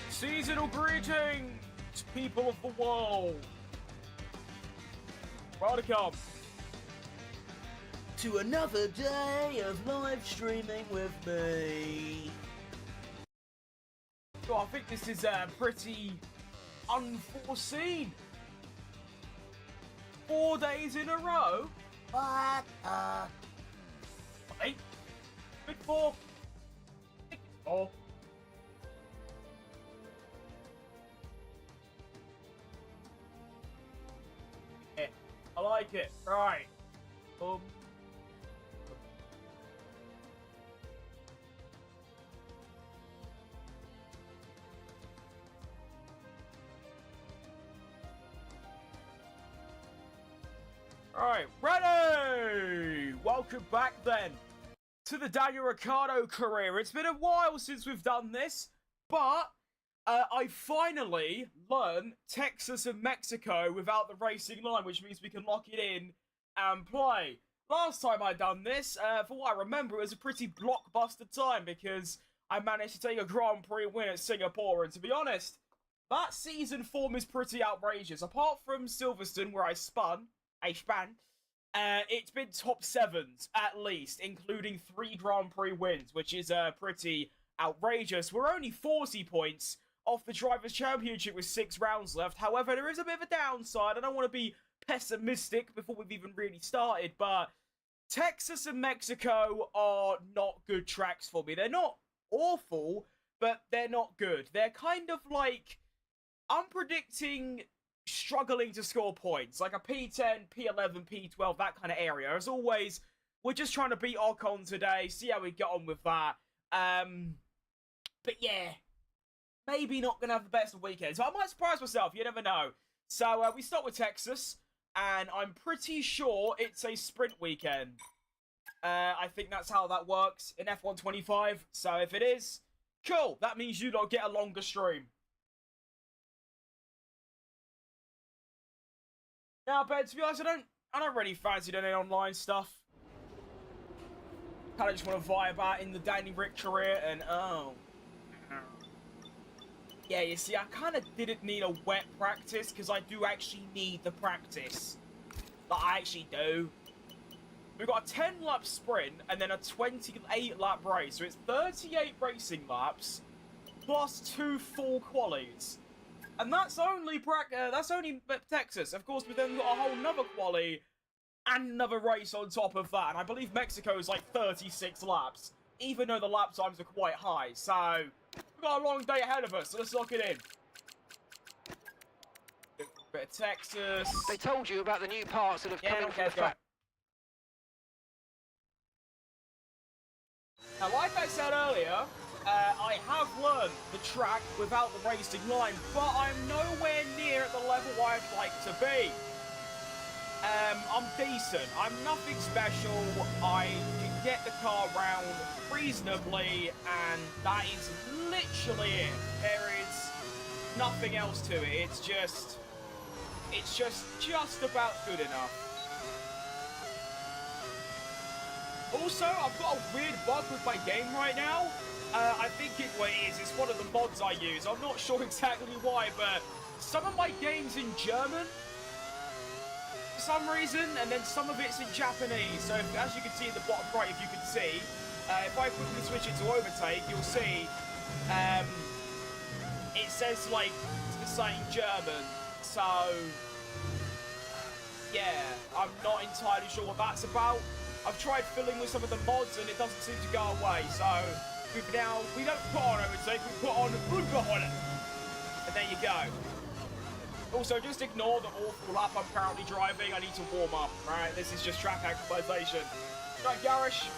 Seasonal greetings, people of the world. Welcome to another day of live streaming with me. So I think this is pretty unforeseen. 4 days in a row. What? 8, big 4, big 4. I like it. Right. Alright, ready! Welcome back then to the Daniel Ricciardo career. It's been a while since we've done this, but I finally learned Texas and Mexico without the racing line, which means we can lock it in and play. Last time I done this, for what I remember, it was a pretty blockbuster time because I managed to take a Grand Prix win at Singapore, and to be honest, that season form is pretty outrageous. Apart from Silverstone, where I span, it's been top 7s at least, including 3 Grand Prix wins, which is pretty outrageous. We're only 40 points off the Drivers' Championship with 6 rounds left. However, there is a bit of a downside. I don't want to be pessimistic before we've even really started, but Texas and Mexico are not good tracks for me. They're not awful, but they're not good. They're kind of like, I'm predicting struggling to score points, like a P10, P11, P12, that kind of area. As always, we're just trying to beat Ocon today, see how we get on with that. But yeah, maybe not going to have the best of weekends. So I might surprise myself, you never know. So we start with Texas, and I'm pretty sure it's a sprint weekend. I think that's how that works in F1 25. So if it is, cool. That means you don't get a longer stream. Now, Ben, to be honest, I don't really fancy doing any online stuff. Kind of just want to vibe out in the Danny Rick career, and oh. Yeah, you see, I kind of didn't need a wet practice, because I do actually need the practice. That I actually do. We've got a 10-lap sprint, and then a 28-lap race. So it's 38 racing laps, plus 2 full qualies. And that's only Texas. Of course, we've then got a whole nother quali, and another race on top of that. And I believe Mexico's like 36 laps, even though the lap times are quite high. So, we've got a long day ahead of us, so let's lock it in. Bit of Texas. They told you about the new parts that have come in from the factory. Now, like I said earlier, I have learned the track without the racing line, but I'm nowhere near at the level I'd like to be. I'm decent. I'm nothing special. I can get the car round reasonably, and that is literally it. There is nothing else to it. It's just about good enough. Also, I've got a weird bug with my game right now. I think it's one of the mods I use. I'm not sure exactly why, but some of my game's in German for some reason, and then some of it's in Japanese. So as you can see in the bottom right, if you can see, if I quickly switch it to overtake, you'll see it says like something German. So yeah, I'm not entirely sure what that's about. I've tried filling with some of the mods and it doesn't seem to go away, so we don't put on overtake, we put on Unterholen. And there you go. Also, just ignore the awful lap I'm currently driving. I need to warm up, right? This is just track acclimatization. Right, Garish.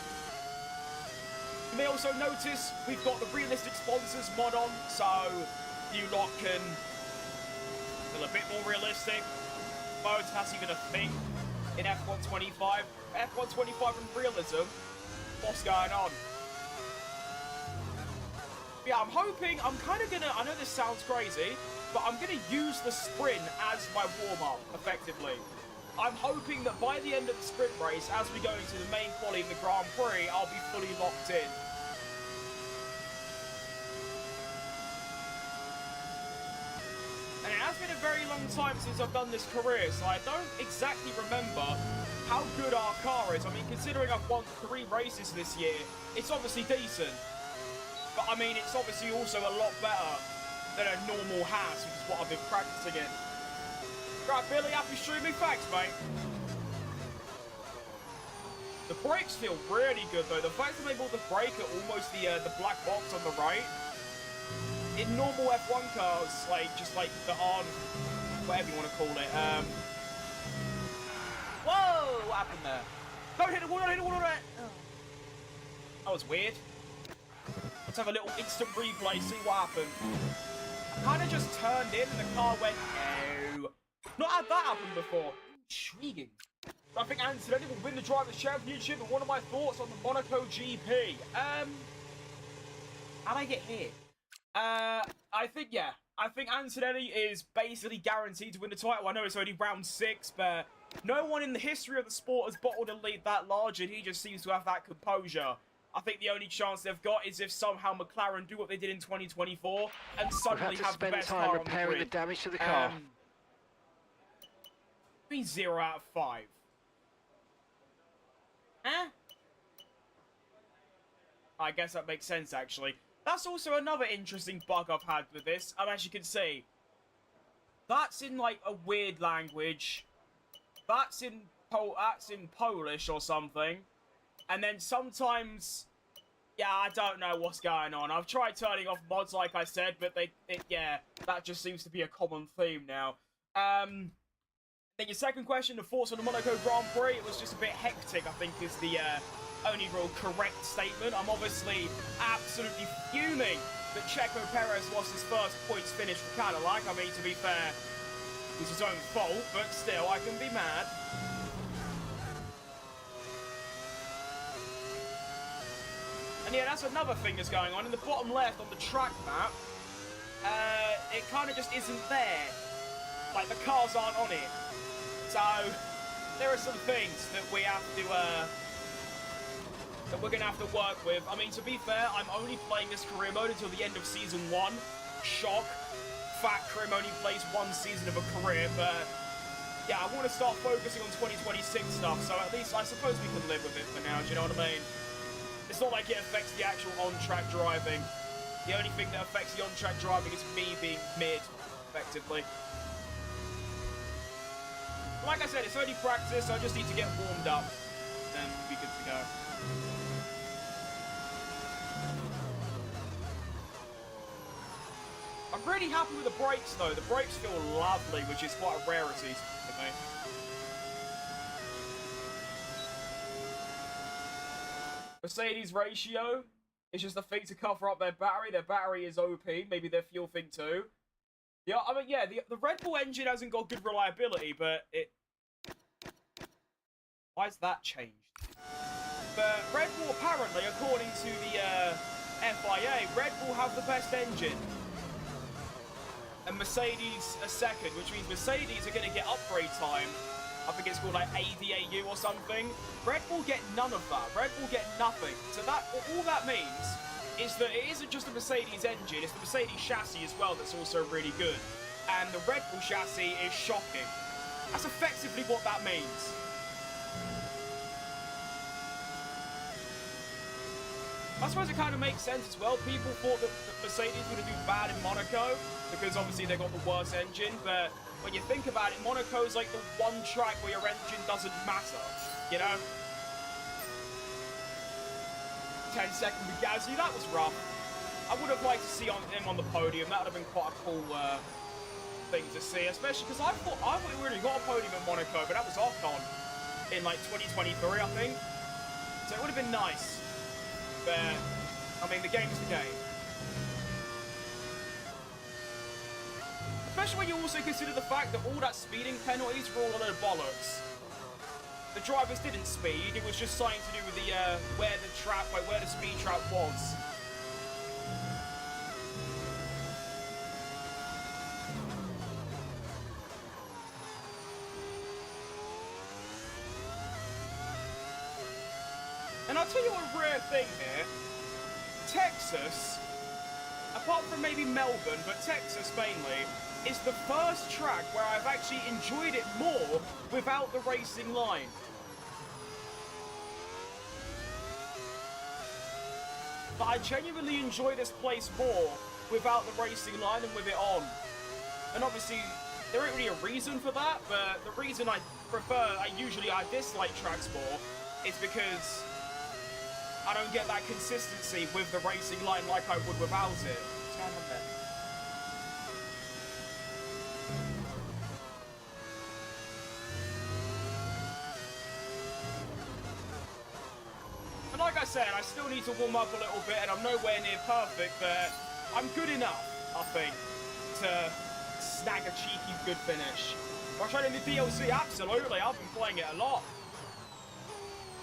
You may also notice we've got the realistic sponsors mod on, so you lot can feel a bit more realistic. Modes has even a thing in F125. F125 and realism. What's going on? Yeah, I'm hoping, I'm kind of gonna, I know this sounds crazy, but I'm gonna use the sprint as my warm-up, effectively. I'm hoping that by the end of the sprint race, as we go into the main quali of the Grand Prix, I'll be fully locked in. And it has been a very long time since I've done this career, so I don't exactly remember how good our car is. I mean, considering I've won 3 races this year, it's obviously decent. But, I mean, it's obviously also a lot better than a normal has, which is what I've been practicing in. Right, Billy, happy streaming? Thanks, mate. The brakes feel really good, though. The fact that I'm able to brake at almost the black box on the right. In normal F1 cars, just like the on, whatever you want to call it. Whoa! What happened there? Don't hit the wall, don't hit the wall, don't hit the wall. That was weird. Let's have a little instant replay, see what happened. I kind of just turned in and the car went, no. Not had that happen before. Intriguing. I think Antonelli will win the Drivers' Championship, and one of my thoughts on the Monaco GP. How'd I get hit? I think, yeah. I think Antonelli is basically guaranteed to win the title. I know it's only round 6, but no one in the history of the sport has bottled a lead that large, and he just seems to have that composure. I think the only chance they've got is if somehow McLaren do what they did in 2024 and suddenly have the best car on the grid. Repairing the damage to the car. Be 0 out of 5. Eh? I guess that makes sense, actually. That's also another interesting bug I've had with this. As you can see, that's in like a weird language. That's in Polish or something. And then sometimes, yeah, I don't know what's going on. I've tried turning off mods, like I said, but yeah, that just seems to be a common theme now. Then your second question, the thoughts on the Monaco Grand Prix, it was just a bit hectic, I think, is the only real correct statement. I'm obviously absolutely fuming that Checo Perez lost his first points finish for Cadillac. I mean, to be fair, it's his own fault, but still, I can be mad. And yeah, that's another thing that's going on. In the bottom left on the track map, it kind of just isn't there. Like, the cars aren't on it. So, there are some things that we have to, that we're going to have to work with. I mean, to be fair, I'm only playing this career mode until the end of Season 1. Shock. fat Krim only plays one season of a career, but yeah, I want to start focusing on 2026 stuff, so at least I suppose we can live with it for now, do you know what I mean? It's not like it affects the actual on-track driving. The only thing that affects the on-track driving is me being mid, effectively. But like I said, it's only practice, so I just need to get warmed up, and we'll be good to go. I'm really happy with the brakes, though. The brakes feel lovely, which is quite a rarity for me. Mercedes ratio is just a thing to cover up their battery. Their battery is OP, maybe their fuel thing too. Yeah, I mean, yeah, the Red Bull engine hasn't got good reliability, but it... Why's that changed? But Red Bull, apparently, according to the FIA, Red Bull have the best engine. And Mercedes a second, which means Mercedes are going to get upgrade time. I think it's called like ADAU or something. Red Bull get none of that. Red Bull get nothing. So that all that means is that it isn't just the Mercedes engine, it's the Mercedes chassis as well that's also really good. And the Red Bull chassis is shocking. That's effectively what that means. I suppose it kind of makes sense as well. People thought that Mercedes were going to do bad in Monaco because obviously they got the worst engine, but when you think about it, Monaco's like the one track where your engine doesn't matter, you know? 10-second with Gasly, that was rough. I would have liked to see him on the podium. That would have been quite a cool thing to see, especially because I thought we already got a podium in Monaco, but that was Ocon in like 2023, I think. So it would have been nice. But, I mean, the game's the game. Especially when you also consider the fact that all that speeding penalties were all a load of bollocks. The drivers didn't speed, it was just something to do with the, where the speed trap was. And I'll tell you one rare thing here. Texas, apart from maybe Melbourne, but Texas mainly, is the first track where I've actually enjoyed it more without the racing line. But I genuinely enjoy this place more without the racing line than with it on. And obviously, there ain't really a reason for that, but the reason I dislike tracks more is because I don't get that consistency with the racing line like I would without it. What's going on there? And like I said, I still need to warm up a little bit, and I'm nowhere near perfect, but I'm good enough, I think, to snag a cheeky good finish. Watch out in the DLC, absolutely, I've been playing it a lot.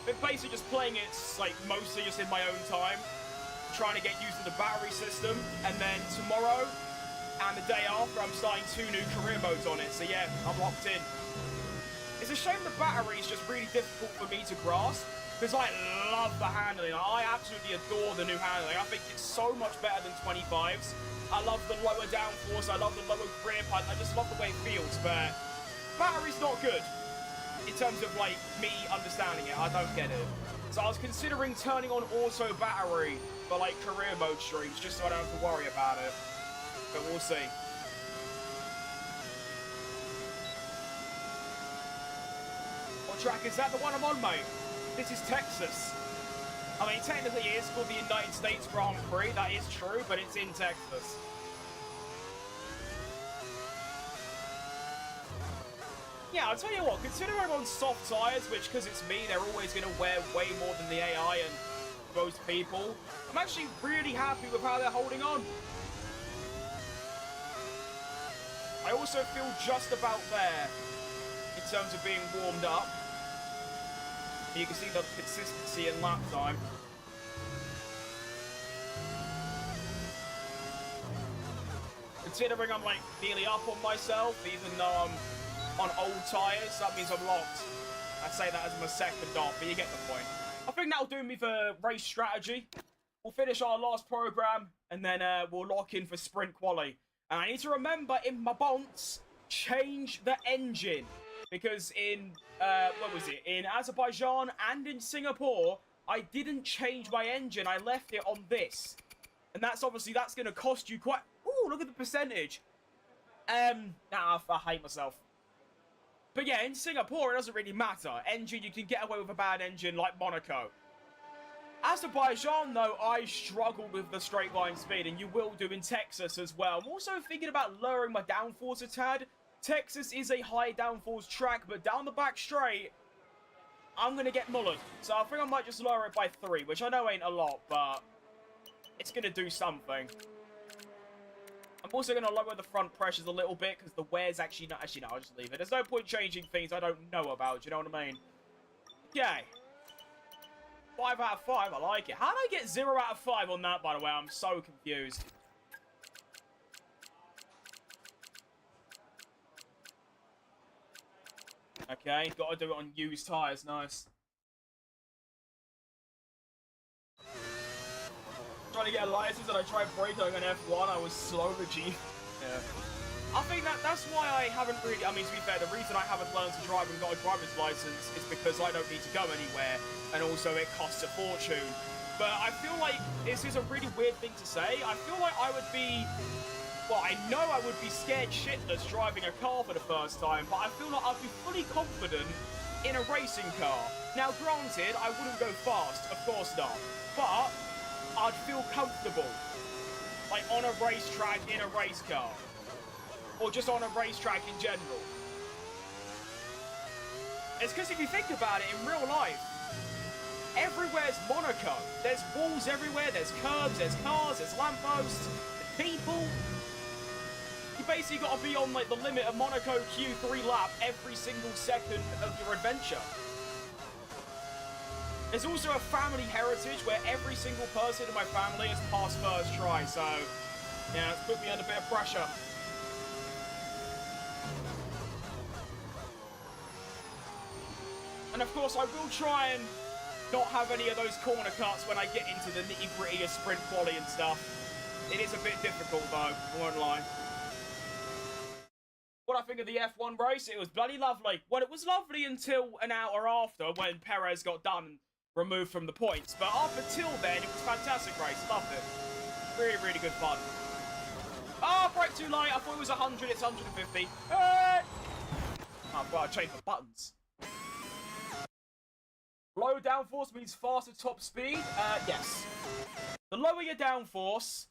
Been basically just playing it, like, mostly just in my own time, trying to get used to the battery system, and then tomorrow and the day after, I'm starting 2 new career modes on it, so yeah, I'm locked in. It's a shame the battery is just really difficult for me to grasp, because I love the handling. I absolutely adore the new handling. I think it's so much better than 25s. I love the lower downforce, I love the lower grip, I just love the way it feels, but battery's not good. In terms of, like, me understanding it, I don't get it. So I was considering turning on auto battery for, like, career mode streams, just so I don't have to worry about it. But we'll see. What track is that? The one I'm on, mate. This is Texas. I mean, technically it is called the United States Grand Prix. That is true, but it's in Texas. Yeah, I'll tell you what, considering I'm on soft tyres, which, because it's me, they're always going to wear way more than the AI and most people, I'm actually really happy with how they're holding on. I also feel just about there in terms of being warmed up. You can see the consistency in lap time. Considering I'm, like, nearly up on myself, even though I'm on old tyres, that means I'm locked. I'd say that as my second off, but you get the point. I think that'll do me for race strategy. We'll finish our last program, and then we'll lock in for sprint quali. And I need to remember in my bonds, change the engine. Because in, what was it? In Azerbaijan and in Singapore, I didn't change my engine. I left it on this. And that's obviously, that's going to cost you quite... Ooh, look at the percentage. Nah, I hate myself. But yeah, in Singapore, it doesn't really matter. Engine, you can get away with a bad engine like Monaco. Azerbaijan, though, I struggled with the straight line speed, and you will do in Texas as well. I'm also thinking about lowering my downforce a tad. Texas is a high downforce track, but down the back straight, I'm going to get mullered. So I think I might just lower it by 3, which I know ain't a lot, but it's going to do something. I'm also going to lower the front pressures a little bit, because the wear's actually not... Actually, no, I'll just leave it. There's no point changing things I don't know about, do you know what I mean? Okay. 5 out of 5, I like it. How did I get 0 out of 5 on that, by the way? I'm so confused. Okay, gotta do it on used tyres, nice. Trying to get a license and I tried braking on F1, I was slow the G. Yeah. I think that's why I haven't really, I mean, to be fair, the reason I haven't learned to drive and got a driver's license is because I don't need to go anywhere, and also it costs a fortune. But I feel like this is a really weird thing to say. I feel like I would be, well, I know I would be scared shitless driving a car for the first time, but I feel like I'd be fully confident in a racing car. Now, granted, I wouldn't go fast, of course not, but I'd feel comfortable, like on a racetrack in a race car. Or just on a racetrack in general. It's because if you think about it, in real life, everywhere's Monaco. There's walls everywhere, there's curbs, there's cars, there's lampposts, there's people. You basically got to be on like the limit of Monaco Q3 lap every single second of your adventure. There's also a family heritage where every single person in my family has passed first try, so yeah, it's put me under a bit of pressure. And of course, I will try and not have any of those corner cuts when I get into the nitty-gritty of sprint quali and stuff. It is a bit difficult, though, I won't lie. What I think of the F1 race, it was bloody lovely. Well, it was lovely until an hour after when Perez got done and removed from the points. But up until then, it was a fantastic race. Loved it. Really, really good fun. Oh, brake too light. I thought it was 100. It's 150. Hey! Oh, I've got to change the buttons. Low downforce means faster top speed? Yes. The lower your downforce,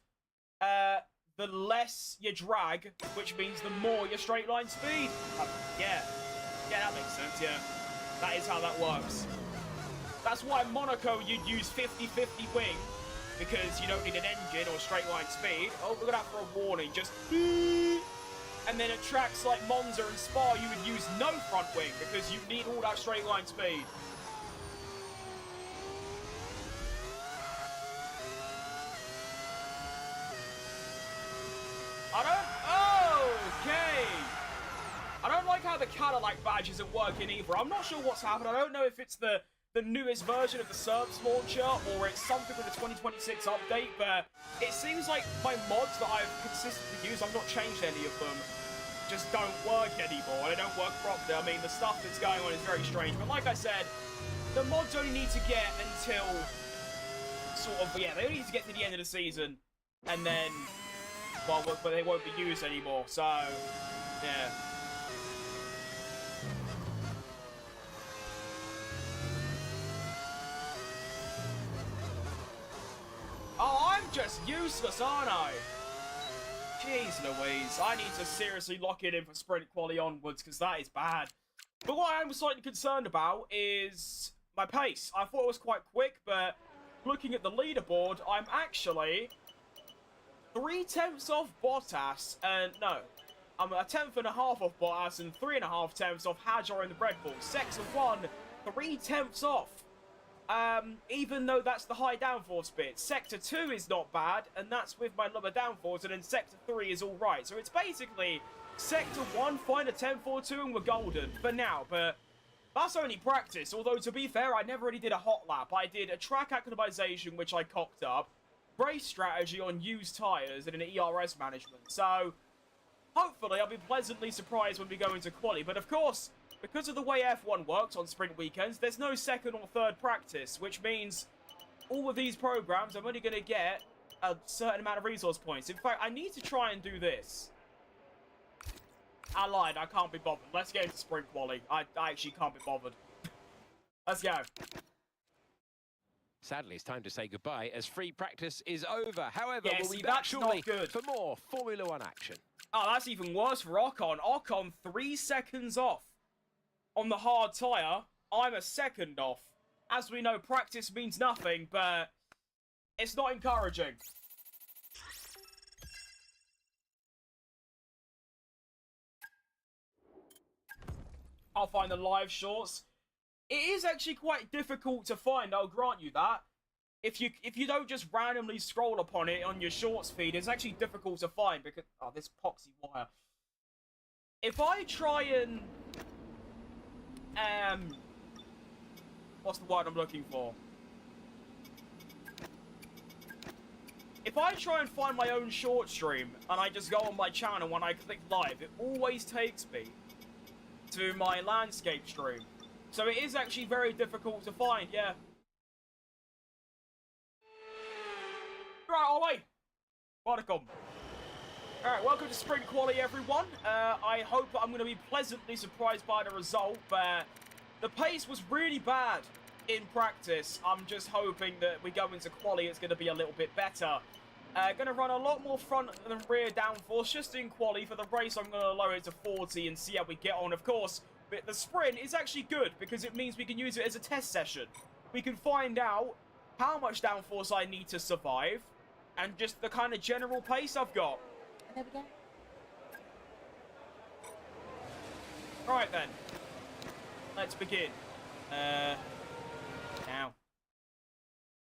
the less your drag, which means the more your straight line speed. Yeah. Yeah, that makes sense, yeah. That is how that works. That's why in Monaco you'd use 50-50 wing, because you don't need an engine or straight line speed. Oh, look at that for a warning, just... And then at tracks like Monza and Spa, you would use no front wing, because you need all that straight line speed. Okay. I don't like how the Cadillac badge isn't working either. I'm not sure what's happened. I don't know if it's the newest version of the Serbs launcher or it's something with the 2026 update, but it seems like my mods that I've consistently used, I've not changed any of them, just don't work anymore. They don't work properly. I mean, the stuff that's going on is very strange, but like I said, the mods only need to get until sort of, yeah, they only need to get to the end of the season, and then... well, but they won't be used anymore, so, yeah. Oh, I'm just useless, aren't I? Jeez Louise, I need to seriously lock it in for sprint quali onwards, because that is bad. But what I'm slightly concerned about is my pace. I thought it was quite quick, but looking at the leaderboard, I'm actually... 3/10 off Bottas, and no, I'm 1/10.5 off Bottas and 3.5 off Hadjar in the Red Bull. Sector 1, 3/10 off. Even though that's the high downforce bit. Sector 2 is not bad, and that's with my lower downforce, and then Sector 3 is alright. So it's basically Sector 1, find a 10.42 and we're golden for now, but that's only practice. Although, to be fair, I never really did a hot lap. I did a track acclimatization, which I cocked up, race strategy on used tyres, and an ERS management. So, hopefully I'll be pleasantly surprised when we go into quali. But of course, because of the way F1 works on sprint weekends, there's no second or third practice, which means all of these programs I'm only going to get a certain amount of resource points. In fact, I need to try and do this. I lied, I can't be bothered. Let's get into sprint quali. I actually can't be bothered. Let's go. Sadly, it's time to say goodbye as free practice is over. However, yes, we'll be back shortly for more Formula One action. Oh, that's even worse for Ocon. Ocon 3 seconds off on the hard tyre. I'm a second off. As we know, practice means nothing, but it's not encouraging. I'll find the live shorts. It is actually quite difficult to find, I'll grant you that. If you don't just randomly scroll upon it on your shorts feed, it's actually difficult to find because... Oh, this epoxy wire. If I try and... what's the word I'm looking for? If I try and find my own short stream, and I just go on my channel when I click live, it always takes me to my landscape stream. So it is actually very difficult to find, yeah. Right, Ollie. Welcome. Alright, welcome to Sprint Quali, everyone. I hope I'm going to be pleasantly surprised by the result, but the pace was really bad in practice. I'm just hoping that we go into Quali, it's going to be a little bit better. Going to run a lot more front than rear downforce just in Quali. For the race, I'm going to lower it to 40 and see how we get on. Of course, but the sprint is actually good because it means we can use it as a test session. We can find out how much downforce I need to survive and just the kind of general pace I've got. There we go. Alright then. Let's begin. Now.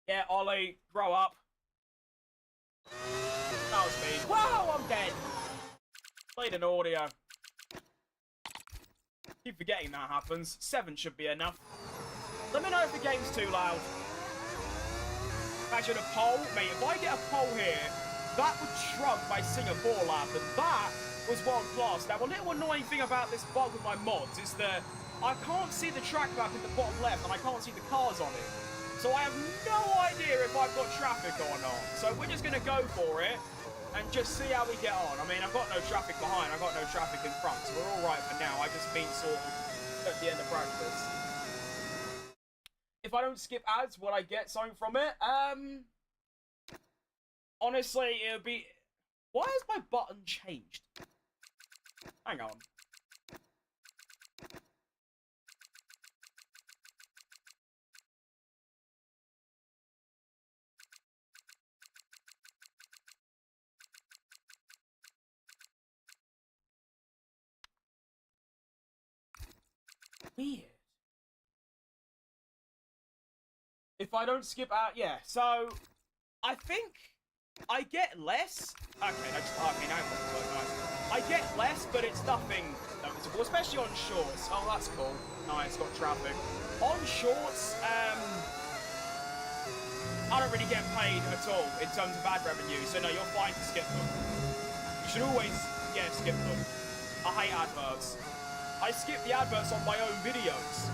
Yeah, Ollie, grow up. That was me. Wow, I'm dead! Played an audio. Keep forgetting that happens. 7 should be enough. Let me know if the game's too loud. Imagine a pole. Mate, if I get a pole here, that would shrug my Singapore lap, and that was world class. Now, a little annoying thing about this bug with my mods is that I can't see the track map in the bottom left, and I can't see the cars on it. So I have no idea if I've got traffic or not. So we're just going to go for it and just see how we get on. I mean, I've got no traffic behind, I've got no traffic in front, so we're all right for now. I just mean sort of at the end of practice. If I don't skip ads, will I get something from it? Honestly, it'll be... Why has my button changed? Hang on. Weird. If I don't skip out, yeah. So, I think I get less. Okay, okay, now it's working nice. I get less, but it's nothing noticeable, especially on shorts. Oh, that's cool. Nice, got traffic. On shorts, I don't really get paid at all in terms of ad revenue, so no, you're fine to skip them. You should always, yeah, skip them. I hate adverts. I skip the adverts on my own videos.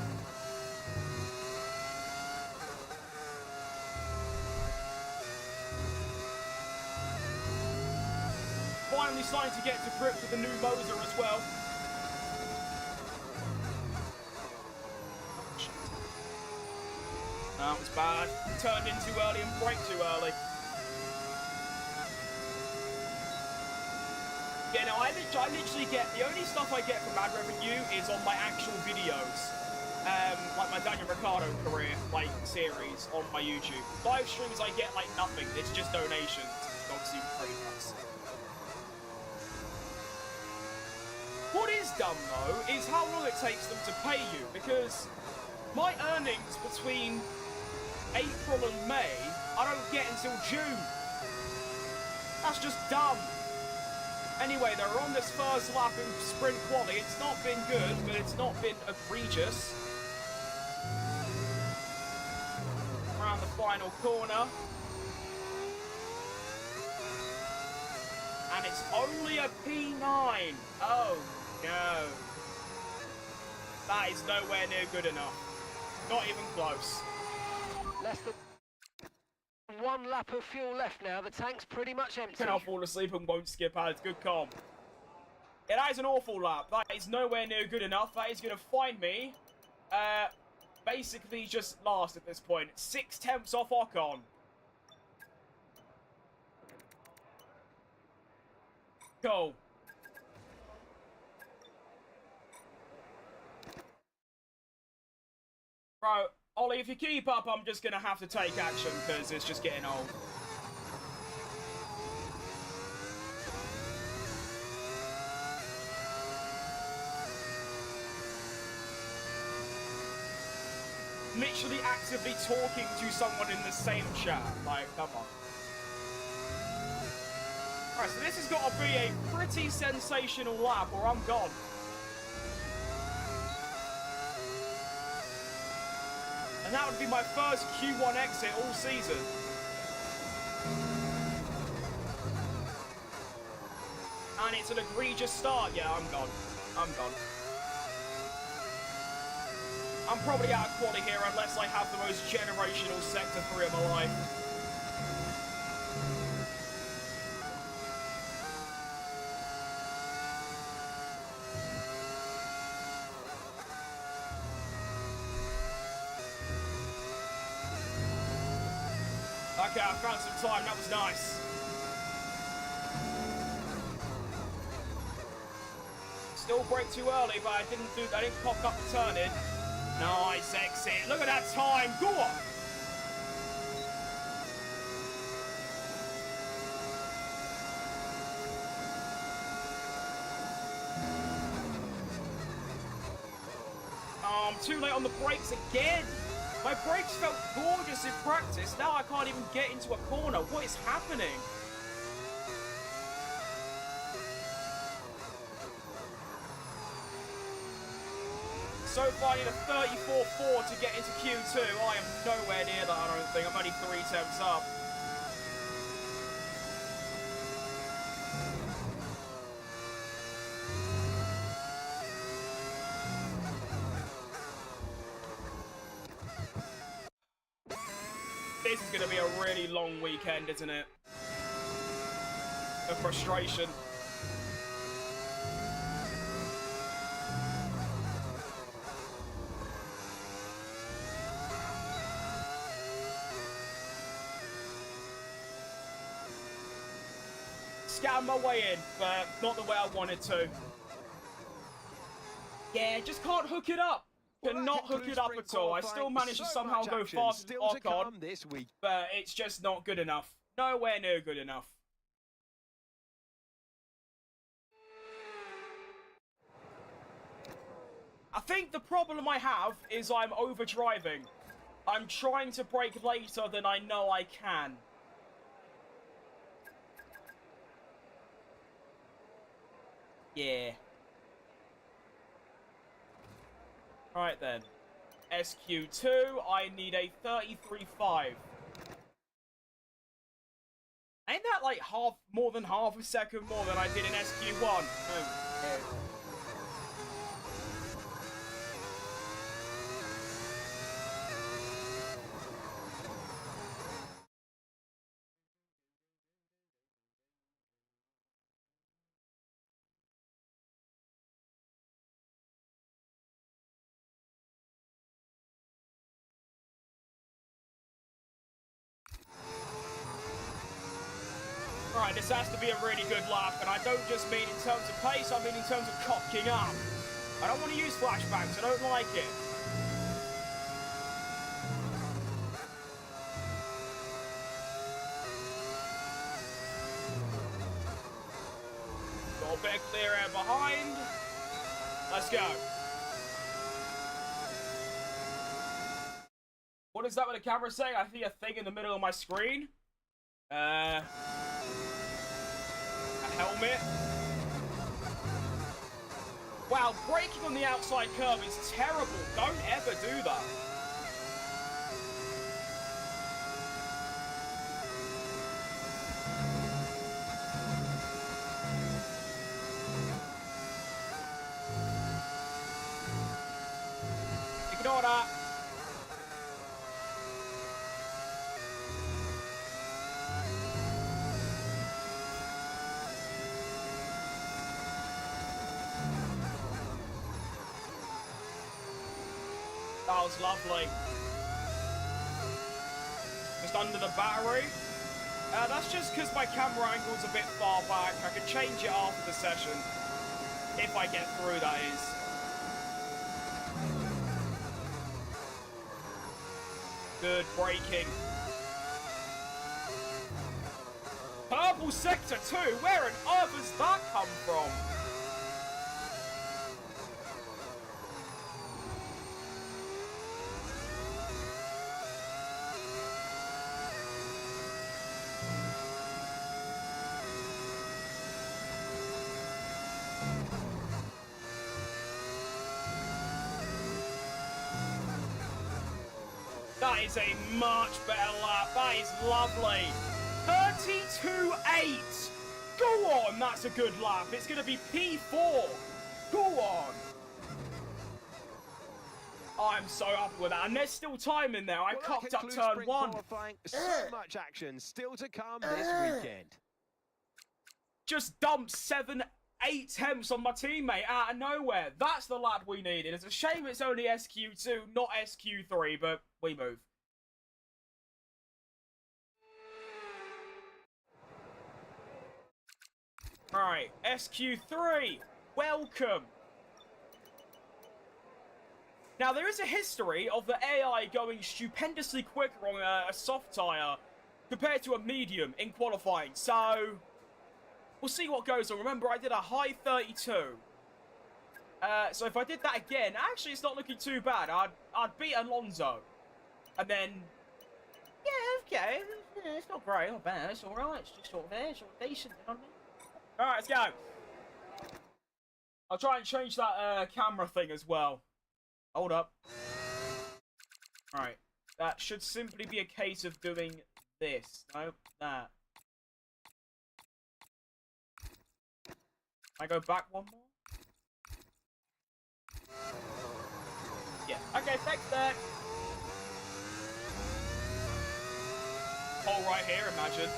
Finally starting to get to grips with the new Moser as well. That was bad. Turned in too early and braked too early. Yeah, no, I literally get, the only stuff I get from ad revenue is on my actual videos. Like my Daniel Ricciardo career, like, series on my YouTube. Live streams I get, like, nothing. It's just donations. It's obviously pretty nice. What is dumb, though, is how long it takes them to pay you, because my earnings between April and May, I don't get until June. That's just dumb. Anyway, they're on this first lap in sprint quali. It's not been good, but it's not been egregious. Around the final corner. And it's only a P9. Oh, no. That is nowhere near good enough. Not even close. Less than 1 lap of fuel left now. The tank's pretty much empty. Can I fall asleep and won't skip ads? Good comp. Yeah, that is an awful lap. That is nowhere near good enough. That is going to find me basically just last at this point. 6/10 off Ocon. Cool. Bro, Ollie, if you keep up, I'm just going to have to take action because it's just getting old. Literally actively talking to someone in the same chat. Like, come on. Alright, so this has got to be a pretty sensational lap or I'm gone. And that would be my first Q1 exit all season. And it's an egregious start. Yeah, I'm gone. I'm gone. I'm probably out of quality here unless I have the most generational Sector 3 of my life. Okay, I found some time. That was nice. Still brake too early, but I didn't cock up the turn in. Nice exit. Look at that time. Go on. Oh, I'm too late on the brakes again. My brakes felt gorgeous in practice. Now I can't even get into a corner. What is happening? So far, I need a 34.4 to get into Q2. I am nowhere near that, I don't think. I'm only 3 temps up. This is going to be a really long weekend, isn't it? The frustration. Scam my way in, but not the way I wanted to. Yeah, just can't hook it up. Cannot hook it up at all. I still managed to somehow go faster than Ocon, this week. but it's just not good enough. Nowhere near good enough. I think the problem I have is I'm overdriving. I'm trying to brake later than I know I can. Yeah. Alright then. SQ2, I need a 33.5. Ain't that like more than half a second more than I did in SQ1? Oh. Alright, this has to be a really good lap, and I don't just mean in terms of pace, I mean in terms of cocking up. I don't want to use flashbacks, I don't like it. Got a bit of clear air behind. Let's go. What is that with the camera saying? I see a thing in the middle of my screen. A helmet. Wow, braking on the outside curve is terrible. Don't ever do that. Ignore that. That was lovely. Just under the battery. That's just because my camera angle's a bit far back. I can change it after the session. If I get through, that is. Good braking. Purple sector 2? Where on earth has that come from? That is a much better lap. That is lovely. 32.8. Go on, that's a good lap. It's going to be P4. Go on. I'm so happy with that. And there's still time in there. I cocked up turn 1. So much action still to come this weekend. Just dumped 7, 8 temps on my teammate out of nowhere. That's the lap we needed. It's a shame it's only SQ2, not SQ3, but we move. Alright, SQ3, welcome. Now, there is a history of the AI going stupendously quicker on a soft tyre compared to a medium in qualifying, so we'll see what goes on. Remember, I did a high 32. So if I did that again, actually it's not looking too bad. I'd beat Alonso. And then, yeah, okay, it's not great, not bad, it's alright, it's just sort of there, sort of decent, you know what I mean? Alright, let's go. I'll try and change that camera thing as well. Hold up. Alright, that should simply be a case of doing this. No, that. I go back one more? Yeah, okay, thanks, Dad. Hole right here, imagine.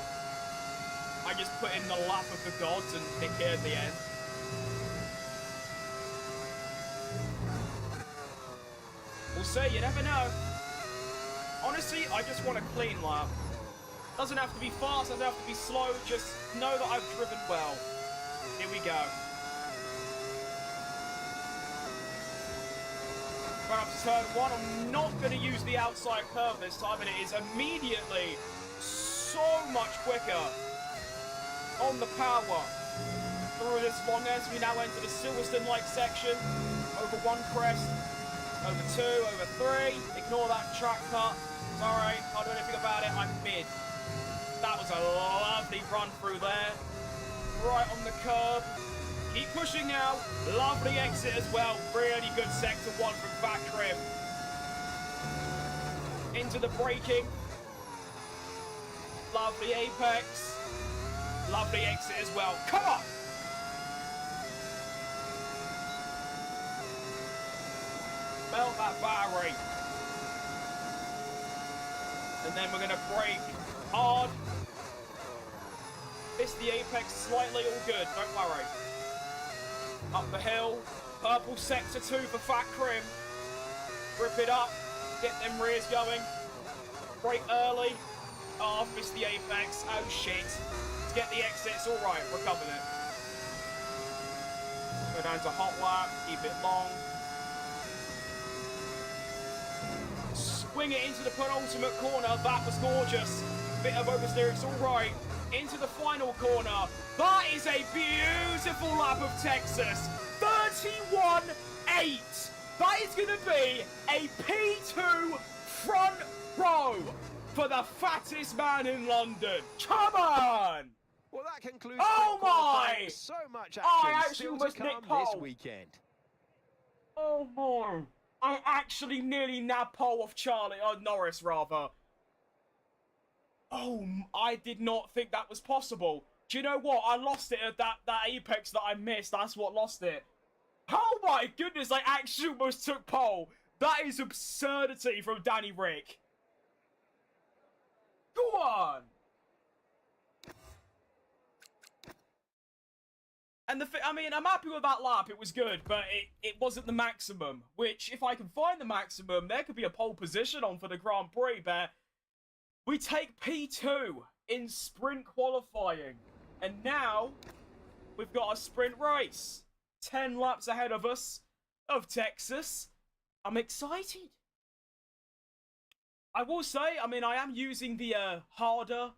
I just put in the lap of the gods and pick it at the end. We'll see, you never know. Honestly, I just want a clean lap. Doesn't have to be fast, doesn't have to be slow, just know that I've driven well. Here we go. Right up to turn 1, I'm not going to use the outside curve this time, and it is immediately so much quicker on the power through this long as we now enter the Silverstone-like section. Over 1 crest, over 2, over 3. Ignore that track cut. It's alright, can't do anything about it. I'm mid. That was a lovely run through there. Right on the curb. Keep pushing now. Lovely exit as well. Really good sector 1 from Facecam. Into the braking. Lovely apex. Lovely exit as well. Come on! Melt that battery. And then we're going to brake hard. Miss the apex slightly, all good, don't worry. Up the hill. Purple sector 2 for Facecam. Rip it up. Get them rears going. Brake early. Oh, I've missed the apex. Oh, shit. Let's get the exits. All right, we're covering it. Go down to hot lap. Keep it long. Swing it into the penultimate corner. That was gorgeous. Bit of oversteer. It's all right. Into the final corner. That is a beautiful lap of Texas. 31.8. That is going to be a P2 front row for the fattest man in London. Come on! Well, that concludes. Oh my! So much action I actually still almost to come nicked pole this weekend. Oh my! I actually nearly nabbed pole off Charlie, or Norris rather. Oh, I did not think that was possible. Do you know what? I lost it at that apex that I missed. That's what lost it. Oh my goodness, I actually almost took pole. That is absurdity from Danny Rick. Go on. And I mean, I'm happy with that lap. It was good, but it wasn't the maximum. Which, if I can find the maximum, there could be a pole position on for the Grand Prix. But we take P2 in sprint qualifying. And now, we've got a sprint race. 10 laps ahead of us, of Texas. I'm excited. I will say, I mean, I am using the harder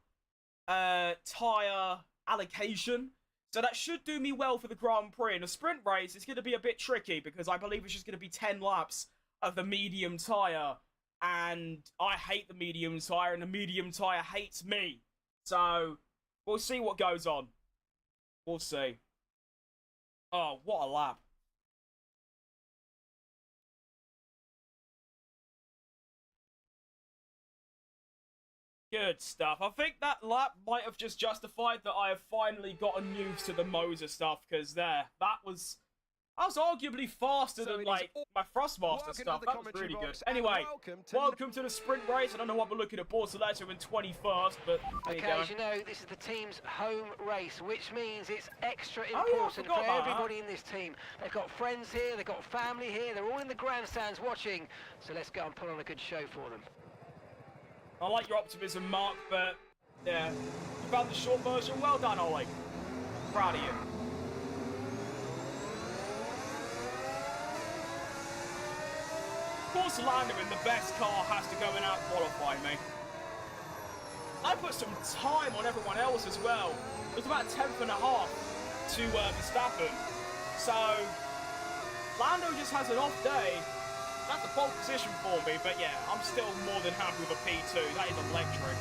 tyre allocation. So that should do me well for the Grand Prix. In a sprint race, it's going to be a bit tricky because I believe it's just going to be 10 laps of the medium tyre. And I hate the medium tyre, and the medium tyre hates me. So, we'll see what goes on. We'll see. Oh, what a lap. Good stuff. I think that lap might have just justified that I have finally gotten used to the Moser stuff, because that was arguably faster than, like, my Thrustmaster stuff. That was really good. Anyway, welcome to the sprint race. I don't know what we're looking at Bortoleto in 21st, but there you go. Okay, as you know, this is the team's home race, which means it's extra important for everybody in this team. They've got friends here, they've got family here, they're all in the grandstands watching, so let's go and put on a good show for them. I like your optimism, Mark, but yeah, you found the short version. Well done, Ollie. Proud of you. Of course, Lando in the best car has to go and out-qualify me. I put some time on everyone else as well. It was about a tenth and a half to Verstappen. So, Lando just has an off day. That's the pole position for me, but yeah, I'm still more than happy with a P2. That is electric.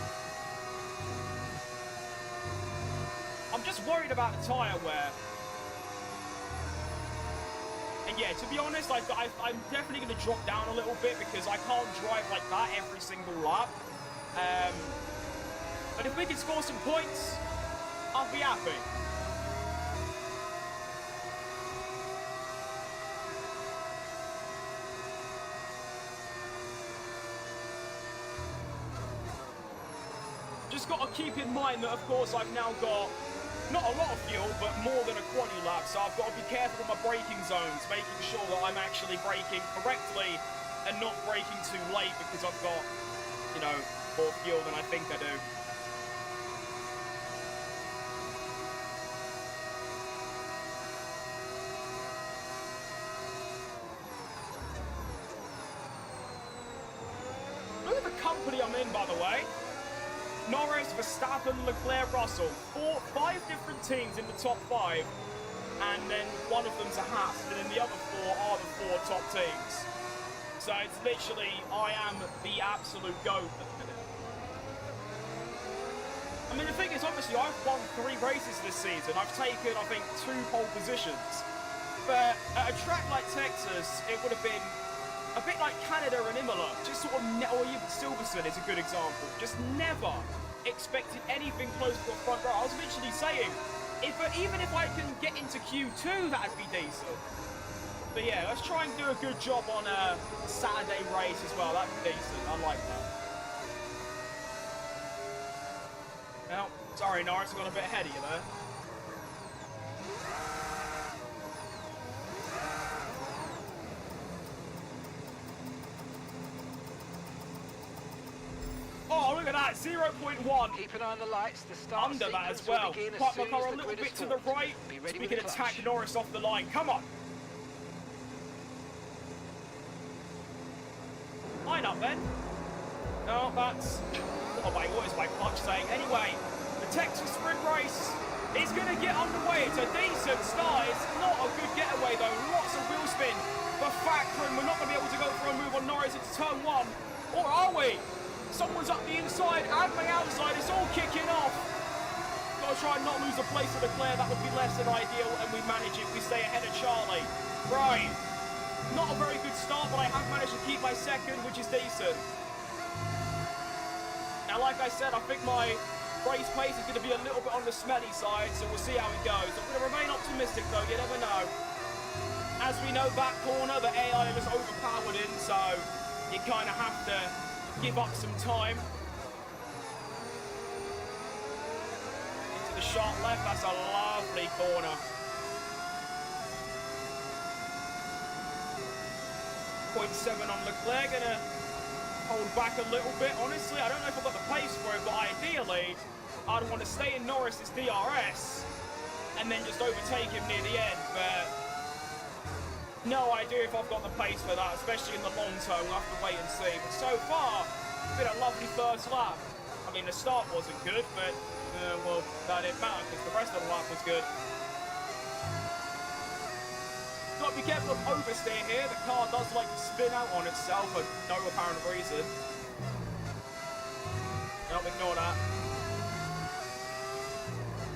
I'm just worried about the tyre wear. And yeah, to be honest, I'm definitely going to drop down a little bit because I can't drive like that every single lap. But if we can score some points, I'll be happy. Just got to keep in mind that, of course, I've now got not a lot of fuel, but more than a quali lap, so I've got to be careful with my braking zones, making sure that I'm actually braking correctly and not braking too late because I've got, you know, more fuel than I think I do. Look at the company I'm in, by the way. Norris, Verstappen, Leclerc, Russell. 5 different teams in the top 5. And then one of them's a Haas, and then the other 4 are the 4 top teams. So it's literally, I am the absolute GOAT at the minute. I mean, the thing is, obviously, I've won 3 races this season. I've taken, I think, 2 pole positions. But at a track like Texas, it would have been a bit like Canada and Imola, just sort of, or even Silverstone is a good example. Just never expected anything close to a front row. I was literally saying, even if I can get into Q2, that'd be decent. But yeah, let's try and do a good job on a Saturday race as well. That'd be decent. I like that. Well, sorry, Norris, I got a bit ahead of you there. Oh, look at that, 0.1. Keep an eye on the lights, the start under that as well. Park my car a little bit to the right, so we can attack Norris off the line. Come on. Line up then. No, that's... Oh wait, what is my clutch saying? Anyway, the Texas sprint race is going to get underway. It's a decent start. It's not a good getaway though. Lots of wheel spin for Factoring. We're not going to be able to go for a move on Norris into turn 1. Or are we? Someone's up the inside and the outside. It's all kicking off. Got to try and not lose a place to Leclerc. That would be less than ideal, and we manage it. We stay ahead of Charlie. Right. Not a very good start, but I have managed to keep my second, which is decent. Now, like I said, I think my race pace is going to be a little bit on the smelly side, so we'll see how it goes. I'm going to remain optimistic, though. You never know. As we know, that corner, the AI was overpowered in, so you kind of have to give up some time. Into the sharp left, that's a lovely corner. 0.7 on Leclerc, gonna hold back a little bit. Honestly, I don't know if I've got the pace for it, but ideally, I'd want to stay in Norris's DRS and then just overtake him near the end, but no idea if I've got the pace for that, especially in the long term. We'll have to wait and see. But so far, it's been a lovely first lap. I mean, the start wasn't good, but, well, that didn't matter because the rest of the lap was good. Got to be careful of oversteer here. The car does like to spin out on itself for no apparent reason. Nope, ignore that.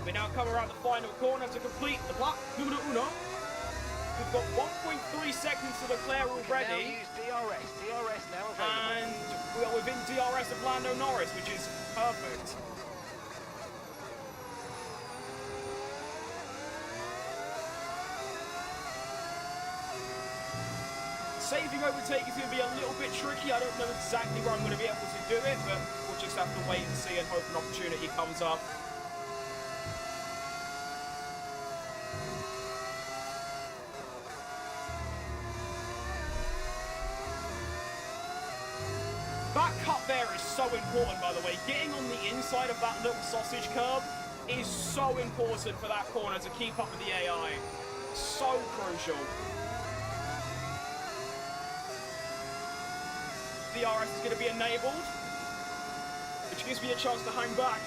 We now come around the final corner to complete the lap numero uno. We've got 1.3 seconds to Leclerc already. Now use DRS. DRS now available. And we are within DRS of Lando Norris, which is perfect. Saving overtake is going to be a little bit tricky. I don't know exactly where I'm going to be able to do it, but we'll just have to wait and see and hope an opportunity comes up. That cut there is so important, by the way. Getting on the inside of that little sausage curb is so important for that corner to keep up with the AI. So crucial. DRS is going to be enabled, which gives me a chance to hang back.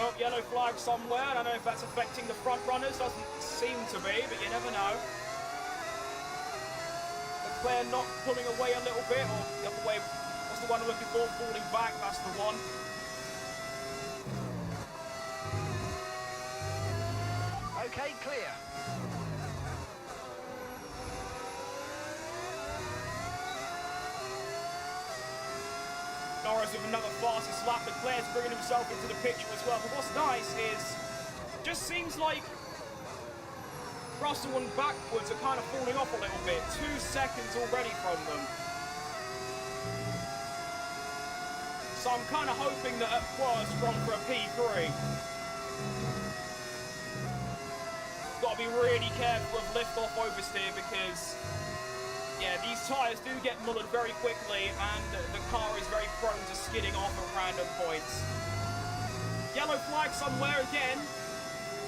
Oh, yellow flag somewhere. I don't know if that's affecting the front runners. Doesn't seem to be, but you never know. Leclerc not pulling away a little bit, or the other way. What's the one I'm looking for? Falling back. That's the one. Okay, clear. Norris with another fastest lap. Leclerc's bringing himself into the picture as well. But what's nice is, just seems like Russell and backwards are kind of falling off a little bit. 2 seconds already from them. So I'm kind of hoping that at worst, run for a P3. Got to be really careful of lift-off oversteer because, yeah, these tyres do get mullered very quickly and the car is very prone to skidding off at random points. Yellow flag somewhere again.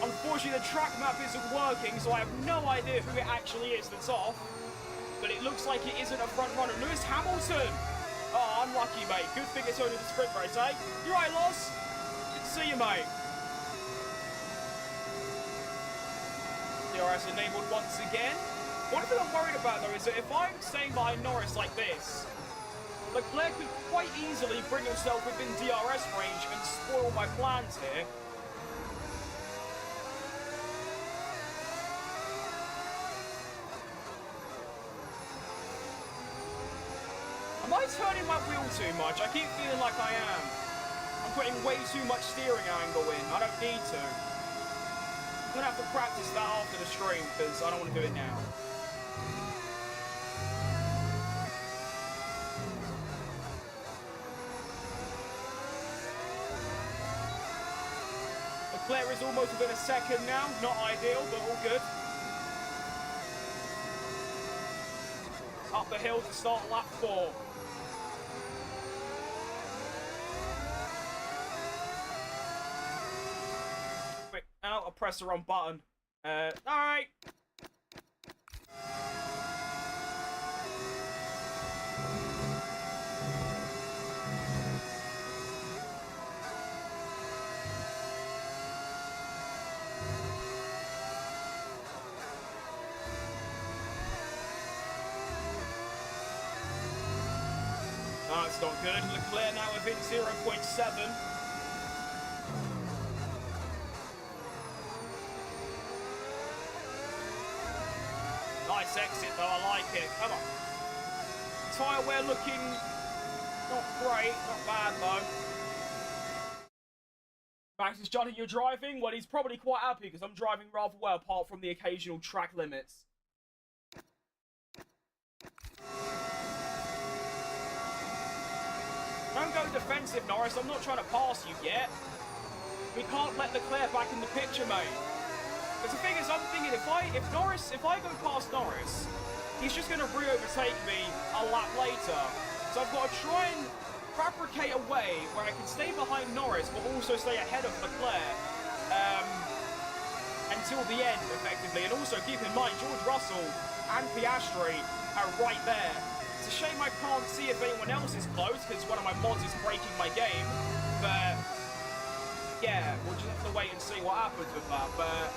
Unfortunately, the track map isn't working, so I have no idea who it actually is that's off. But it looks like it isn't a front runner. Lewis Hamilton! Oh, unlucky, mate. Good thing it's only the sprint race, eh? You right, Loz? Good to see you, mate. DRS enabled once again. One thing I'm worried about, though, is that if I'm staying behind Norris like this, Leclerc could quite easily bring himself within DRS range and spoil my plans here. Am I turning my wheel too much? I keep feeling like I am. I'm putting way too much steering angle in. I don't need to. I'm going to have to practice that after the stream because I don't want to do it now. Leclerc is almost within a second now. Not ideal, but all good. Up the hill to start lap 4. Quick, now I'll press the wrong button. Alright. No, it's not good. Leclerc now within 0.7. nice exit, though. I like it. Come on. Tyre wear looking not great. Not bad, though. Max is judging your driving. Well, he's probably quite happy because I'm driving rather well, apart from the occasional track limits. Don't go defensive, Norris. I'm not trying to pass you yet. We can't let Leclerc back in the picture, mate. Because the thing is, I'm thinking if I go past Norris, he's just going to re-overtake me a lap later. So I've got to try and fabricate a way where I can stay behind Norris, but also stay ahead of Leclerc until the end, effectively. And also keep in mind, George Russell and Piastri are right there. It's a shame I can't see if anyone else is close, because one of my mods is breaking my game. But yeah, we'll just have to wait and see what happens with that. But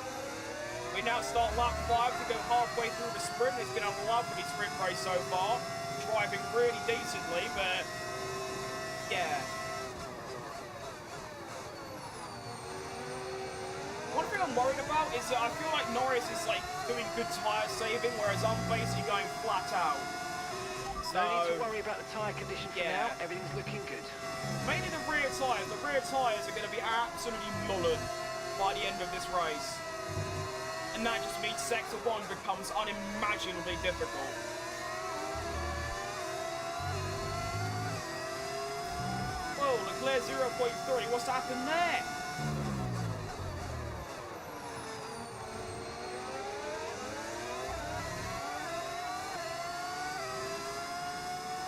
we now start lap 5 to go halfway through the sprint. It's been a lovely sprint race so far. Driving really decently, but yeah. One thing I'm worried about is that I feel like Norris is like doing good tyre saving, whereas I'm basically going flat out. So, no need to worry about the tyre condition for now. Everything's looking good. Mainly the rear tyres. The rear tyres are going to be absolutely mullered by the end of this race. And that just means Sector 1 becomes unimaginably difficult. Whoa, Leclerc 0.3. What's happened there?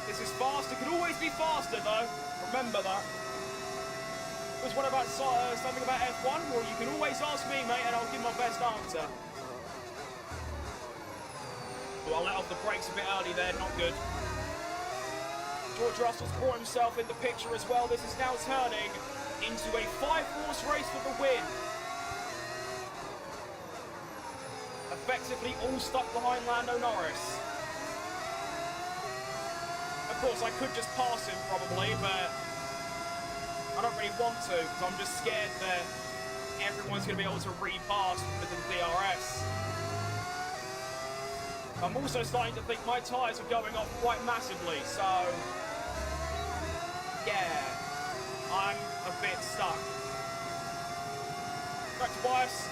This is fast. It could always be faster, though. Remember that. Was what about something about F1? Well, you can always ask me, mate, and I'll give my best answer. Well, I let off the brakes a bit early there. Not good. George Russell's brought himself in the picture as well. This is now turning into a 5-horse race for the win. Effectively all stuck behind Lando Norris. Of course, I could just pass him probably, but I don't really want to because I'm just scared that everyone's going to be able to repass with the DRS. I'm also starting to think my tyres are going off quite massively, so yeah, I'm a bit stuck. Back to bias.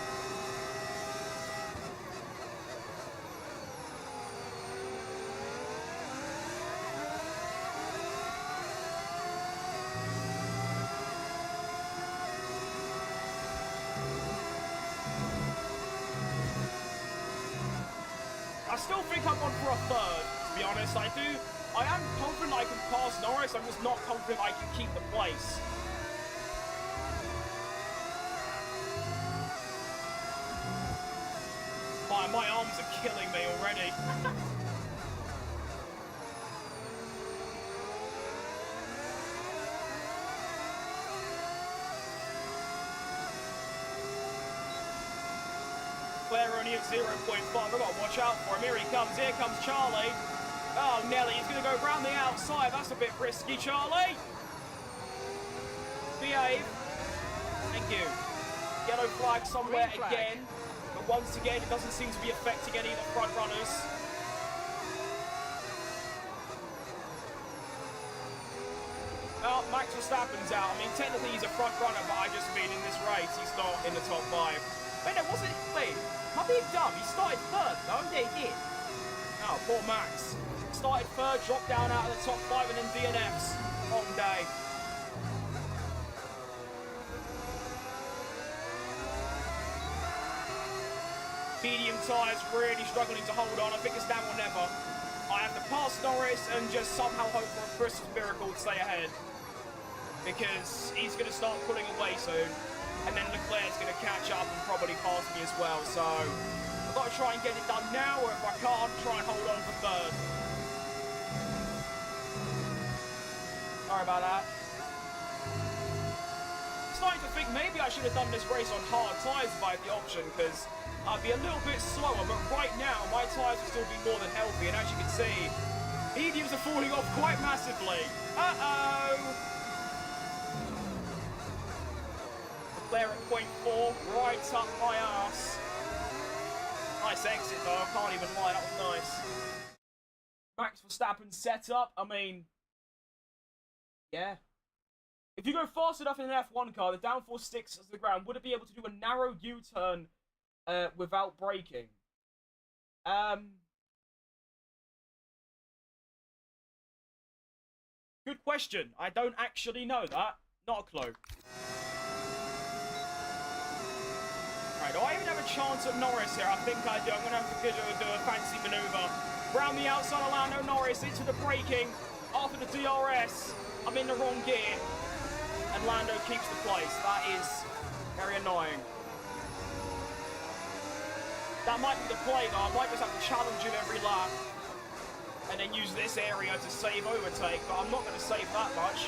I still think I'm on for a third, to be honest. I am confident I can pass Norris, I'm just not confident I can keep the place. My arms are killing me already. Claire only at 0.5. I've got to watch out for him. Here he comes. Here comes Charlie. Oh, Nelly, he's going to go round the outside. That's a bit risky, Charlie. Behave. Thank you. Yellow flag somewhere again. But once again, it doesn't seem to be affecting any of the front runners. Well, Max Verstappen's out. I mean, technically he's a front runner, but I just mean in this race, he's not in the top 5. Wait, no, wasn't it? Wait, am I being dumb? He started third, though. Yeah, he did. Oh, poor Max. Started third, dropped down out of the top 5, and then DNFs. Long day. Medium tyres really struggling to hold on. I think it's now or never. I have to pass Norris and just somehow hope for a Christmas miracle to stay ahead. Because he's going to start pulling away soon. And then Leclerc's going to catch up and probably pass me as well. So I've got to try and get it done now, or if I can't, try and hold on for third. Sorry about that. Starting to think maybe I should have done this race on hard tyres if I had the option, because I'd be a little bit slower, but right now my tyres will still be more than healthy, and as you can see, mediums are falling off quite massively. Uh-oh! Leclerc at 0.4, right up my arse. Nice exit, though. I can't even lie. That was nice. Max Verstappen setup. I mean, yeah. If you go fast enough in an F1 car, the downforce sticks to the ground. Would it be able to do a narrow U-turn without braking? Good question. I don't actually know that. Not a clue. Right, do I even have a chance at Norris here? I think I do. I'm going to have to do a fancy manoeuvre. Round the outside of Lando Norris into the braking. After the DRS, I'm in the wrong gear. And Lando keeps the place. That is very annoying. That might be the play, though. I might just have to challenge him every lap. And then use this area to save overtake. But I'm not going to save that much.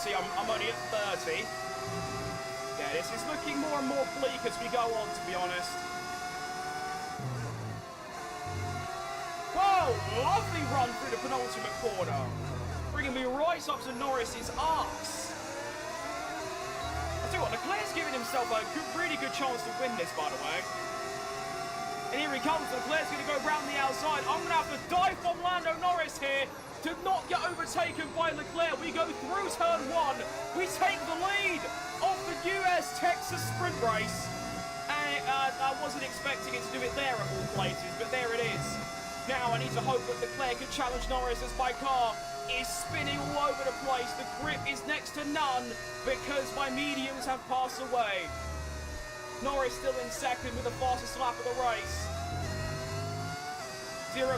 See, I'm only at 30. Yeah, this is looking more and more bleak as we go on, to be honest. Whoa! Lovely run through the penultimate corner. Bringing me right up to Norris's arse. I tell you what, Leclerc's giving himself a really good chance to win this, by the way. And here he comes. Leclerc's going to go round the outside. I'm going to have to dive from Lando Norris here to not get overtaken by Leclerc. We go through turn 1. We take the lead of the US Texas sprint race. And I wasn't expecting it to do it there of all places, but there it is. Now I need to hope that Leclerc can challenge Norris as my car is spinning all over the place. The grip is next to none because my mediums have passed away. Norris still in second with the fastest lap of the race. 0.7.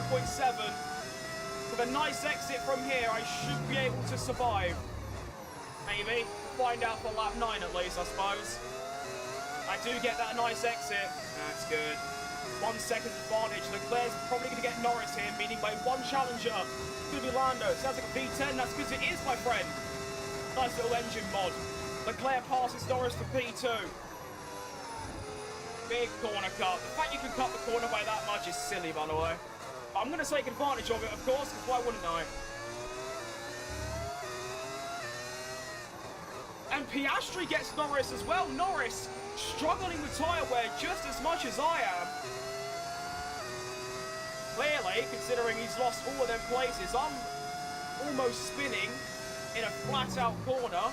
With a nice exit from here, I should be able to survive. Maybe. Find out for lap 9 at least, I suppose. I do get that nice exit. That's good. 1 second advantage. Leclerc's probably going to get Norris here, meaning by one challenger. It's going to be Lando. Sounds like a V10. That's because it is, my friend. Nice little engine mod. Leclerc passes Norris to P2. Big corner cut. The fact you can cut the corner by that much is silly, by the way. But I'm going to take advantage of it, of course, because why wouldn't I? And Piastri gets Norris as well. Norris struggling with tyre wear just as much as I am. Clearly, considering he's lost all of them places, I'm almost spinning in a flat-out corner.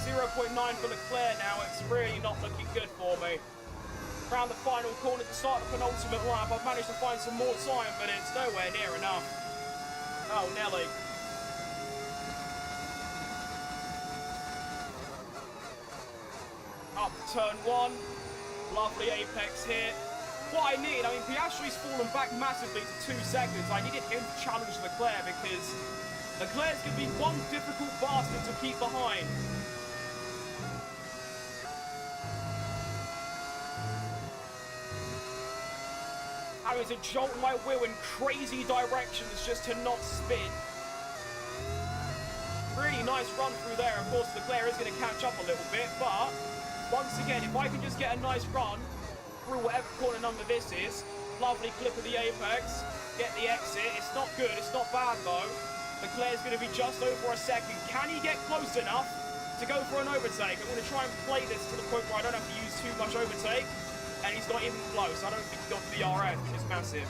0.9 for Leclerc now. It's really not looking good for me. Around the final corner to start the penultimate lap, I've managed to find some more time, but it's nowhere near enough. Oh, Nelly. Up turn 1. Lovely apex here. What I need, I mean, Piastri's fallen back massively to 2 seconds. I needed him to challenge Leclerc because Leclerc's going to be one difficult bastard to keep behind. Having to jolt my wheel in crazy directions just to not spin. Really nice run through there. Of course, Leclerc is going to catch up a little bit, but once again, if I can just get a nice run through whatever corner number this is, lovely clip of the apex, get the exit. It's not good, it's not bad though. Leclerc's going to be just over a second. Can he get close enough to go for an overtake? I'm going to try and play this to the point where I don't have to use too much overtake. And he's not even close. I don't think he got to the RF, which is massive.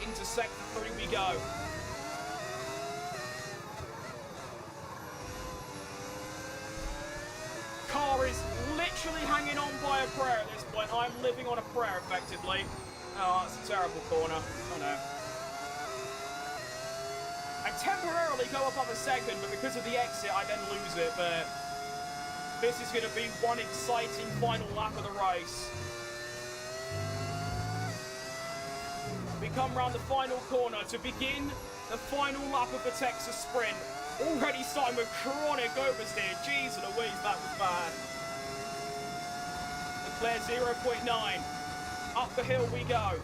Into sector 3 we go. Car is literally hanging on by a prayer at this point. I'm living on a prayer, effectively. Oh, that's a terrible corner. Oh no. I temporarily go above a second, but because of the exit, I then lose it. But this is going to be one exciting final lap of the race. We come round the final corner to begin the final lap of the Texas Sprint. Already starting with chronic oversteer. Jeez Louise, that was bad. Leclerc 0.9. Up the hill we go.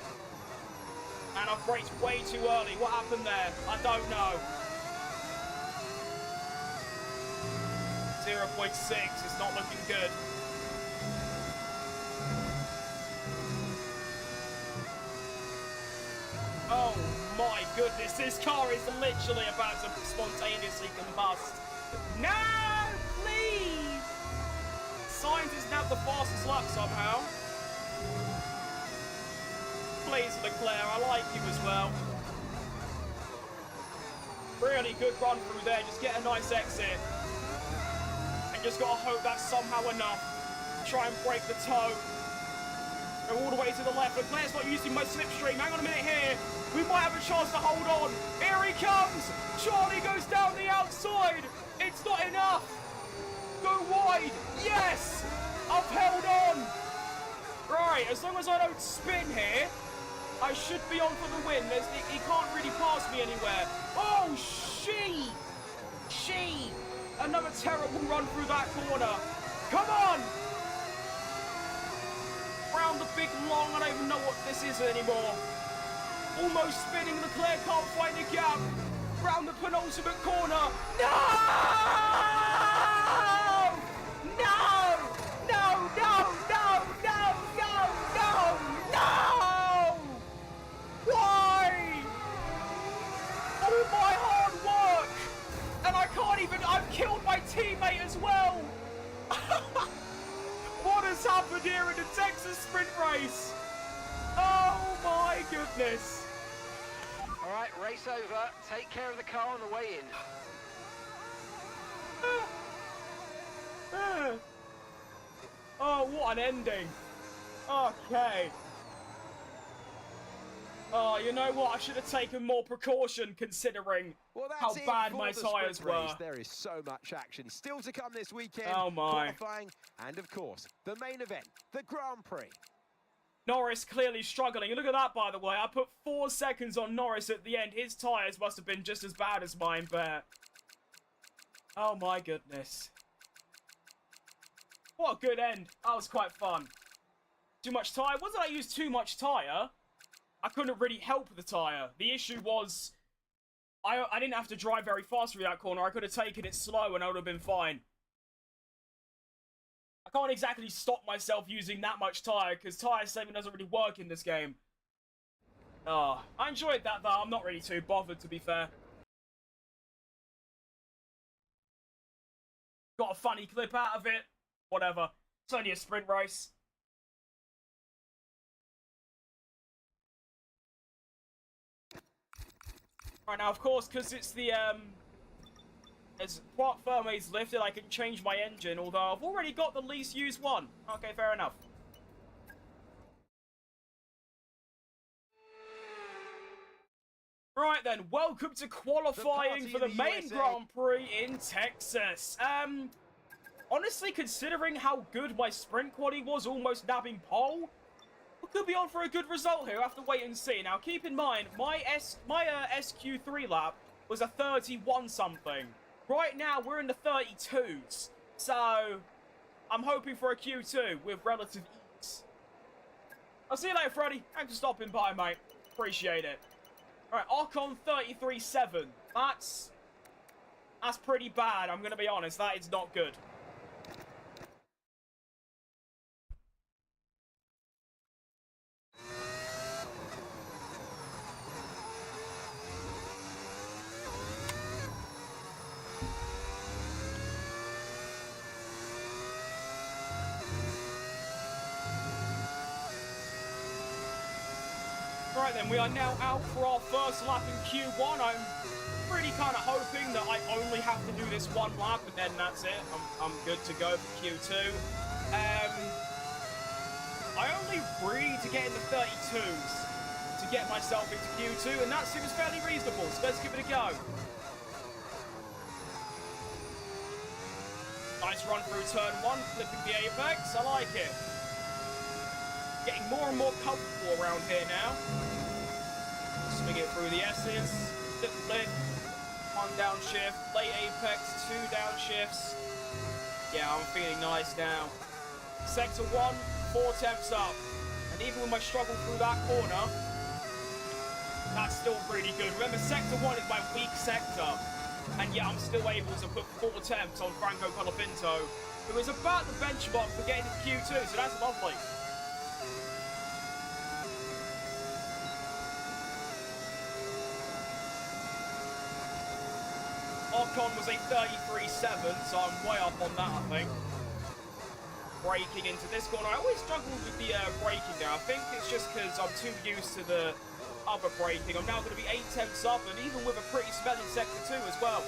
And I've braked way too early. What happened there? I don't know. 0.6. It's not looking good. Oh my goodness, this car is literally about to spontaneously combust. No, please! So Sainz is now the fastest lap somehow. Please, Leclerc, I like you as well. Really good run through there. Just get a nice exit. And just gotta hope that's somehow enough. Try and break the toe. Go all the way to the left. Leclerc's not using my slipstream. Hang on a minute here. We might have a chance to hold on. Here he comes. Charlie goes down the outside. It's not enough. Go wide. Yes. I've held on. Right, as long as I don't spin here, I should be on for the win. He can't really pass me anywhere. Oh, she. Another terrible run through that corner. Come on. Round the big long. I don't even know what this is anymore. Almost spinning. Leclerc can't find a gap. Round the penultimate corner. No! No! No! No! No! No! No! No! No! Why? All my hard work, and I can't even. I've killed my teammate as well. What has happened here in the Texas sprint race? Oh my goodness. All right, race over. Take care of the car on the way in. Oh, what an ending. Okay. Oh, you know what? I should have taken more precaution considering how bad my tyres were. There is so much action still to come this weekend. Oh my. Qualifying and, of course, the main event, the Grand Prix. Norris clearly struggling. Look at that, by the way. I put 4 seconds on Norris at the end. His tyres must have been just as bad as mine, but... Oh my goodness. What a good end. That was quite fun. Too much tyre? Wasn't I use too much tyre? I couldn't really help the tyre. The issue was... I didn't have to drive very fast through that corner. I could have taken it slow and I would have been fine. I can't exactly stop myself using that much tyre, because tyre saving doesn't really work in this game. Oh, I enjoyed that, though. I'm not really too bothered, to be fair. Got a funny clip out of it. Whatever. It's only a sprint race. Right, now, of course, because it's the, as part firmware's lifted, I can change my engine, although I've already got the least used one. Okay, fair enough. Right then, welcome to qualifying for the main Grand Prix in Texas. Honestly, considering how good my sprint quali was, almost nabbing pole, we could be on for a good result here. We'll have to wait and see. Now, keep in mind, my SQ3 lap was a 31 something. Right now, we're in the 32s, so I'm hoping for a Q2 with relative ease. I'll see you later, Freddy. Thanks for stopping by, mate. Appreciate it. All right, Ocon 33.7. That's pretty bad, I'm going to be honest. That is not good. Right then, we are now out for our first lap in Q1. I'm really kind of hoping that I only have to do this one lap, and then that's it. I'm good to go for Q2. I only really need to get in the 32s to get myself into Q2, and that seems fairly reasonable, so let's give it a go. Nice run through turn 1, flipping the apex. I like it. Getting more and more comfortable around here now. Swing it through the S's. Flip flick. 1 downshift. Late apex. 2 downshifts. Yeah, I'm feeling nice now. Sector 1, 4 temps up. And even with my struggle through that corner, that's still pretty good. Remember, Sector 1 is my weak sector. And yeah, I'm still able to put 4 temps on Franco Colapinto, who is about the benchmark for getting to Q2, so that's lovely. Ocon was a 33.7, so I'm way up on that, I think. braking into this corner. I always struggle with the braking there. I think it's just because I'm too used to the other braking. I'm now going to be 8 tenths up, and even with a pretty smelly sector 2 as well.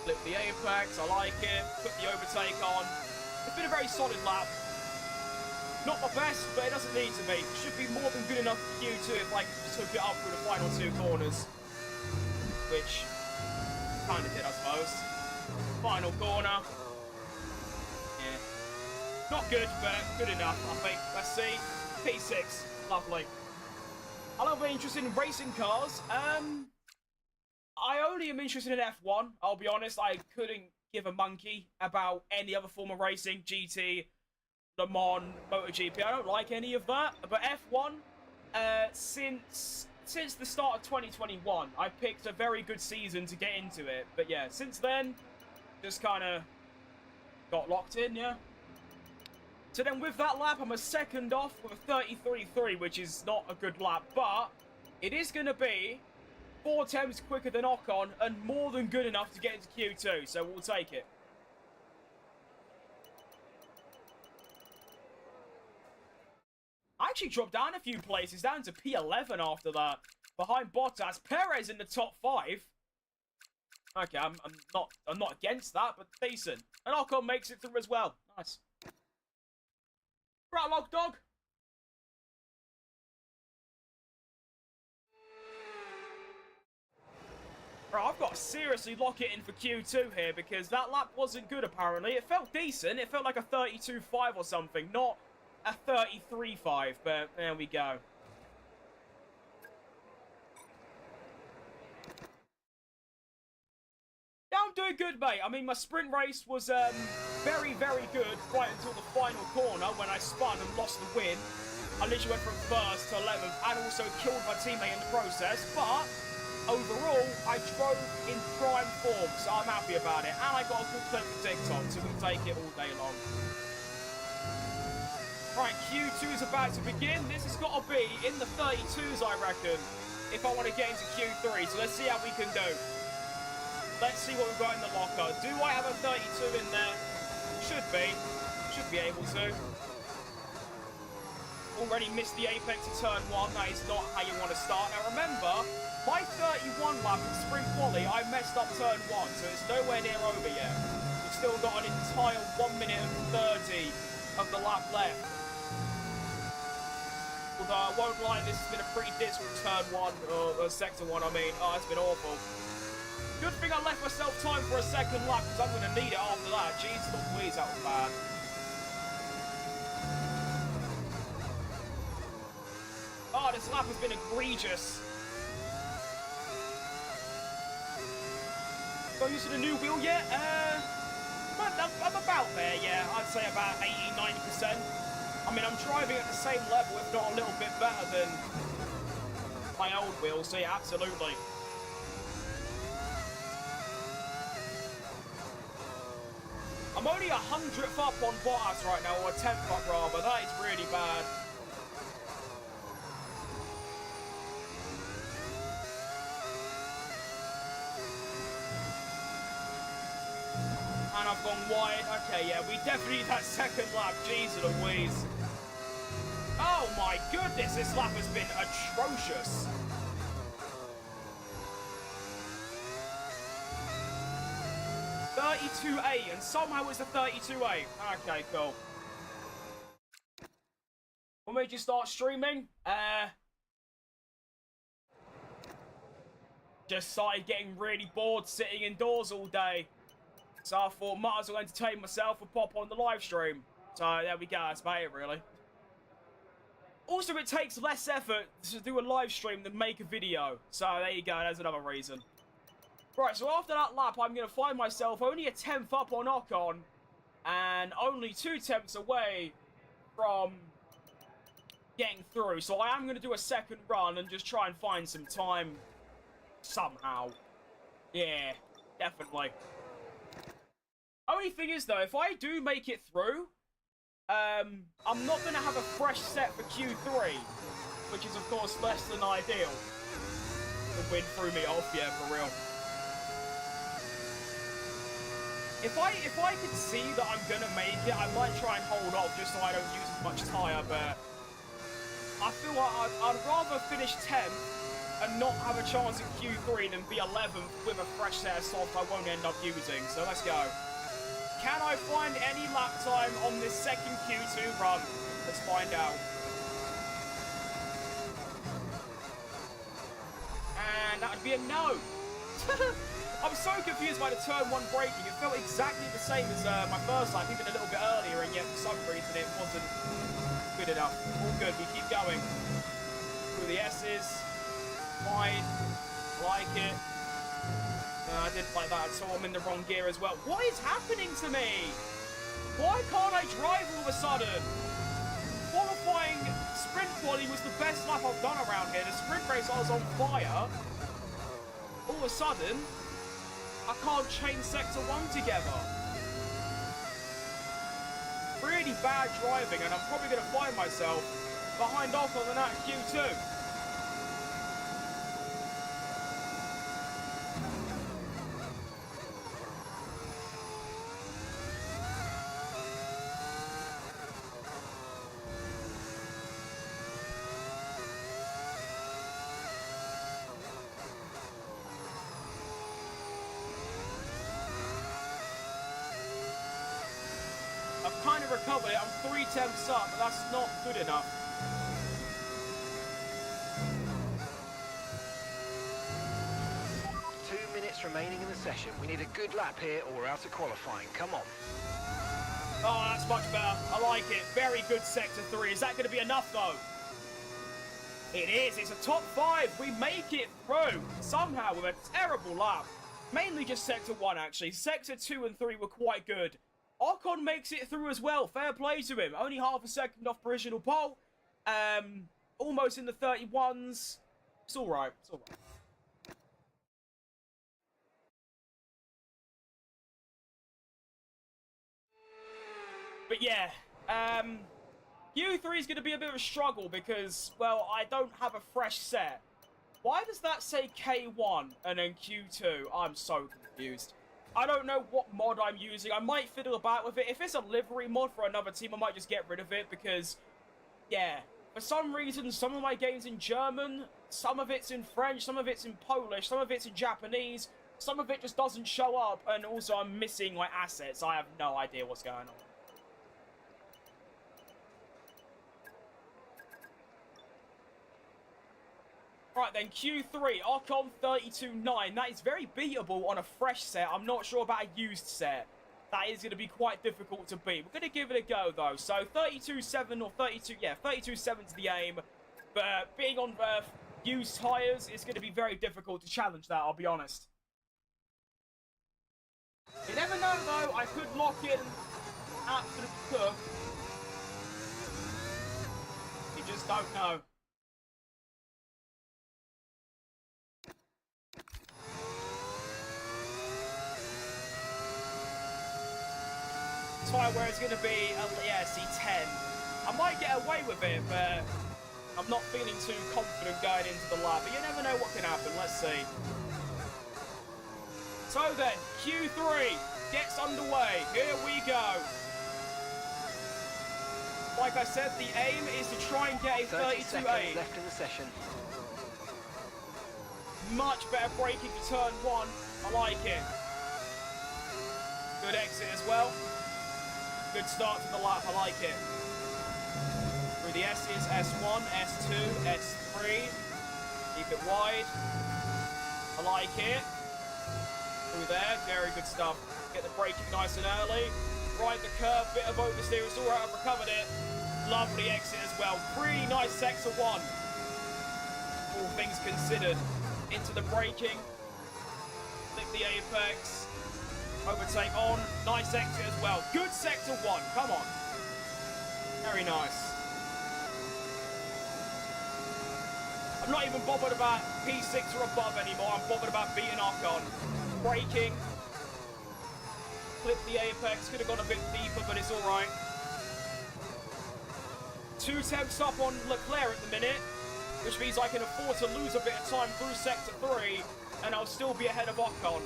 Flip the apex, I like it. Put the overtake on. It's been a very solid lap. Not my best, but it doesn't need to be. It should be more than good enough for Q2 if I took it up through the final 2 corners. Which kind of did, I suppose. Final corner. Yeah. Not good, but good enough, I think. Let's see. P6. Lovely. I love being interested in racing cars. I only am interested in F1. I'll be honest, I couldn't give a monkey about any other form of racing. GT, Le Mans, MotoGP. I don't like any of that. But F1, since the start of 2021, I picked a very good season to get into it. But yeah, since then, just kind of got locked in, yeah. So then with that lap, I'm a second off with a 33.3, which is not a good lap. But it is going to be 4 tenths quicker than Ocon and more than good enough to get into Q2. So we'll take it. I actually dropped down a few places, down to P11 after that. Behind Bottas. Perez in the top 5. Okay, I'm not against that, but decent. And Ocon makes it through as well. Nice. Right, Log Dog. Right, I've got to seriously lock it in for Q2 here because that lap wasn't good apparently. It felt decent. It felt like a 32.5 or something, not a 33.5, but there we go. Yeah, I'm doing good, mate. I mean, my sprint race was very, very good right until the final corner when I spun and lost the win. I literally went from 1st to 11th and also killed my teammate in the process, but overall, I drove in prime form, so I'm happy about it. And I got a good clip for TikTok, so we can take it all day long. Right, Q2 is about to begin. This has got to be in the 32s, I reckon, if I want to get into Q3. So let's see how we can do. Let's see what we've got in the locker. Do I have a 32 in there? Should be. Should be able to. Already missed the apex of turn 1. That is not how you want to start. Now remember, my 31 lap in sprint quali, I messed up turn 1, so it's nowhere near over yet. We've still got an entire 1 minute and 30 of the lap left. Although I won't lie, this has been a pretty dismal turn 1, or sector 1, I mean. Oh, it's been awful. Good thing I left myself time for a second lap, because I'm going to need it after that. Jeez Louise, that was bad. Oh, this lap has been egregious. Got used to the new wheel yet? I'm about there, yeah. I'd say about 80-90%. I mean, I'm driving at the same level, if not a little bit better than my old wheel, so yeah, absolutely. I'm only 100th up on Bottas right now, or 10th up rather. That is really bad. And I've gone wide. Okay, yeah, we definitely need that second lap. Jeez Louise. Oh my goodness, this lap has been atrocious. .32.8, and somehow it's a 32.8. Okay, cool. What made you start streaming? Just started getting really bored sitting indoors all day. So I thought, might as well entertain myself and pop on the live stream. So there we go, that's about it really. Also, it takes less effort to do a live stream than make a video. So there you go, there's another reason. Right, so after that lap, I'm going to find myself only a 10th up on Ocon. And only 2 tenths away from getting through. So I am going to do a second run and just try and find some time somehow. Yeah, definitely. Only thing is, though, if I do make it through, I'm not going to have a fresh set for Q3, which is, of course, less than ideal. The win threw me off, yeah, for real. If I can see that I'm gonna make it, I might try and hold off just so I don't use as much tyre, but I feel like I'd rather finish 10th and not have a chance at Q3 than be 11th with a fresh set of softs I won't end up using. So let's go. Can I find any lap time on this second Q2 run? Let's find out. And that would be a no. I'm so confused by the turn 1 braking. It felt exactly the same as my first lap, even a little bit earlier, and yet for some reason it wasn't good enough. All good, we keep going. Through the S's. Wide. Like it. No, I didn't like that at all. I'm in the wrong gear as well. What is happening to me? Why can't I drive all of a sudden? Qualifying sprint quali was the best lap I've done around here. The sprint race I was on fire. All of a sudden, I can't chain sector 1 together. Really bad driving, and I'm probably going to find myself behind Ocon and at Q2. I've kind of recovered it. I'm 3 temps up, but that's not good enough. Remaining in the session. We need a good lap here or we're out of qualifying. Come on. Oh, that's much better. I like it. Very good sector 3. Is that going to be enough, though? It is. It's a top 5. We make it through somehow with a terrible lap. Mainly just sector 1, actually. Sector 2 and 3 were quite good. Ocon makes it through as well. Fair play to him. Only half a second off provisional pole. Almost in the 31s. It's all right. It's all right. But yeah, Q3 is going to be a bit of a struggle because, well, I don't have a fresh set. Why does that say K1 and then Q2? I'm so confused. I don't know what mod I'm using. I might fiddle about with it. If it's a livery mod for another team, I might just get rid of it because, yeah, for some reason, some of my game's in German, some of it's in French, some of it's in Polish, some of it's in Japanese, some of it just doesn't show up, and also I'm missing my assets. I have no idea what's going on. Right then, Q3, Ocon 32.9. That is very beatable on a fresh set. I'm not sure about a used set. That is going to be quite difficult to beat. We're going to give it a go, though. So, 32.7 or 32... Yeah, 32.7 to the aim. But being on used tyres is going to be very difficult to challenge that, I'll be honest. You never know, though. I could lock in absolute cook. You just don't know. Tyre where it's going to be, yeah, C10. I might get away with it, but I'm not feeling too confident going into the lap. But you never know what can happen. Let's see. So then, Q3 gets underway. Here we go. Like I said, the aim is to try and get a 32.8. Left in the session. Much better braking for turn 1. I like it. Good exit as well. Good start to the lap, I like it. Through the S's, S1, S2, S3. Keep it wide. I like it. Through there, very good stuff. Get the braking nice and early. Ride the curve, bit of oversteer, it's alright, I've recovered it. Lovely exit as well. Pretty nice sector 1. All things considered. Into the braking. Flip the apex. Overtake on. Nice exit as well. Good sector 1. Come on. Very nice. I'm not even bothered about P6 or above anymore. I'm bothered about beating Ocon. Braking. Flip the apex. Could have gone a bit deeper, but it's all right. 2 temps up on Leclerc at the minute, which means I can afford to lose a bit of time through sector 3, and I'll still be ahead of Ocon.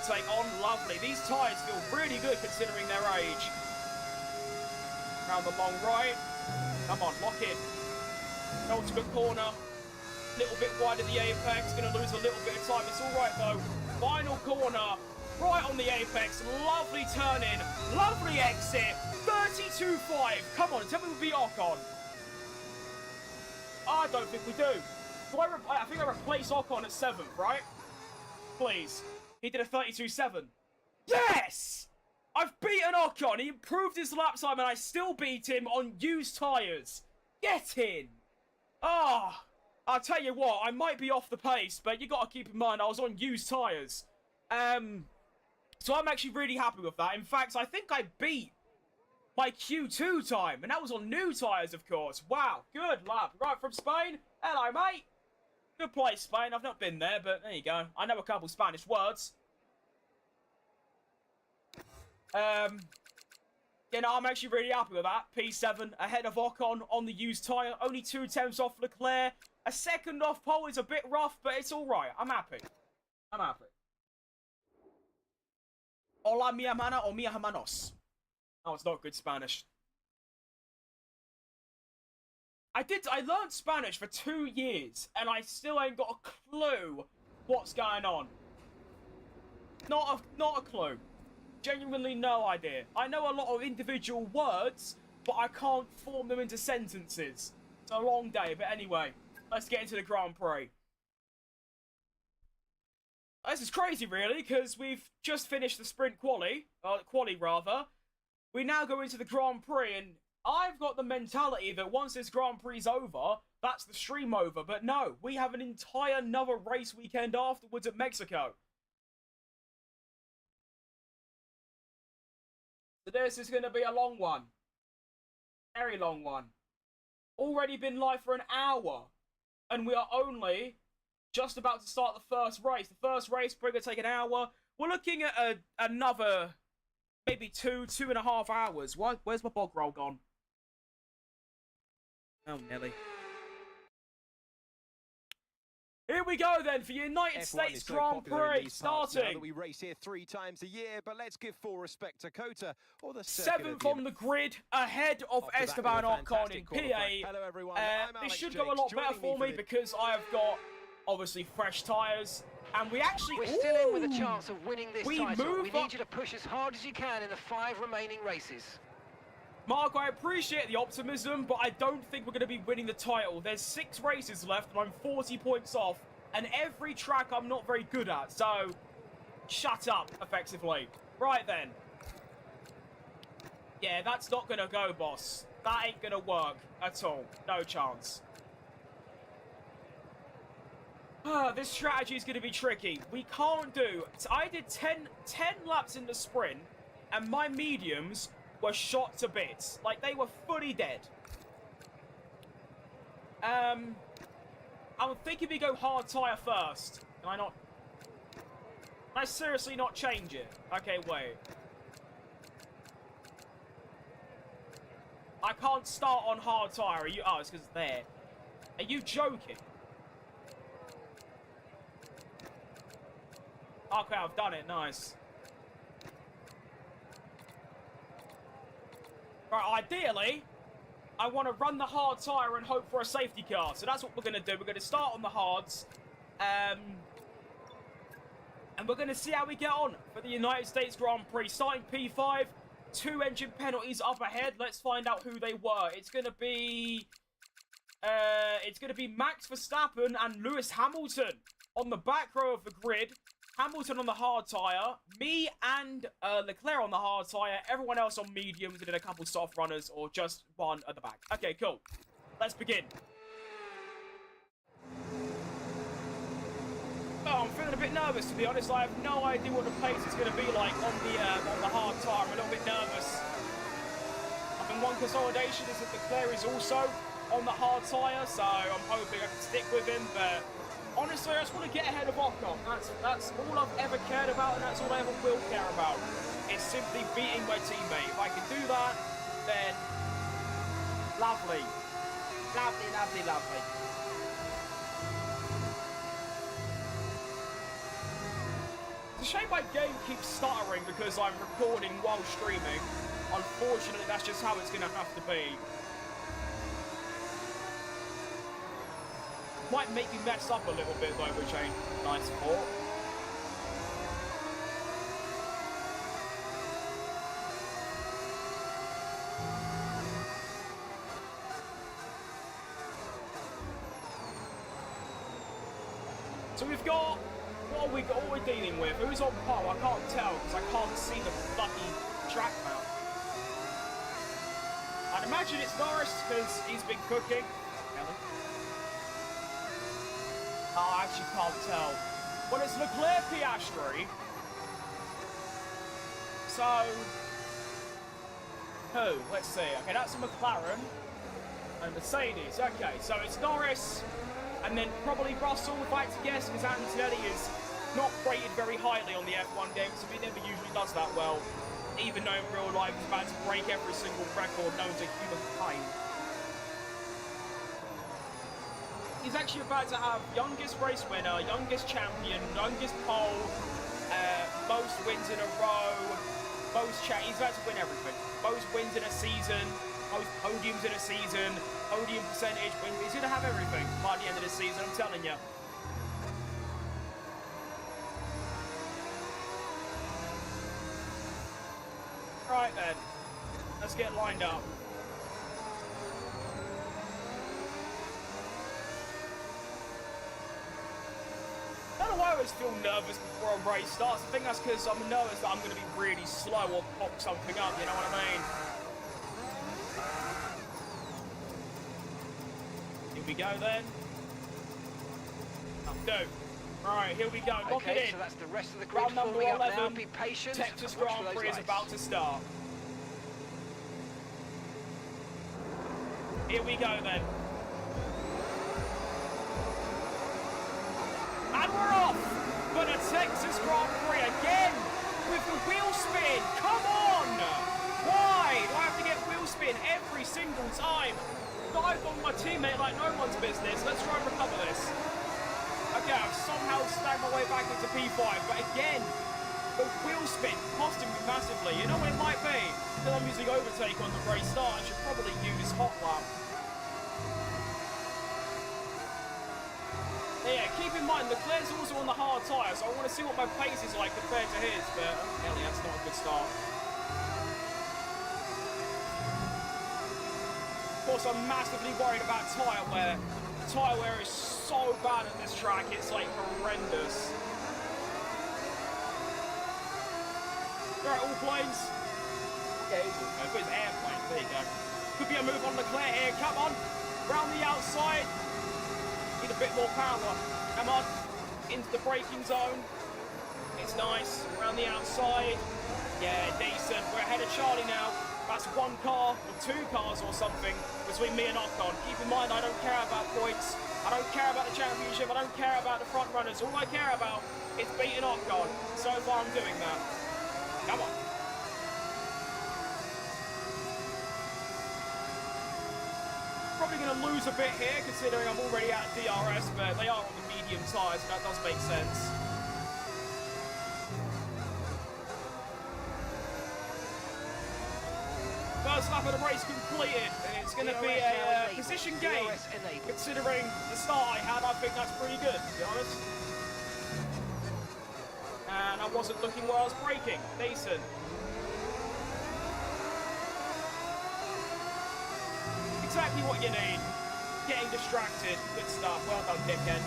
overtake on. Lovely. These tyres feel really good considering their age. Round the long right. Come on, lock in. Ultimate corner. A little bit wide of the apex. Going to lose a little bit of time. It's all right, though. Final corner. Right on the apex. Lovely turn in. Lovely exit. 32.5. Come on, tell me we beat Ocon. I don't think we do. I think I replaced Ocon at 7th, right? Please. He did a 32.7. Yes! I've beaten Ocon. He improved his lap time and I still beat him on used tyres. Get in. Ah, I'll tell you what, I might be off the pace, but you got to keep in mind I was on used tyres. So I'm actually really happy with that. In fact, I think I beat my Q2 time, and that was on new tyres, of course. Wow, good lap. Right from Spain. Hello, mate. Good place, Spain. I've not been there, but there you go. I know a couple Spanish words. You know, I'm actually really happy with that. P7 ahead of Ocon on the used tyre. Only 2 tenths off Leclerc. A second off pole is a bit rough, but it's all right. I'm happy. I'm happy. Hola, mi hermana o mi hermanos. Oh, it's not good Spanish. I learned Spanish for 2 years, and I still ain't got a clue what's going on. Not a clue. Genuinely no idea. I know a lot of individual words, but I can't form them into sentences. It's a long day, but anyway, let's get into the Grand Prix. This is crazy, really, because we've just finished the sprint quali rather. We now go into the Grand Prix, and I've got the mentality that once this Grand Prix's over, that's the stream over. But no, we have an entire another race weekend afterwards at Mexico. So this is going to be a long one. Very long one. Already been live for an hour. And we are only just about to start the first race. The first race probably going to take an hour. We're looking at another maybe 2.5 hours. Where's my bog roll gone? Oh, Nelly. Here we go then for United States Grand Prix starting. We race here 3 times a year, but let's give full respect to Kota, or the 7th on the grid, ahead of Esteban Ocon in P8. Hello everyone. This should go a lot better for me because I have got obviously fresh tyres, and we're still in with a chance of winning this title. We need you to push as hard as you can in the 5 remaining races. Mark, I appreciate the optimism, but I don't think we're going to be winning the title. There's 6 races left, and I'm 40 points off, and every track I'm not very good at, so shut up, effectively. Right then. Yeah, that's not going to go, boss. That ain't going to work at all. No chance. This strategy is going to be tricky. We can't do... I did 10 laps in the sprint, and my mediums were shot to bits. Like, they were fully dead. I'm thinking we go hard tyre first. Can I not... Can I seriously not change it? Okay, wait. I can't start on hard tyre. Are you... Oh, it's because it's there. Are you joking? Okay, I've done it. Nice. Right, ideally, I want to run the hard tyre and hope for a safety car. So that's what we're going to do. We're going to start on the hards. And we're going to see how we get on for the United States Grand Prix. Starting P5, 2 engine penalties up ahead. Let's find out who they were. It's going to be... Max Verstappen and Lewis Hamilton on the back row of the grid. Hamilton on the hard tyre, me and Leclerc on the hard tyre, everyone else on mediums. We did a couple soft runners or just one at the back. Okay, cool. Let's begin. Oh, I'm feeling a bit nervous, to be honest. I have no idea what the pace is going to be like on the hard tyre. I'm a little bit nervous. I think one consolidation is that Leclerc is also on the hard tyre, so I'm hoping I can stick with him, but... Honestly, I just want to get ahead of Ocon. That's all I've ever cared about, and that's all I ever will care about. It's simply beating my teammate. If I can do that, then lovely. Lovely, lovely, lovely. shame my game keeps stuttering because I'm recording while streaming. Unfortunately, that's just how it's going to have to be. Might make me mess up a little bit though, which ain't nice for. So we've got, what are we dealing with? Who's on pole? I can't tell because I can't see the bloody track map. I'd imagine it's Norris because he's been cooking. Oh, I actually can't tell. Well, it's Leclerc Piastri. So, who? Let's see. Okay, that's a McLaren. And Mercedes. Okay, so it's Norris. And then probably Russell, if I had to guess, because Antonelli is not rated very highly on the F1 game, so he never usually does that well. Even though in real life he's about to break every single record known to humankind. He's actually about to have youngest race winner, youngest champion, youngest pole, most wins in a row, he's about to win everything. Most wins in a season, most podiums in a season, podium percentage, he's going to have everything by the end of the season, I'm telling you. Right then, let's get lined up. I don't know why I always feel nervous before a race starts. I think that's because I'm nervous that I'm going to be really slow or pop something up, you know what I mean? Here we go then. That'll do. Right, here we go. Lock it in. So that's the rest of the grid Round number forming up 11. now. Be patient. Texas Grand Prix is about to start. Here we go then. And we're off for the Texas Grand Prix again with the wheel spin. Come on! Why do I have to get wheel spin every single time? Dive on my teammate like no one's business. Let's try and recover this. Okay, I've somehow snagged my way back into P5, but again, the wheel spin costing me massively. You know what it might be? Because I'm using overtake on the race start, I should probably use hot lap. Yeah, keep in mind, Leclerc's also on the hard tyre, so I want to see what my pace is like compared to his, but hell yeah, that's not a good start. Of course, I'm massively worried about tyre wear. Tyre wear is so bad at this track, it's like horrendous. Alright, all planes. Okay, it's airplane, there you go. Could be a move on Leclerc here, come on. Round the outside. Need a bit more power. Come on. Into the braking zone. It's nice. Around the outside. Yeah, decent. We're ahead of Charlie now. That's one car or two cars or something between me and Ocon. Keep in mind, I don't care about points. I don't care about the championship. I don't care about the front runners. All I care about is beating Ocon. So far, I'm doing that. Come on. Probably going to lose a bit here, considering I'm already at DRS, but they are on the medium tyres, so that does make sense. First lap of the race completed, and it's going to be a position gain. Considering the start I had, I think that's pretty good, to be honest. And I wasn't looking where I was braking. Decent. Exactly what you need. Getting distracted. Good stuff. Well done, dickhead.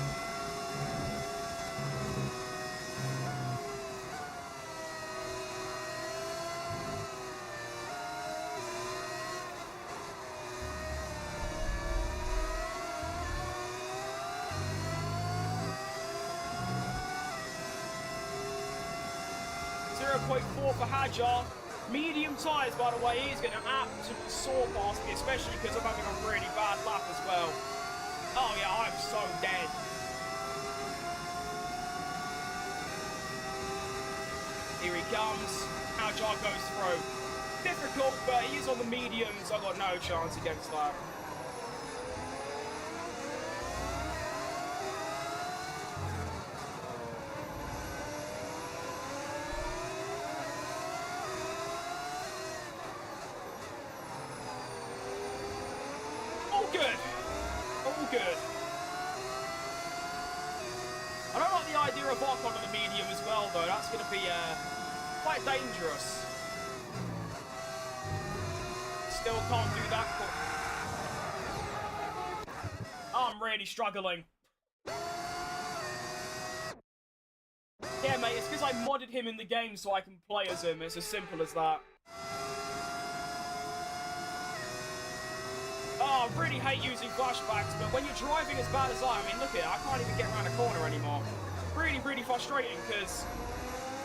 .4 for Hadjar. Medium tyres, by the way. He's going to absolutely soar past me, especially because I'm having a really bad lap as well. Oh yeah, I'm so dead. Here he comes. Hadjar goes through. Difficult, but he's on the mediums. I've got no chance against that. All good. All good. I don't like the idea of Ocon on the medium as well, though. That's going to be quite dangerous. Still can't do that. Oh, I'm really struggling. Yeah, mate, it's because I modded him in the game so I can play as him. It's as simple as that. Oh, I really hate using flashbacks, but when you're driving as bad as I mean, look at it, I can't even get around a corner anymore. Really, really frustrating, because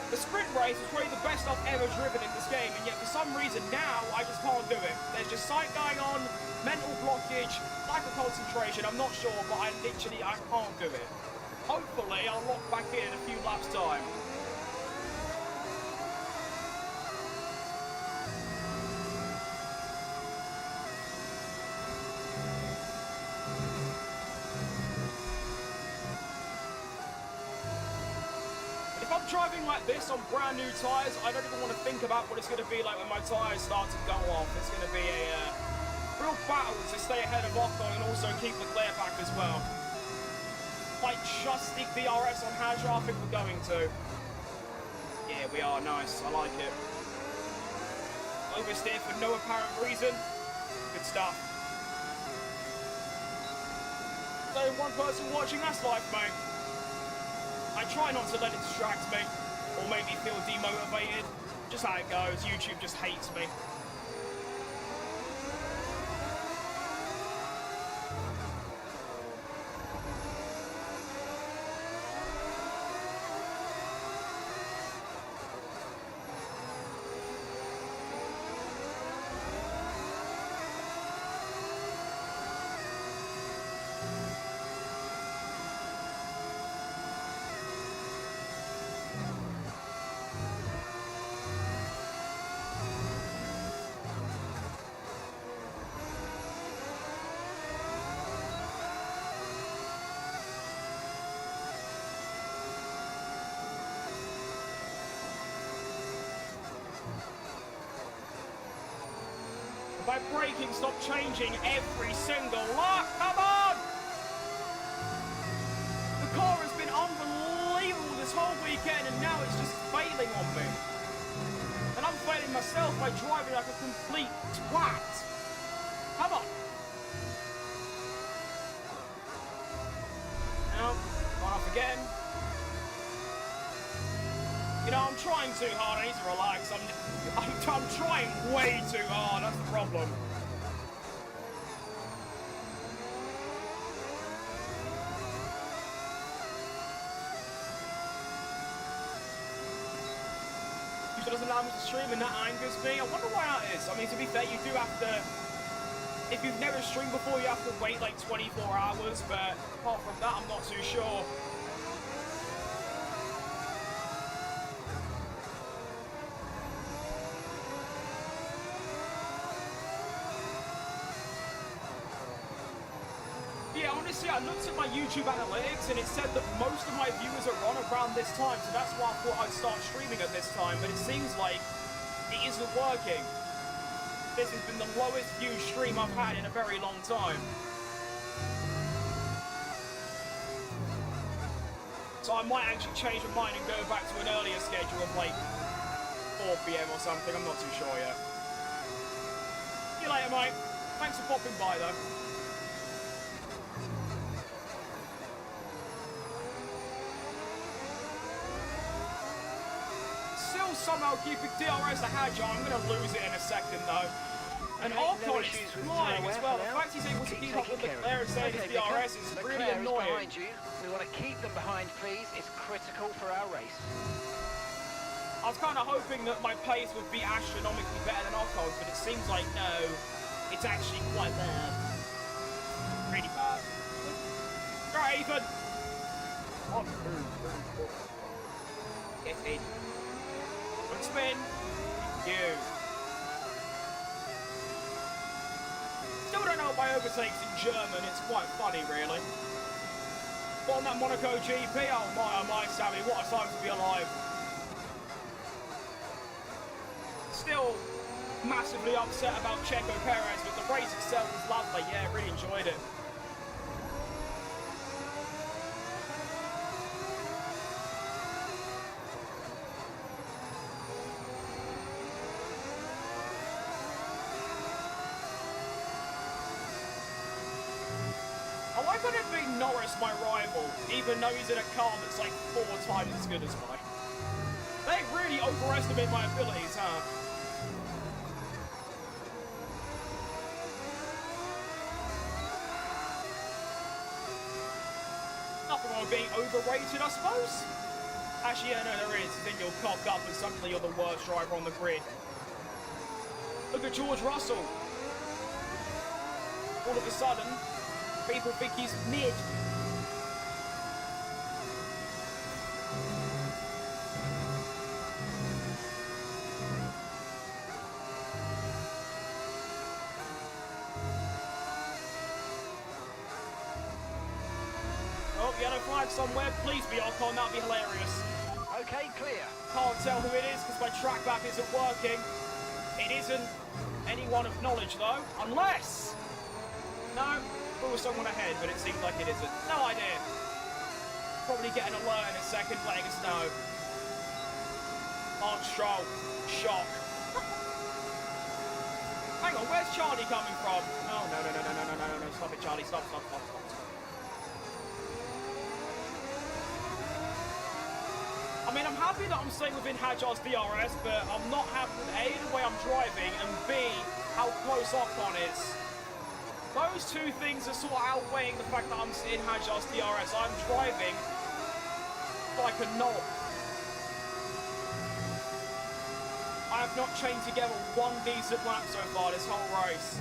the sprint race is probably the best I've ever driven in this game, and yet for some reason now, I just can't do it. There's just sight going on, mental blockage, lack of concentration, I'm not sure, but I can't do it. Hopefully, I'll lock back in a few laps' time. If I'm driving like this on brand new tyres, I don't even want to think about what it's going to be like when my tyres start to go off. It's going to be a real battle to stay ahead of Ocon and also keep the clear back as well. Might just stick the RS on Hajar, I think we're going to. Yeah, we are. Nice. I like it. Oversteer for no apparent reason. Good stuff. So one person watching, that's life, mate. I try not to let it distract me or make me feel demotivated. Just how it goes. YouTube just hates me. By braking, stop changing every single lap. Come on! The car has been unbelievable this whole weekend, and now it's just failing on me. And I'm failing myself by driving like a complete twat. Come on. Now, gone off again. You know, I'm trying too hard. I need to relax. I'm trying way too hard. That's the problem. Usually doesn't allow me to stream, and that angers me. I wonder why that is. I mean, to be fair, you do have to. If you've never streamed before, you have to wait like 24 hours. But apart from that, I'm not too sure. Yeah, honestly, I looked at my YouTube analytics and it said that most of my viewers are on around this time, so that's why I thought I'd start streaming at this time, but it seems like it isn't working. This has been the lowest view stream I've had in a very long time. So I might actually change my mind and go back to an earlier schedule of like 4 PM or something, I'm not too sure yet. See you later, mate. Thanks for popping by, though. Somehow keeping DRS ahead, John. I'm going to lose it in a second, though. And Ocon is flying as well. The fact he's able to keep up with Leclerc and saying his DRS is really annoying. We want to keep them behind, please. It's critical for our race. I was kind of hoping that my pace would be astronomically better than Ocon's, but it seems like no, it's actually quite bad. Really bad. Right, Ethan. 1, 2, 3, 4. Get in. Good spin. You. Still don't know what my overtakes in German. It's quite funny, really. But on that Monaco GP, oh my, Sammy, what a time to be alive. Still massively upset about Checo Perez, but the race race itself was lovely. Yeah, really enjoyed it. I like that it being Norris, my rival, even though he's in a car that's like 4 times as good as mine. They really overestimate my abilities, huh? Nothing wrong with being overrated, I suppose. Actually, yeah, no, there is. Then you'll cock up and suddenly you're the worst driver on the grid. Look at George Russell. All of a sudden, people think he's mid. Oh, yellow flag somewhere. Please be Ocon, that'd be hilarious. Okay, clear. Can't tell who it is because my track back isn't working. It isn't anyone of knowledge though, unless... No, there was someone ahead, but it seems like it isn't. No idea. Probably get an alert in a second, letting us know. Lance Stroll, shock. Hang on, where's Charlie coming from? Oh, no. Stop it, Charlie. Stop. I mean, I'm happy that I'm staying within Hadjar's DRS, but I'm not happy with A, the way I'm driving, and B, how close Ocon is. Those two things are sort of outweighing the fact that I'm in Hadjar's DRS. I'm driving like a knob. I have not chained together one decent lap so far this whole race.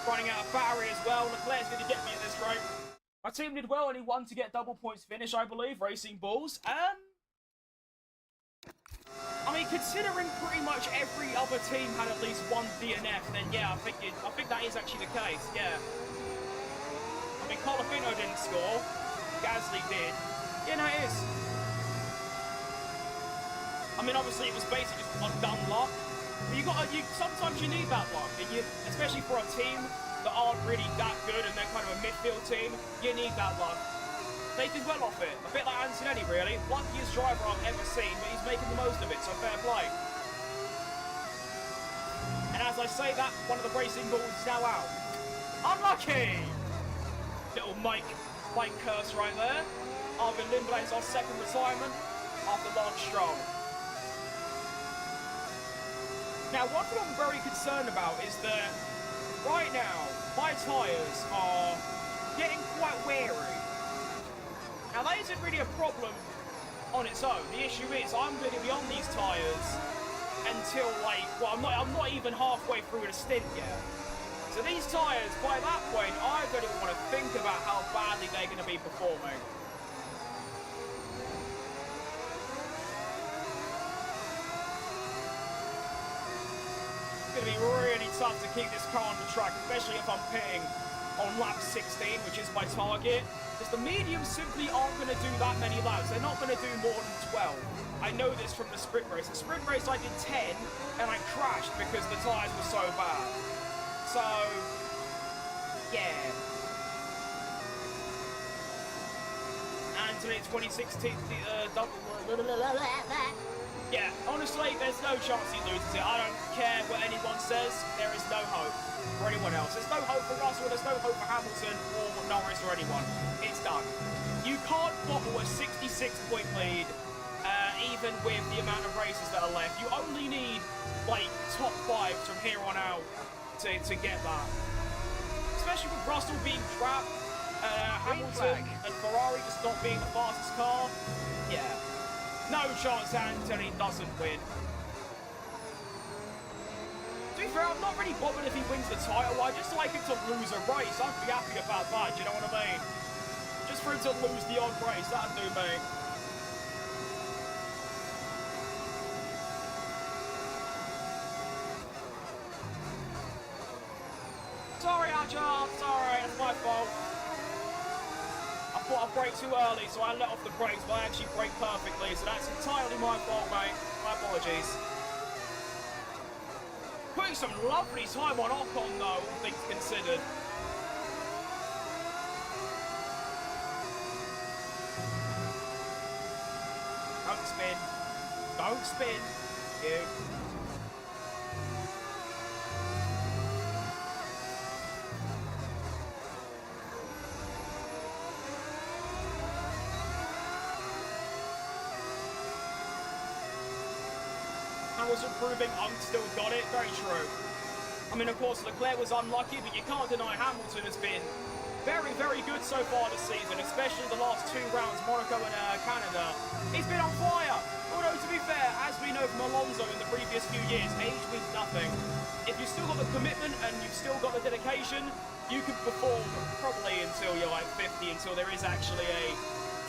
Running out of battery as well. Leclerc's going to get me at this rate. My team did well, only one to get double points finish, I believe, Racing Bulls. I mean, considering pretty much every other team had at least one DNF, then yeah, I think that is actually the case, yeah. I mean, Colapino didn't score, Gasly did. Yeah, no, it is. I mean, obviously it was basically just undone luck. But sometimes you need that luck, and especially for a team that aren't really that good and they're kind of a midfield team, you need that luck. They did well off it. A bit like Antonelli, really. Luckiest driver I've ever seen, but he's making the most of it, so fair play. And as I say that, one of the Racing Bulls is now out. Unlucky! Little Mike curse right there. Arvin Lindblom's our second retirement after Lance Stroll. Now, one thing I'm very concerned about is that right now, my tyres are getting quite weary. Now, that isn't really a problem on its own. The issue is I'm going to be on these tyres until, like, well, I'm not even halfway through the stint yet. So these tyres, by that point, I don't even want to think about how badly they're going to be performing. It's going to be really tough to keep this car on the track, especially if I'm pitting on lap 16, which is my target. Because the mediums simply aren't going to do that many laps. They're not going to do more than 12. I know this from the sprint race. The sprint race I did 10, and I crashed because the tyres were so bad. So, yeah. And today 2016, double... Yeah, honestly, there's no chance he loses it. I don't care what anyone says. There is no hope for anyone else. There's no hope for Russell. There's no hope for Hamilton or Norris or anyone. It's done. You can't bottle a 66-point lead, even with the amount of races that are left. You only need, like, top 5s from here on out to get that. Especially with Russell being crap, Hamilton and Ferrari just not being the fastest car. Yeah. No chance Anthony doesn't win. To be fair, I'm not really bothered if he wins the title. I just like him to lose a race. I'd be happy about that, do you know what I mean? Just for him to lose the odd race, that'd do me. Sorry, Archer, sorry, it's my fault. I thought I braked too early, so I let off the brakes, but I actually braked perfectly, so that's entirely my fault, mate. My apologies. Putting some lovely time on Ocon, though, all things considered. Don't spin. Don't spin. You. Hamilton proving still got it. Very true. I mean, of course, Leclerc was unlucky, but you can't deny Hamilton has been very, very good so far this season, especially the last 2 rounds, Monaco and Canada. He's been on fire. Although, to be fair, as we know from Alonso in the previous few years, age means nothing. If you've still got the commitment and you've still got the dedication, you can perform probably until you're like 50, until there is actually a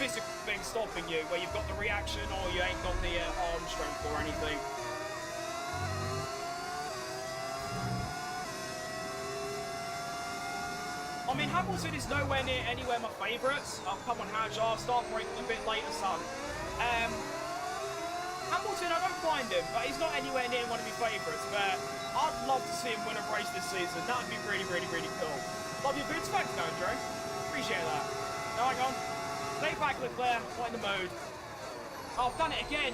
physical thing stopping you, where you've got the reaction or you ain't got the arm strength or anything. I mean, Hamilton is nowhere near anywhere my favourites. Oh, come on, Hajar, start breaking a bit later, son. Hamilton, I don't mind him, but he's not anywhere near one of my favourites. But I'd love to see him win a race this season. That would be really, really, really cool. Love your boots. Thanks, Andre. Appreciate that. No, hang on. Stay back, Leclerc. Not in the mood. Oh, I've done it again.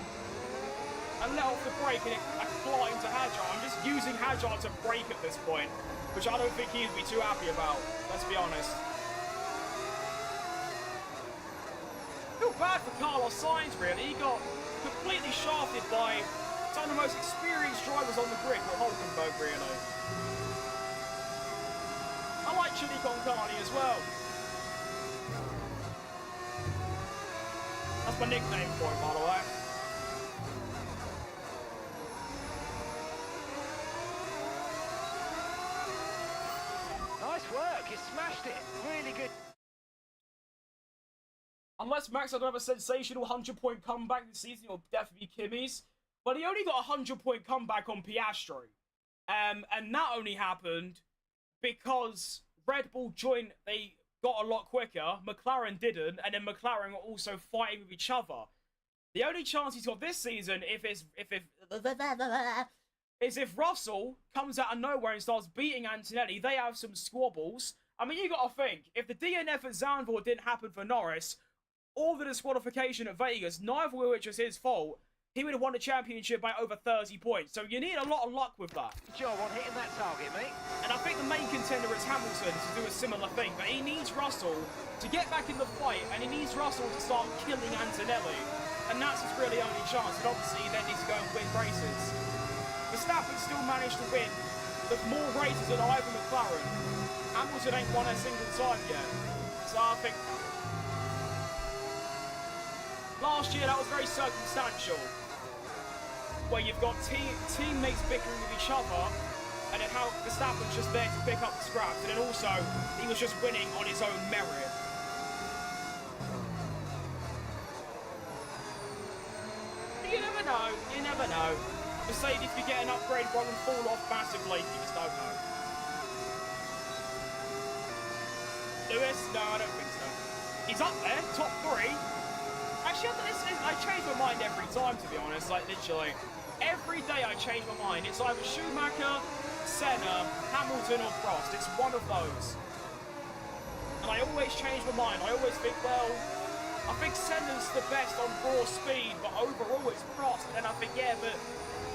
I let off the brake and I fly into Hajar. I'm just using Hajar to brake at this point, which I don't think he'd be too happy about, let's be honest. Feel bad for Carlos Sainz, really. He got completely shafted by some of the most experienced drivers on the grid, with Hulkenberg, really. I like Chili Con Carne as well. That's my nickname for him, by the way. Nice work, you smashed it. Really good. Unless Max had another sensational 100-point comeback this season, it'll definitely be Kimi's. But he only got a 100-point comeback on Piastri. And that only happened because Red Bull joined, they got a lot quicker, McLaren didn't, and then McLaren were also fighting with each other. The only chance he's got this season is if Russell comes out of nowhere and starts beating Antonelli. They have some squabbles. I mean, you got to think, if the DNF at Zandvoort didn't happen for Norris, all the disqualification at Vegas, neither of which was his fault, he would have won the championship by over 30 points. So you need a lot of luck with that. Good job on hitting that target, mate. And I think the main contender is Hamilton to do a similar thing, but he needs Russell to get back in the fight, and he needs Russell to start killing Antonelli. And that's his really only chance, and obviously he then needs to go and win races. Verstappen still managed to win with more races than either McLaren. Hamilton ain't won a single time yet. So I think last year that was very circumstantial, where you've got teammates bickering with each other, and then how Verstappen's just there to pick up the scraps, and then also he was just winning on his own merit. But you never know, you never know. Mercedes could get an upgrade wrong and fall off massively, you just don't know. Lewis? No, I don't think so. He's up there, top 3. Actually, I change my mind every time, to be honest, like literally. Every day I change my mind. It's either Schumacher, Senna, Hamilton or Prost. It's one of those. And I always change my mind. I always think, well, I think Senna's the best on raw speed, but overall it's Prost. And then I think, yeah, but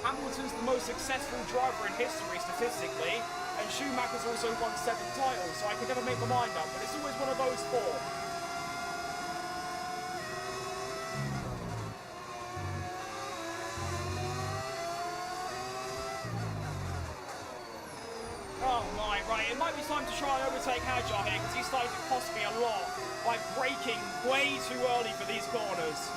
Hamilton's the most successful driver in history statistically, and Schumacher's also won 7 titles, so I can never make my mind up, but it's always one of those 4. Oh my, right, it might be time to try and overtake Hajar here, because he's starting to cost me a lot by braking way too early for these corners.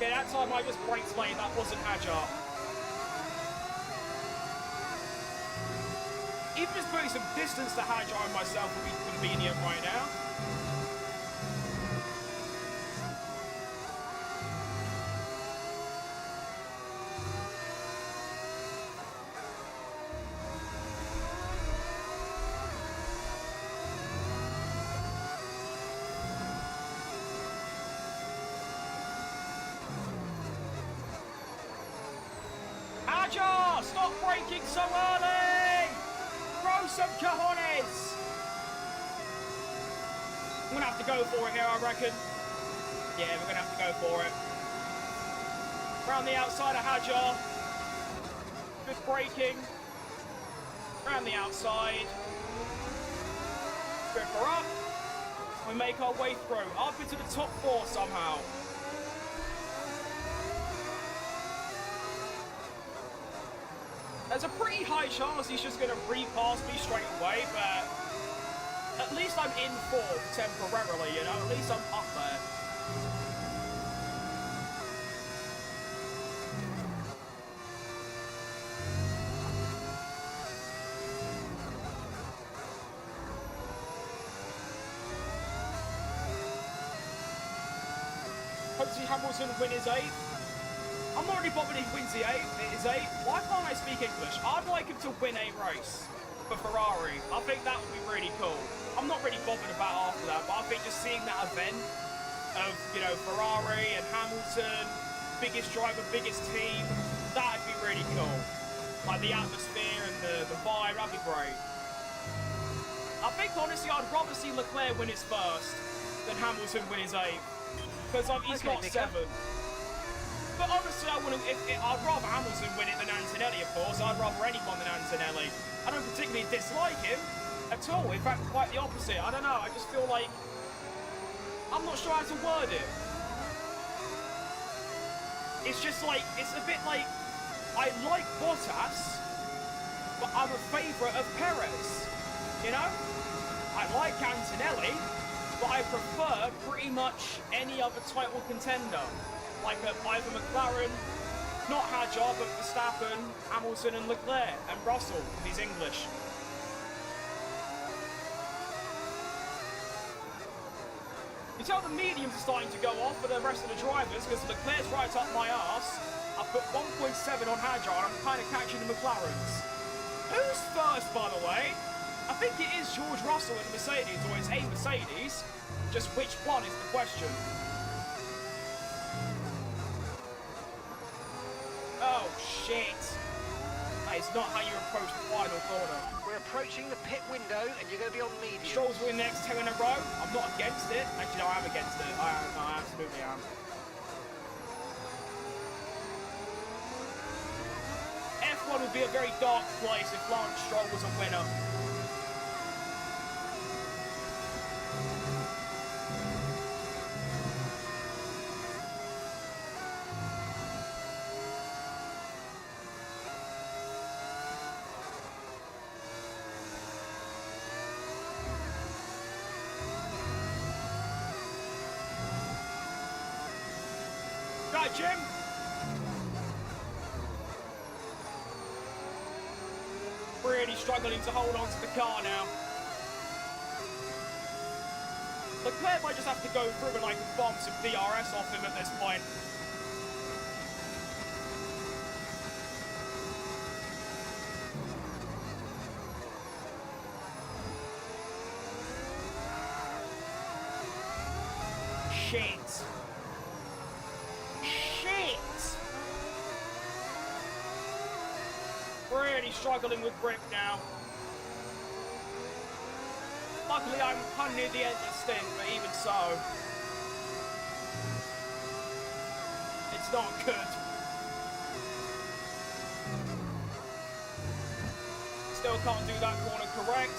Okay, that time I just braked late, that wasn't Hajar. Even just putting some distance to Hajar and myself would be convenient right now. so early! Throw some cojones! I'm gonna have to go for it here, I reckon. Yeah, we're gonna have to go for it. Round the outside of Hajar. Good braking. Round the outside. Gripper up. We make our way through. Up into the top 4 somehow. There's a pretty high chance he's just going to repass me straight away, but at least I'm in 4th temporarily, you know? At least I'm up there. Hopefully Hamilton win his 8th. I'm not really bothered if he wins his 8th. Why can't I speak English? I'd like him to win a race for Ferrari. I think that would be really cool. I'm not really bothered about after that, but I think just seeing that event of, you know, Ferrari and Hamilton, biggest driver, biggest team, that'd be really cool. Like the atmosphere and the vibe, that'd be great. I think, honestly, I'd rather see Leclerc win his 1st than Hamilton win his 8th. Because he's got 7. But honestly, I'd rather Hamilton win it than Antonelli, of course. I'd rather anyone than Antonelli. I don't particularly dislike him at all. In fact, quite the opposite. I don't know. I just feel like I'm not sure how to word it. It's just like, it's a bit like, I like Bottas, but I'm a favourite of Perez. You know? I like Antonelli, but I prefer pretty much any other title contender. Like either McLaren, not Hajar, but Verstappen, Hamilton and Leclerc, and Russell, if he's English. You tell the mediums are starting to go off for the rest of the drivers, because Leclerc's right up my arse. I put 1.7 on Hajar, and I'm kind of catching the McLarens. Who's 1st, by the way? I think it is George Russell in the Mercedes, or it's a Mercedes. Just which one is the question. Oh, shit. That is not how you approach the final corner. We're approaching the pit window, and you're going to be on medium. Stroll's winning the next 10 in a row. I'm not against it. Actually, no, I am against it. I absolutely am. F1 would be a very dark place if Lawrence Stroll was a winner. Right, Jim. Really struggling to hold on to the car now. Leclerc might just have to go through and like bomb some DRS off him at this point. Shit. Really struggling with grip now. Luckily, I'm kind of near the end of the stint, but even so, it's not good. Still can't do that corner correct.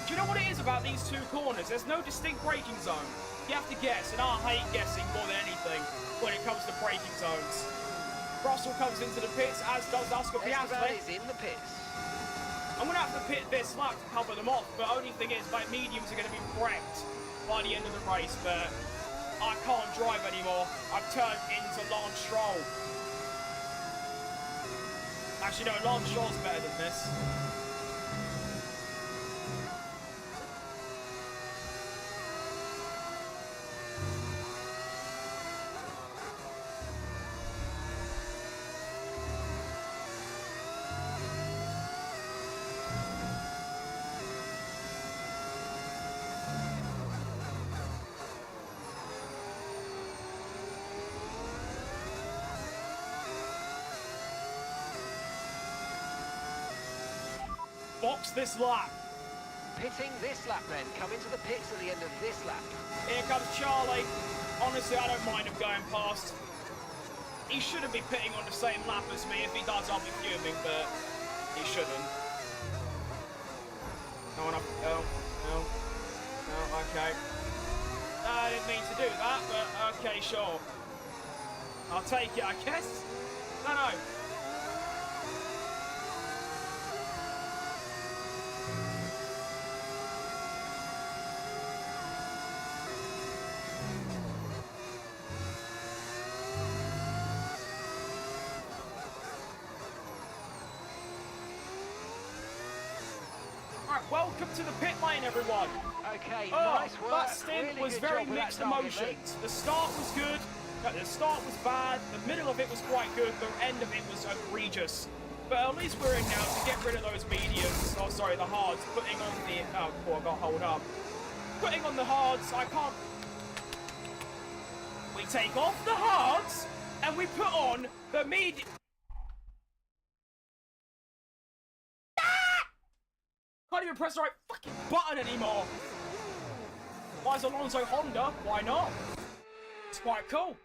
Do you know what it is about these two corners? There's no distinct braking zone. You have to guess, and I hate guessing more than anything when it comes to braking zones. Russell comes into the pits, as does Oscar Piastri. is in the pits. I'm going to have to pit this lap to cover them off, but only thing is, my mediums are going to be wrecked by the end of the race, but I can't drive anymore. I've turned into Lance Stroll. Actually, no, Lance Stroll's better than this. box this lap. Pitting this lap then. Come into the pits at the end of this lap. Here comes Charlie. Honestly, I don't mind him going past. He shouldn't be pitting on the same lap as me. If he does, I'll be fuming, but he shouldn't. No, okay. I didn't mean to do that, but okay, sure. I'll take it, I guess. No. Welcome to the pit lane, everyone. Okay, nice work. That stint really was very mixed emotions. The start was good, the start was bad, the middle of it was quite good, the end of it was egregious. But at least we're in now to get rid of those mediums. Oh, sorry, the hards. Putting on the... Oh, cool, I got hold up. Putting on the hards, I can't... We take off the hards, and we put on the medium... Can't even press the right fucking button anymore. Why is Alonso Honda? Why not? It's quite cool.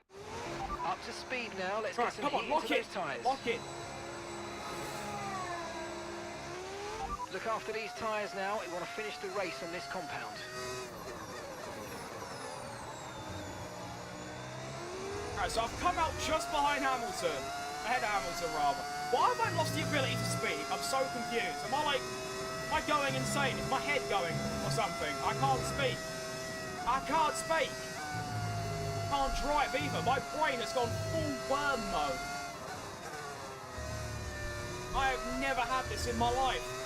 Up to speed now. Let's right, get some heat into those tyres. Lock it. Look after these tyres now. We want to finish the race on this compound. Alright, so I've come out just behind Hamilton. Ahead of Hamilton, rather. Why have I lost the ability to speak? I'm so confused. Am I going insane? Is my head going or something? I can't speak. I can't speak. Can't drive either. My brain has gone full worm mode. I have never had this in my life.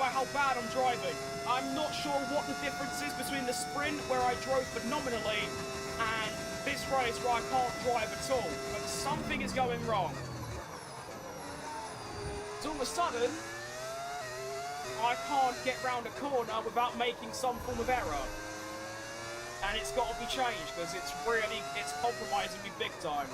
By how bad I'm driving. I'm not sure what the difference is between the sprint, where I drove phenomenally, and this race where I can't drive at all. But something is going wrong. So all of a sudden, I can't get round a corner without making some form of error. And it's got to be changed, because it's compromising me big time.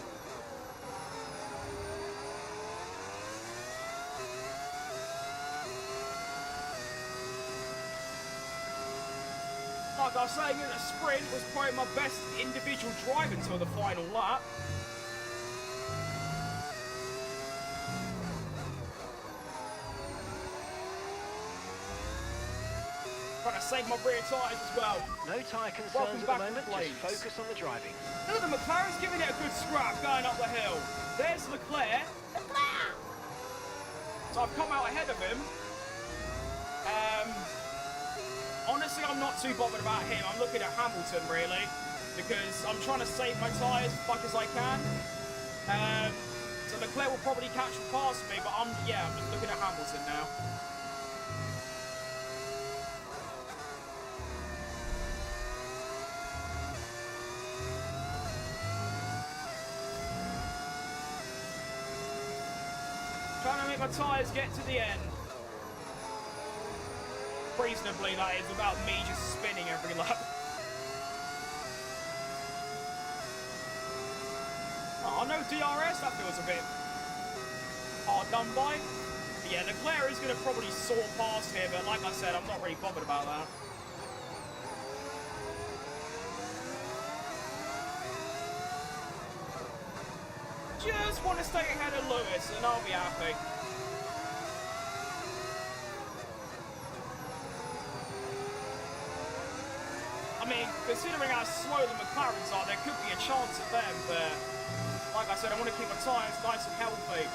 Like I was saying, in the sprint was probably my best individual drive until the final lap. Trying to save my rear tyres as well. No tyre concerns at the moment, just focus on the driving. Look, the McLaren's giving it a good scrap going up the hill. There's Leclerc. So I've come out ahead of him. Honestly, I'm not too bothered about him. I'm looking at Hamilton, really, because I'm trying to save my tyres as much as I can. So Leclerc will probably catch past me, but I'm just looking at Hamilton now. Trying to make my tyres get to the end. Reasonably, that is, without me just spinning every lap. Oh, no DRS, that feels a bit hard done by. But yeah, Leclerc is going to probably soar past here, but like I said, I'm not really bothered about that. Just want to stay ahead of Lewis, and I'll be happy. I mean, considering how slow the McLarens are, there could be a chance of them, but like I said, I want to keep my tyres nice and healthy.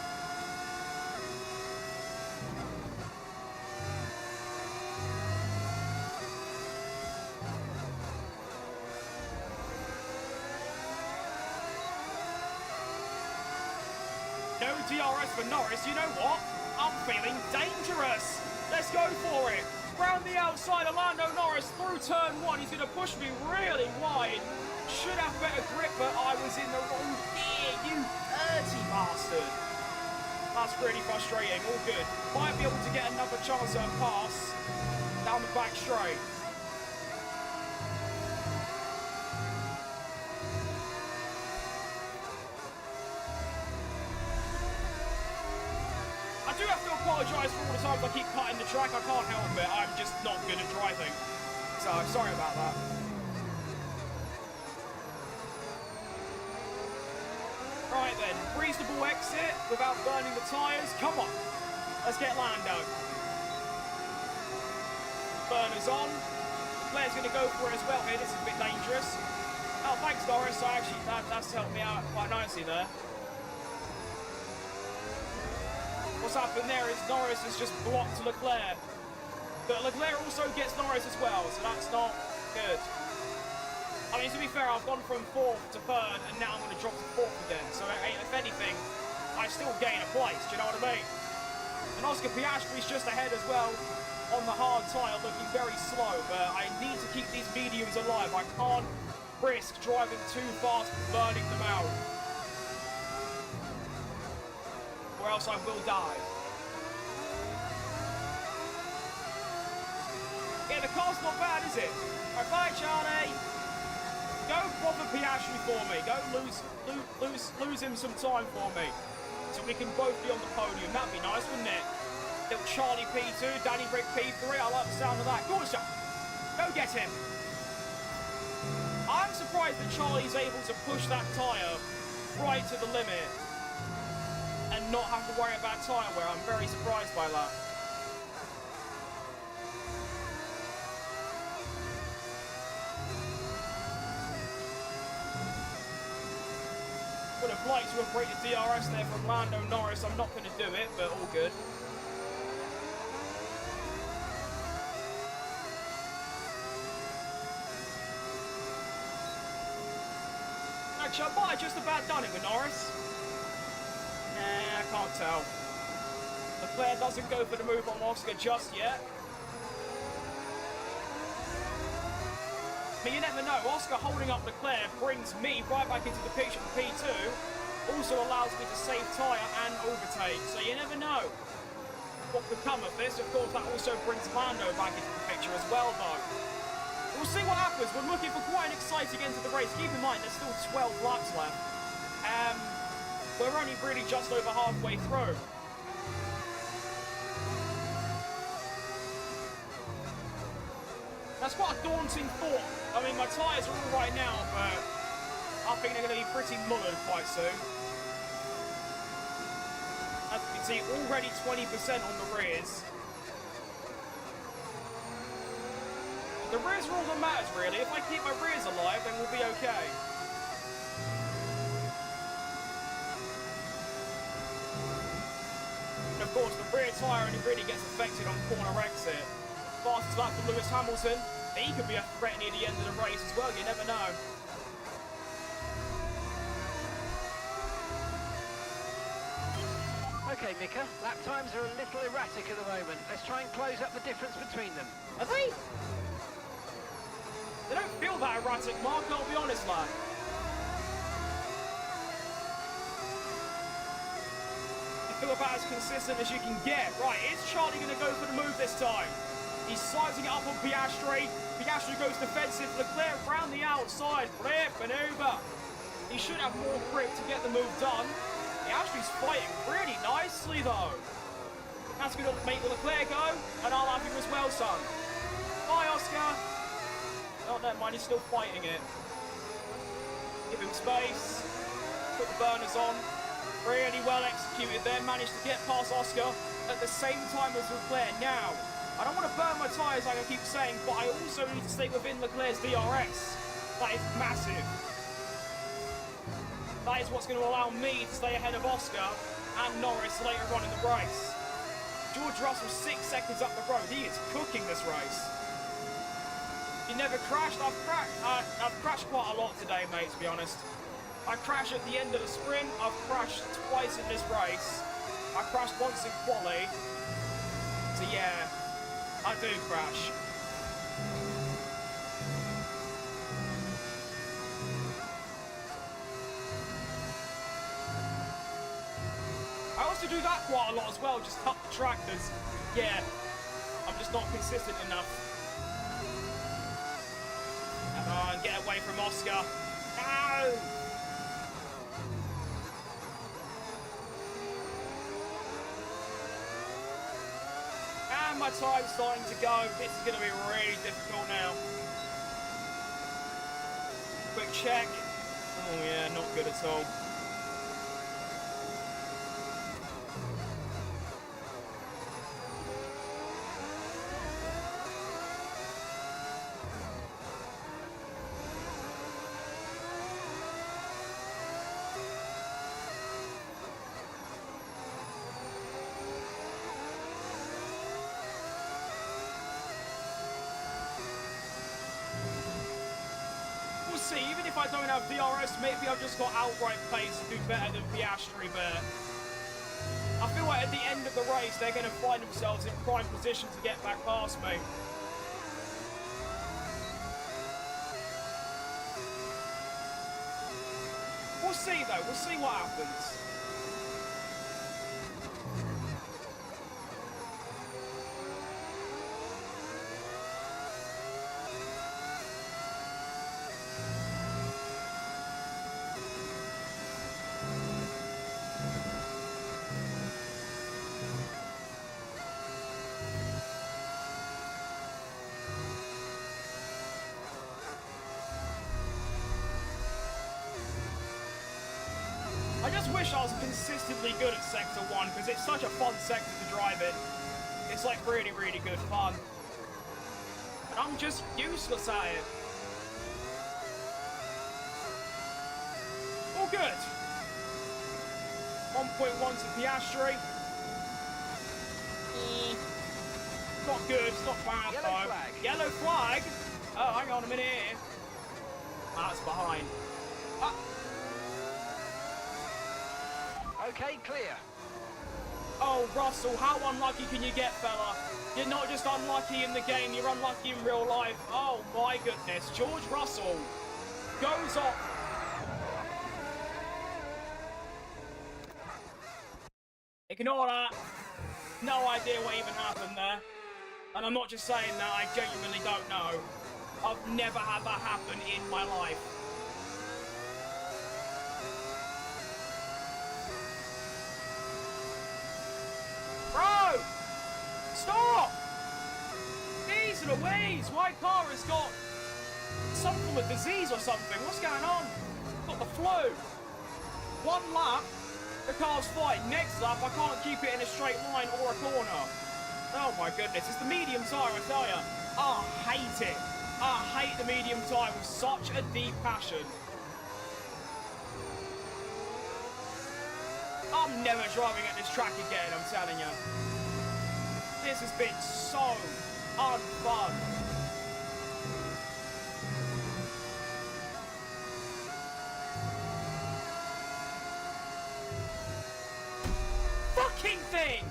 No DRS for Norris. You know what? I'm feeling dangerous. Let's go for it. Round the outside, Lando Norris through turn one. He's going to push me really wide. Should have better grip, but I was in the wrong gear, you dirty bastard. That's really frustrating. All good. Might be able to get another chance at a pass down the back straight. I do have to apologise for all the times I keep cutting the track. I can't help it. I'm just not good at driving. So, sorry about that. Right then, reasonable exit without burning the tyres. Come on. Let's get Lando. Burner's on. Leclerc's going to go for it as well here. This is a bit dangerous. Oh, thanks, Norris. That's helped me out quite nicely there. What's happened there is Norris has just blocked Leclerc. But Leclerc also gets Norris as well, so that's not good. I mean, to be fair, I've gone from 4th to 3rd, and now I'm going to drop to 4th again. So, if anything, I still gain a place, do you know what I mean? And Oscar Piastri's just ahead as well on the hard tyre, looking very slow. But I need to keep these mediums alive. I can't risk driving too fast and burning them out, or else I will die. Yeah, the car's not bad, is it? Alright, bye, Charlie. Go bother Piastri for me. Go lose him some time for me, so we can both be on the podium. That'd be nice, wouldn't it? Little Charlie P2, Danny Rick P3. I like the sound of that. Go on, go get him. I'm surprised that Charlie's able to push that tyre right to the limit and not have to worry about tyre wear. I'm very surprised by that. Would have liked to have rated DRS there from Lando Norris. I'm not going to do it, but all good. Actually, I might have just about done it with Norris. Nah, I can't tell. Leclerc doesn't go for the move on Oscar just yet. But you never know. Oscar holding up Leclerc brings me right back into the picture for P2. Also allows me to save tyre and overtake. So you never know what could come of this. Of course, that also brings Lando back into the picture as well, though. We'll see what happens. We're looking for quite an exciting end to the race. Keep in mind, there's still 12 laps left. We're only really just over halfway through. That's quite a daunting thought. I mean, my tyres are all right now, but I think they're going to be pretty mullered quite soon. As you can see, already 20% on the rears. The rears are all that matters, really. If I keep my rears alive, then we'll be okay. And of course, the rear tyre only really gets affected on corner exit. Fastest lap for Lewis Hamilton. He could be a threat near the end of the race as well, you never know. Okay, Mika, lap times are a little erratic at the moment. Let's try and close up the difference between them. Are they? They don't feel that erratic, Mark, I'll be honest, lad. They feel about as consistent as you can get. Right, is Charlie going to go for the move this time? He's sizing it up on Piastri. Piastri goes defensive. Leclerc round the outside. Flip maneuver. He should have more grip to get the move done. Piastri's fighting really nicely, though. That's going to make Leclerc go, and I'll have him as well, son. Bye, Oscar. Oh, never mind. He's still fighting it. Give him space. Put the burners on. Really well executed there. Managed to get past Oscar at the same time as Leclerc. Now, I don't want to burn my tyres like I keep saying, but I also need to stay within Leclerc's DRS. That is massive. That is what's going to allow me to stay ahead of Oscar and Norris later on in the race. George Russell 6 seconds up the road. He is cooking this race. He never crashed. I've crashed quite a lot today, mate, to be honest. I crashed at the end of the sprint. I've crashed twice in this race. I crashed once in quali. So yeah. I do crash. I must do that quite a lot as well, just cut the track, because, yeah, I'm just not consistent enough. Come on, get away from Oscar. No! And my time's starting to go. This is going to be really difficult now. Quick check. Oh yeah, not good at all. See, even if I don't have DRS, maybe I've just got outright pace to do better than Piastri, but I feel like at the end of the race, they're going to find themselves in prime position to get back past me. We'll see, though. We'll see what happens. I just wish I was consistently good at Sector 1, because it's such a fun sector to drive in. It's like really, really good fun. And I'm just useless at it. All good. 1.1 to Piastri. Not good, it's not bad Yellow though. flag. Yellow flag? Oh, hang on a minute here. That's behind. Okay, clear. Oh, Russell, how unlucky can you get, fella? You're not just unlucky in the game, you're unlucky in real life. Oh, my goodness. George Russell goes off. Ignore that. No idea what even happened there. And I'm not just saying that, I genuinely don't know. I've never had that happen in my life. Bro! Stop! Jeez Louise! My car has got some form of disease or something. What's going on? Got the flu. One lap, the car's fine. Next lap, I can't keep it in a straight line or a corner. Oh my goodness, it's the medium tyre, I tell ya. I hate it. I hate the medium tyre with such a deep passion. I'm never driving at this track again, I'm telling you. This has been so unfun. Fucking thing!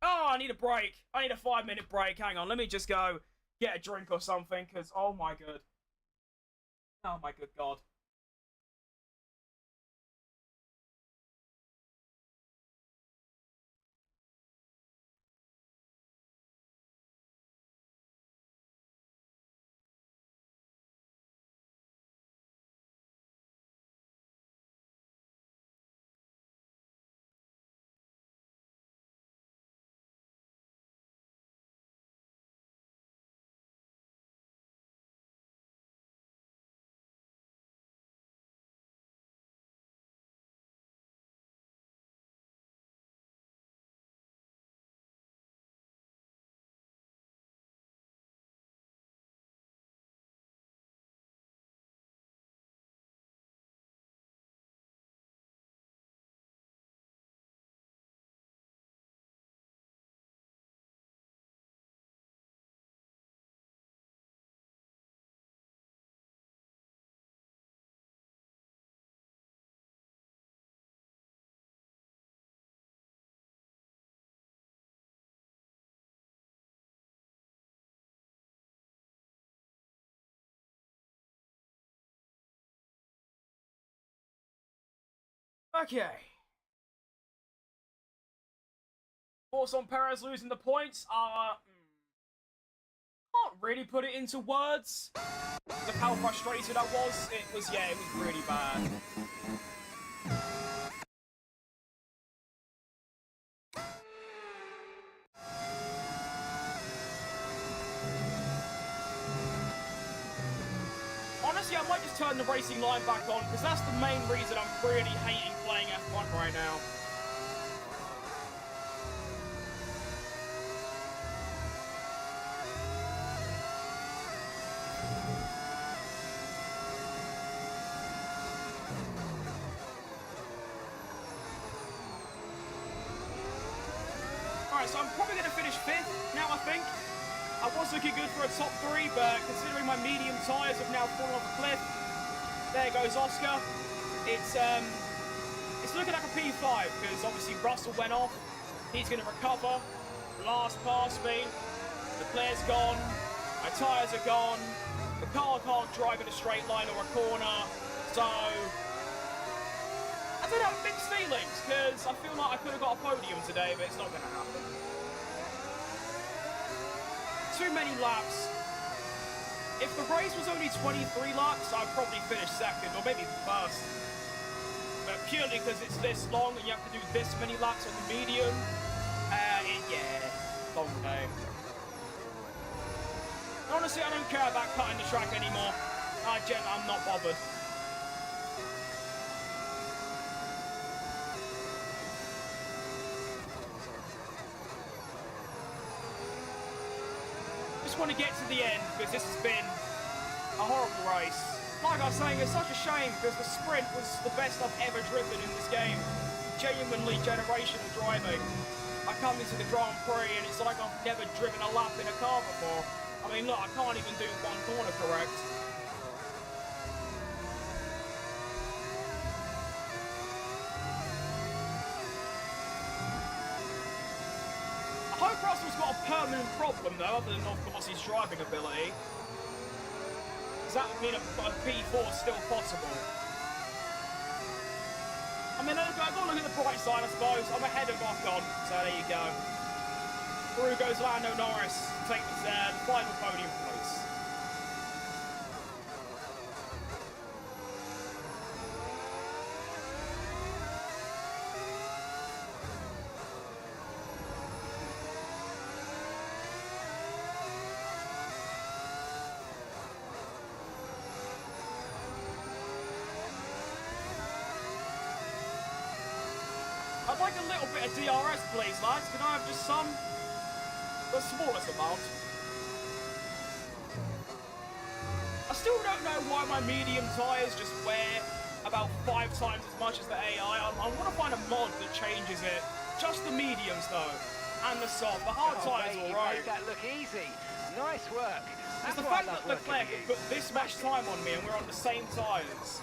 Oh, I need a break. I need a 5-minute break. Hang on, let me just go get a drink or something, because, oh my good. Oh my good God. Okay. Thoughts on Perez losing the points? Can't really put it into words. Look how frustrated I was. It was really bad. Honestly, I might just turn the racing line back on, because that's the main reason I'm really hating playing F1 right now. Alright, so I'm probably going to finish 5th now, I think. I was looking good for a top 3, but considering my medium tyres have now fallen off a cliff, there goes Oscar. It's looking like a P5, because obviously Russell went off. He's going to recover. Last past me. Leclerc's gone. My tyres are gone. The car can't drive in a straight line or a corner. So I don't have mixed feelings, because I feel like I could have got a podium today, but it's not going to happen. Too many laps. If the race was only 23 laps, I'd probably finish 2nd, or maybe 1st. But purely because it's this long and you have to do this many laps on the medium, long day. Honestly, I don't care about cutting the track anymore. I'm not bothered. Just want to get to the end, because this has been a horrible race. Like I was saying, it's such a shame, because the sprint was the best I've ever driven in this game. Genuinely generational driving. I come into the Grand Prix and it's like I've never driven a lap in a car before. I mean, look, I can't even do one corner correct. I hope Russell's got a permanent problem, though, other than, of course, his driving ability. Does that mean a P4 is still possible? I mean, I've got to look at the bright side, I suppose. I'm ahead of Ocon, so there you go. Through goes Lando Norris to take the final podium place. I'd like a little bit of DRS, please, lads. Can I have just some? The smallest amount. I still don't know why my medium tyres just wear about 5 times as much as the AI. I want to find a mod that changes it. Just the mediums, though. And the soft. The hard tyres are alright. Made that look easy. Nice work. Because the fact that Leclerc put this much time on me and we're on the same tyres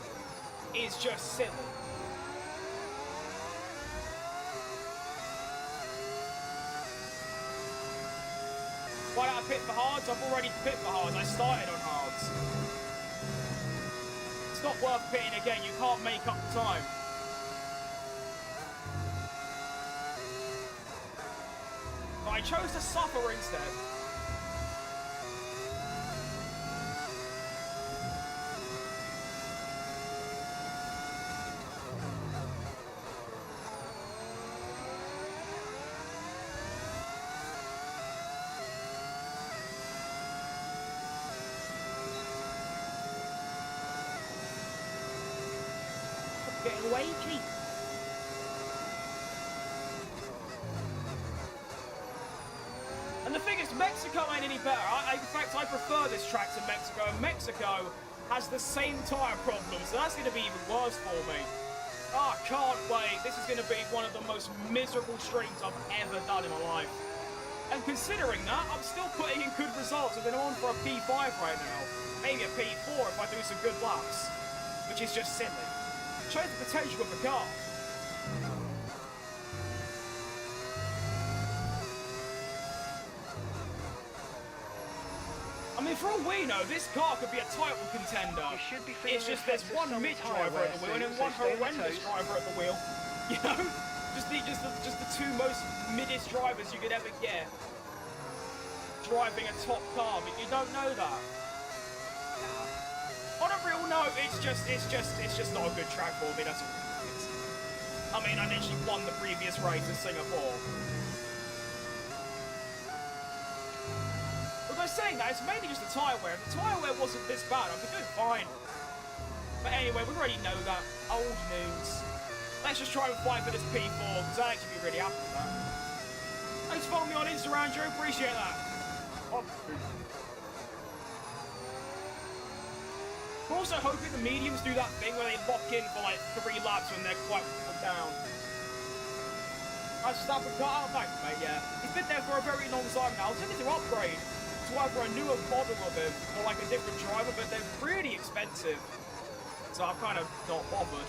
is just silly. Why don't I pit for hards? I've already pit for hards. I started on hards. It's not worth pitting again. You can't make up the time. But I chose to suffer instead. Getting away, cheap. And the thing is, Mexico ain't any better. In fact, I prefer this track to Mexico. And Mexico has the same tyre problems, so that's going to be even worse for me. I can't wait. This is going to be one of the most miserable streams I've ever done in my life. And considering that, I'm still putting in good results. I've been on for a P5 right now. Maybe a P4 if I do some good laps. Which is just silly. Shows the potential of the car. I mean, for all we know, this car could be a title contender. It's just there's one mid driver at the wheel and then one horrendous driver at the wheel. You know? Just the two most middest drivers you could ever get driving a top car, but you don't know that. On a real note, it's just not a good track for me. That's all it is. I mean, I literally won the previous race in Singapore. But I was saying that, it's mainly just the tyre wear. If the tyre wear wasn't this bad, I'd be doing fine. But anyway, we already know that. Old news. Let's just try and fight for this P4, because I'd actually be really happy with that. Thanks for following me on Instagram, Joe. Appreciate that. We're also hoping the mediums do that thing where they lock in for like 3 laps when they're quite down. That's Stafford cut out back, mate, yeah. He's been there for a very long time now. I was looking to upgrade to either a newer model of him or like a different driver, but they're really expensive. So I've kind of not bothered.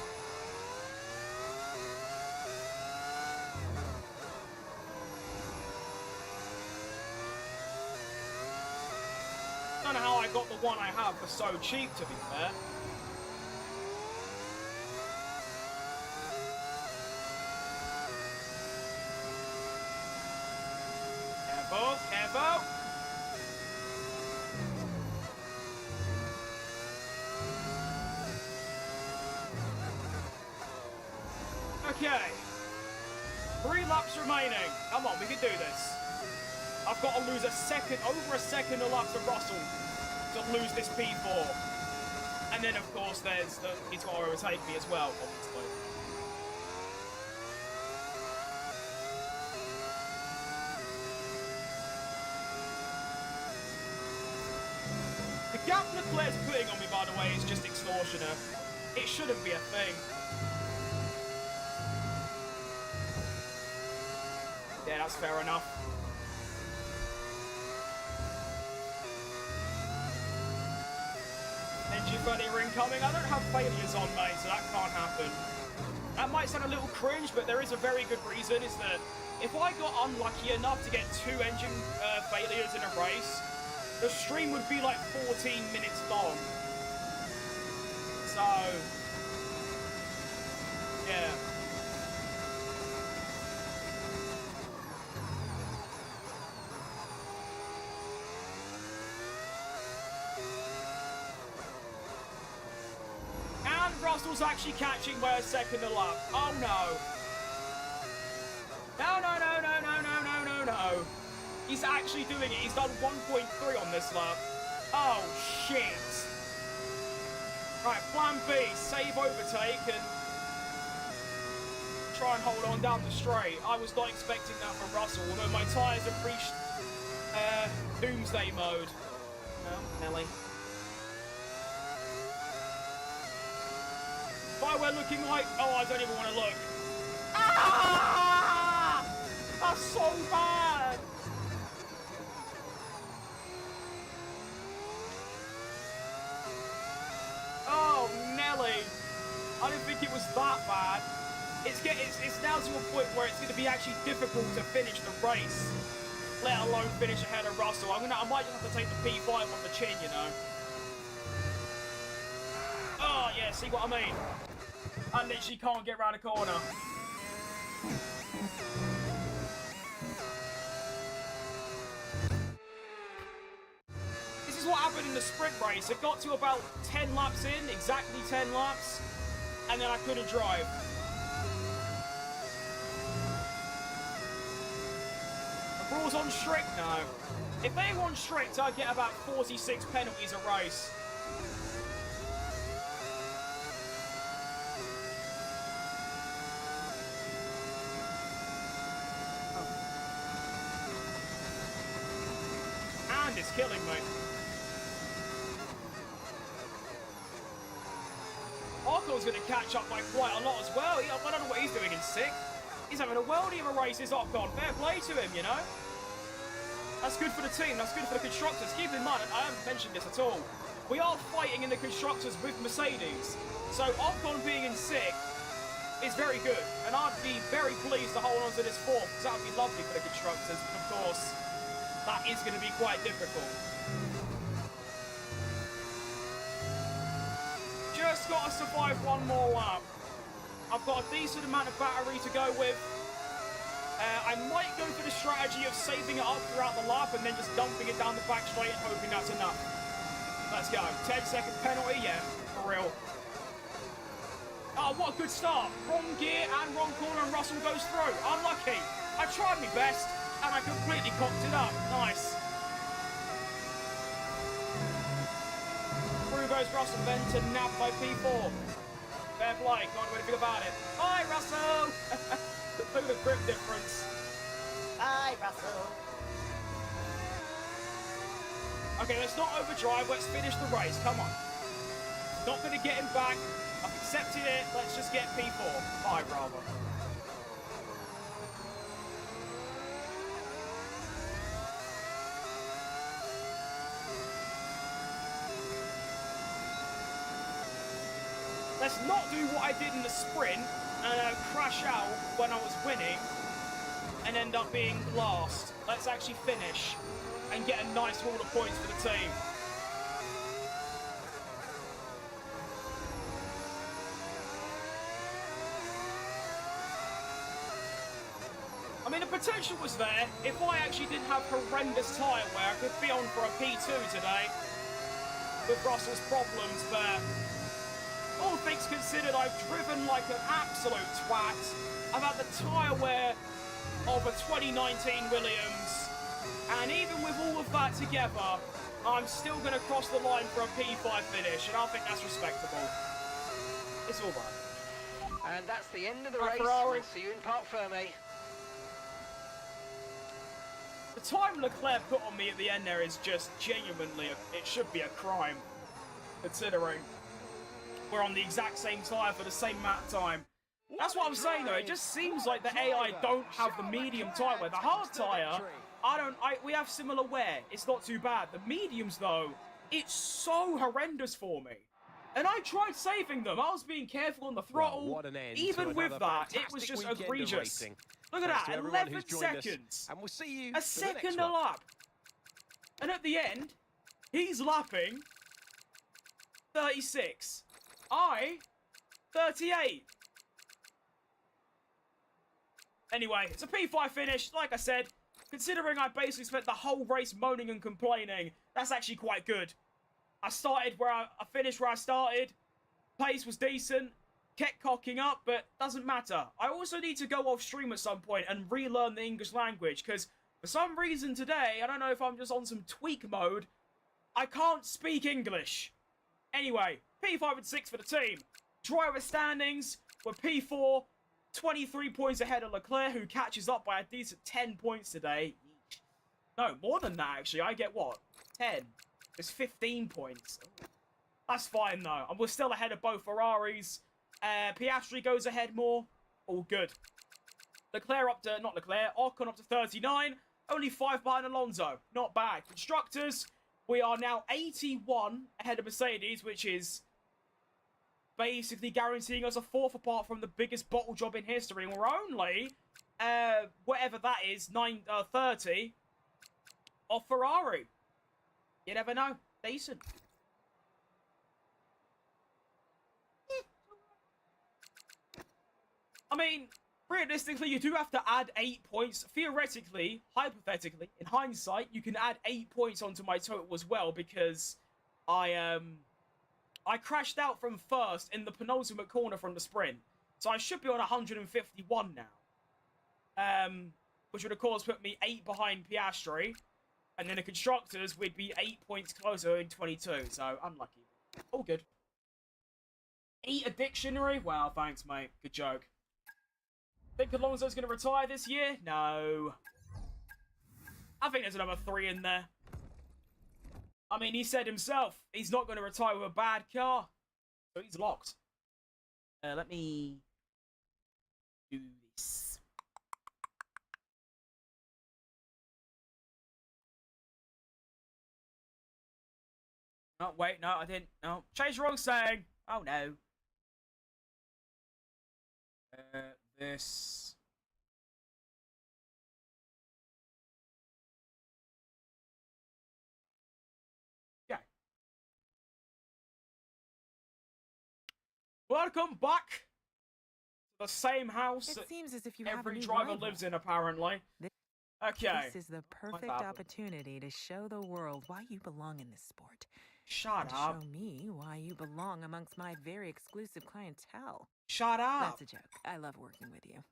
I don't know how I got the one I have for so cheap, to be fair. Careful, careful. Okay. 3 laps remaining. Come on, we can do this. I've got to lose over a second a lap to Russell to lose this P4. And then, of course, he's got to overtake me as well, obviously. The gap Leclerc's putting on me, by the way, is just extortionate. It shouldn't be a thing. Yeah, that's fair enough. Engine failure incoming. I don't have failures on, mate, so that can't happen. That might sound a little cringe, but there is a very good reason, is that if I got unlucky enough to get 2 engine failures in a race, the stream would be like 14 minutes long. So, yeah. Russell's actually catching by a second a lap. Oh no. No. He's actually doing it. He's done 1.3 on this lap. Oh shit. Right, plan B, save overtake and try and hold on down the straight. I was not expecting that from Russell, although my tyres have reached doomsday mode. No, Nelly. Why we're looking like... Oh, I don't even want to look. Ah! That's so bad! Oh, Nelly. I didn't think it was that bad. It's now to a point where it's going to be actually difficult to finish the race, let alone finish ahead of Russell. I might just have to take the P5 on the chin, you know. Oh, yeah, see what I mean? I literally can't get around a corner. This is what happened in the sprint race. It got to about 10 laps in, exactly 10 laps, and then I couldn't drive. The rules on strict? No. If they were on strict, I'd get about 46 penalties a race. Is killing me. Ocon's going to catch up by quite a lot as well. I don't know what he's doing in 6th. He's having a worldie of a race, is Ocon. Fair play to him, you know. That's good for the team. That's good for the constructors. Keep in mind, I haven't mentioned this at all. We are fighting in the constructors with Mercedes. So Ocon being in 6th is very good. And I'd be very pleased to hold on to this 4th, because that would be lovely for the constructors. But of course, that is going to be quite difficult. Just got to survive one more lap. I've got a decent amount of battery to go with. I might go for the strategy of saving it up throughout the lap and then just dumping it down the back straight and hoping that's enough. Let's go. 10-second penalty, yeah, for real. Oh, what a good start. Wrong gear and wrong corner and Russell goes through. Unlucky. I tried my best and I completely cocked it up. Nice. Through goes Russell, then to nab by P4. Fair play, can't do anything about it. Bye, Russell! Look at the grip difference. Bye, Russell. Okay, let's not overdrive. Let's finish the race. Come on. Not going to get him back. I've accepted it. Let's just get P4. Bye, rather. Let's not do what I did in the sprint and crash out when I was winning and end up being last. Let's actually finish and get a nice haul of points for the team. I mean, the potential was there. If I actually didn't have horrendous tyre wear, I could be on for a P2 today with Russell's problems, but all things considered, I've driven like an absolute twat. I've had the tyre wear of a 2019 Williams, and even with all of that together, I'm still going to cross the line for a P5 finish, and I think that's respectable. It's all right. And that's the end of the race. Ferrari. We'll see you in Parc Fermé. The time Leclerc put on me at the end there is just genuinely, it should be a crime, considering we're on the exact same tyre for the same amount of time. That's what I'm saying though, it just seems like the AI don't have the medium tyre wear. The hard tyre, we have similar wear, it's not too bad. The mediums though, it's so horrendous for me. And I tried saving them, I was being careful on the throttle, even with that, it was just egregious. Look at that, 11 seconds, and we'll see you a second a lap. And at the end, he's lapping 36. 38. Anyway, it's a P5 finish. Like I said, considering I basically spent the whole race moaning and complaining, that's actually quite good. I finished where I started. Pace was decent. Kept cocking up, but doesn't matter. I also need to go off stream at some point and relearn the English language, because for some reason today, I don't know if I'm just on some tweak mode, I can't speak English. Anyway, P5 and 6 for the team. Driver standings were P4, 23 points ahead of Leclerc, who catches up by a decent 10 points today. No, more than that, actually. I get, what? 10. It's 15 points. That's fine, though. And we're still ahead of both Ferraris. Piastri goes ahead more. All good. Ocon up to 39. Only 5 behind Alonso. Not bad. Constructors, we are now 81 ahead of Mercedes, which is basically guaranteeing us a 4th apart from the biggest bottle job in history. And we're only, whatever that is, 30 off Ferrari. You never know. Decent. I mean, realistically, you do have to add 8 points. Theoretically, hypothetically, in hindsight, you can add 8 points onto my total as well, because I crashed out from first in the penultimate corner from the sprint. So I should be on 151 now. Which would, of course, put me 8 behind Piastri. And then the Constructors, we'd be 8 points closer in 22. So, unlucky. All good. Eat a dictionary? Wow, thanks, mate. Good joke. Think Alonso's going to retire this year? No. I think there's another 3 in there. I mean, he said himself, he's not going to retire with a bad car. So he's locked. Let me do this. Oh, wait, no, I didn't. No. Change the wrong saying. Oh, no. This. Yeah. Welcome back to The same house It seems as if you every have a new driver rival. lives in, apparently. Okay. This is the perfect opportunity to show the world why you belong in this sport. Shut and up. to show me why you belong amongst my very exclusive clientele. Shut up. That's a joke. I love working with you.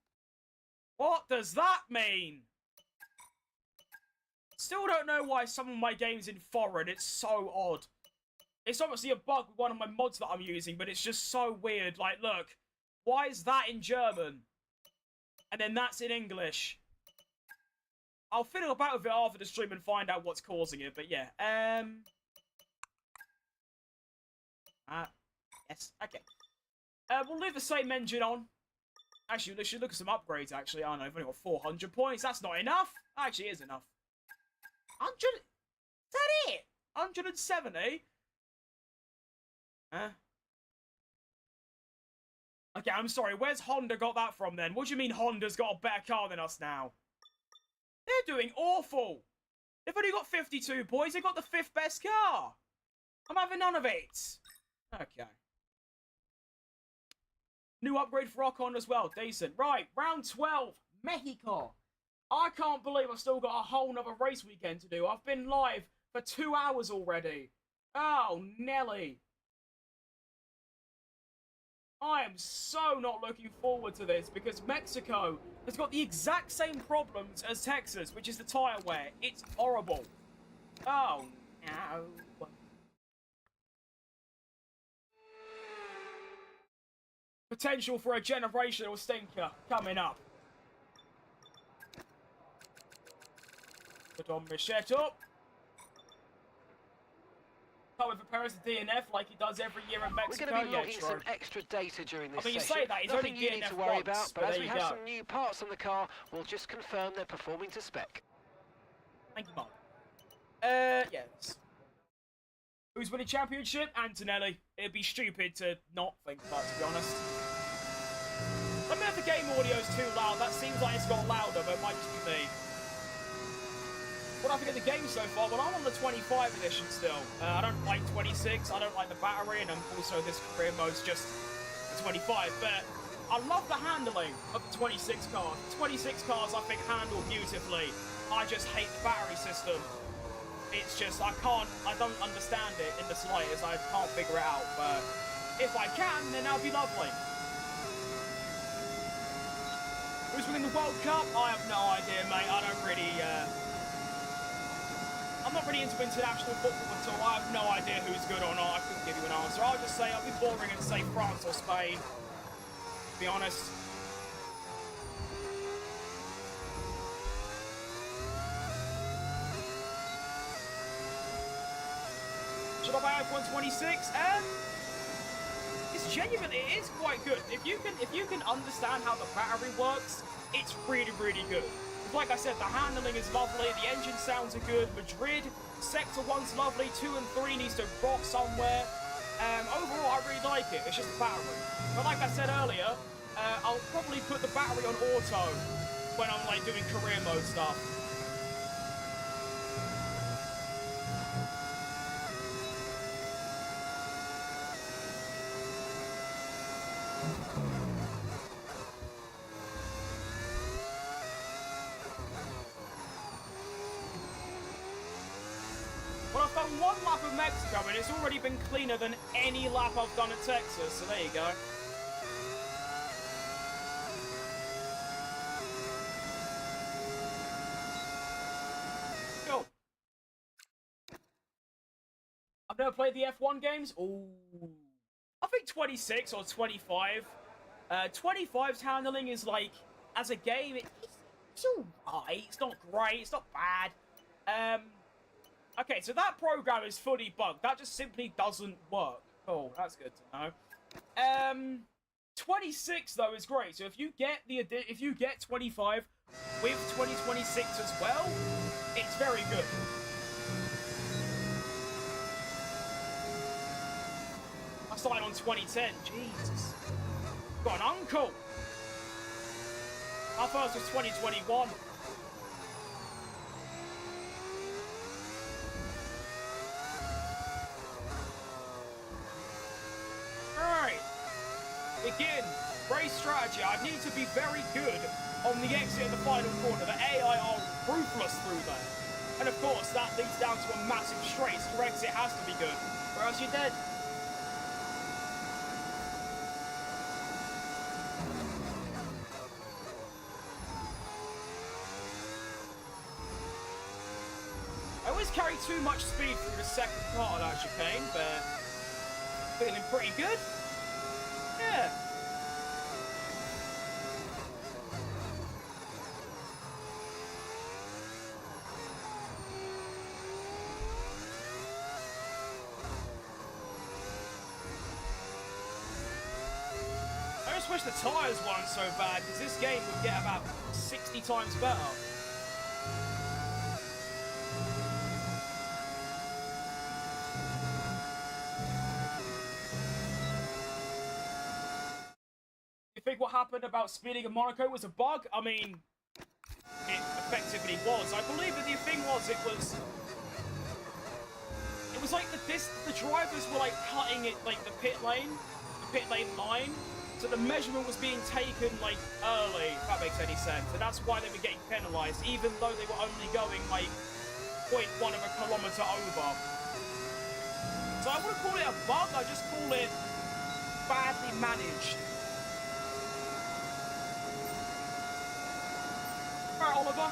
What does that mean? Still don't know why some of my games in foreign, it's so odd. It's obviously a bug with one of my mods that I'm using, but it's just so weird. Like, look, why is that in German? And then that's in English. I'll fiddle about with it after the stream and find out what's causing it, but yeah. Yes, okay. We'll leave the same engine on. Actually, we should look at some upgrades, actually. I don't know, I've only got 400 points. That's not enough. Actually, it is enough. 100... Is that it? 170? Huh? Okay, I'm sorry. Where's Honda got that from, then? What do you mean Honda's got a better car than us now? They're doing awful. They've only got 52 points. They've got the 5th best car. I'm having none of it. Okay. New upgrade for Rock-On as well. Decent. Right, round 12. Mexico. I can't believe I've still got a whole nother race weekend to do. I've been live for 2 hours already. Oh, Nelly. I am so not looking forward to this because Mexico has got the exact same problems as Texas, which is the tyre wear. It's horrible. Oh, no. Potential for a generational stinker coming up. Put on Machete up. With Paris the DNF like he does every year in Mexico. We're going to be logging some extra data during this I mean, you session. say that, he's Nothing only you need DNF to worry once, about, but as we have go. some new parts on the car, we'll just confirm they're performing to spec. Thank you, Mark. Yes. Who's winning championship? Antonelli. It'd be stupid to not think that, to be honest. Let me know if the game audio's too loud. That seems like it's got louder, but it might just be me. What do I think of the game so far? Well, I'm on the 25 edition still. I don't like 26, I don't like the battery, and also this career mode's just the 25. But I love the handling of the 26 cars. The 26 cars, I think, handle beautifully. I just hate the battery system. It's just, I don't understand it in the slightest. I can't figure it out. But if I can, then that'd be lovely. Who's winning the World Cup? I have no idea, mate. I don't really, I'm not really into international football at all. I have no idea who's good or not. I couldn't give you an answer. I'll just say, I'll be boring and say France or Spain. To be honest. Should I buy iPhone 26? It's genuinely, it is quite good. If you can understand how the battery works, it's really, really good. Like I said, the handling is lovely, the engine sounds are good, Madrid, Sector 1's lovely, 2 and 3 needs to rock somewhere. Overall, I really like it, it's just the battery. But like I said earlier, I'll probably put the battery on auto when I'm like doing career mode stuff. One lap of Mexico and it's already been cleaner than any lap I've done at Texas, so there you go. Cool. I've never played the F1 games. Ooh. I think 26 or 25. 25's handling is like, as a game, it's alright. It's not great, it's not bad. Okay, so that program is fully bugged. That just simply doesn't work. Cool, that's good to know. 26 though is great. So if you get 25 with 2026 as well, it's very good. I started on 2010. Jesus. Got an uncle. My first was 2021. Begin Race strategy. I need to be very good on the exit of the final corner. The AI are ruthless through there. And of course, that leads down to a massive straight. So your exit has to be good, or else you're dead. I always carry too much speed through the second part of that chicane, but feeling pretty good. Yeah. I just wish the tyres weren't so bad, because this game would get about 60 times better. You think what happened about speeding in Monaco was a bug? I mean, it effectively was. I believe that the thing was, it was like the drivers were like cutting it, like the pit lane line. So the measurement was being taken like early, if that makes any sense. And that's why they were getting penalised, even though they were only going like 0.1 of a kilometre over. So I wouldn't call it a bug, I just call it badly managed. Right, Oliver.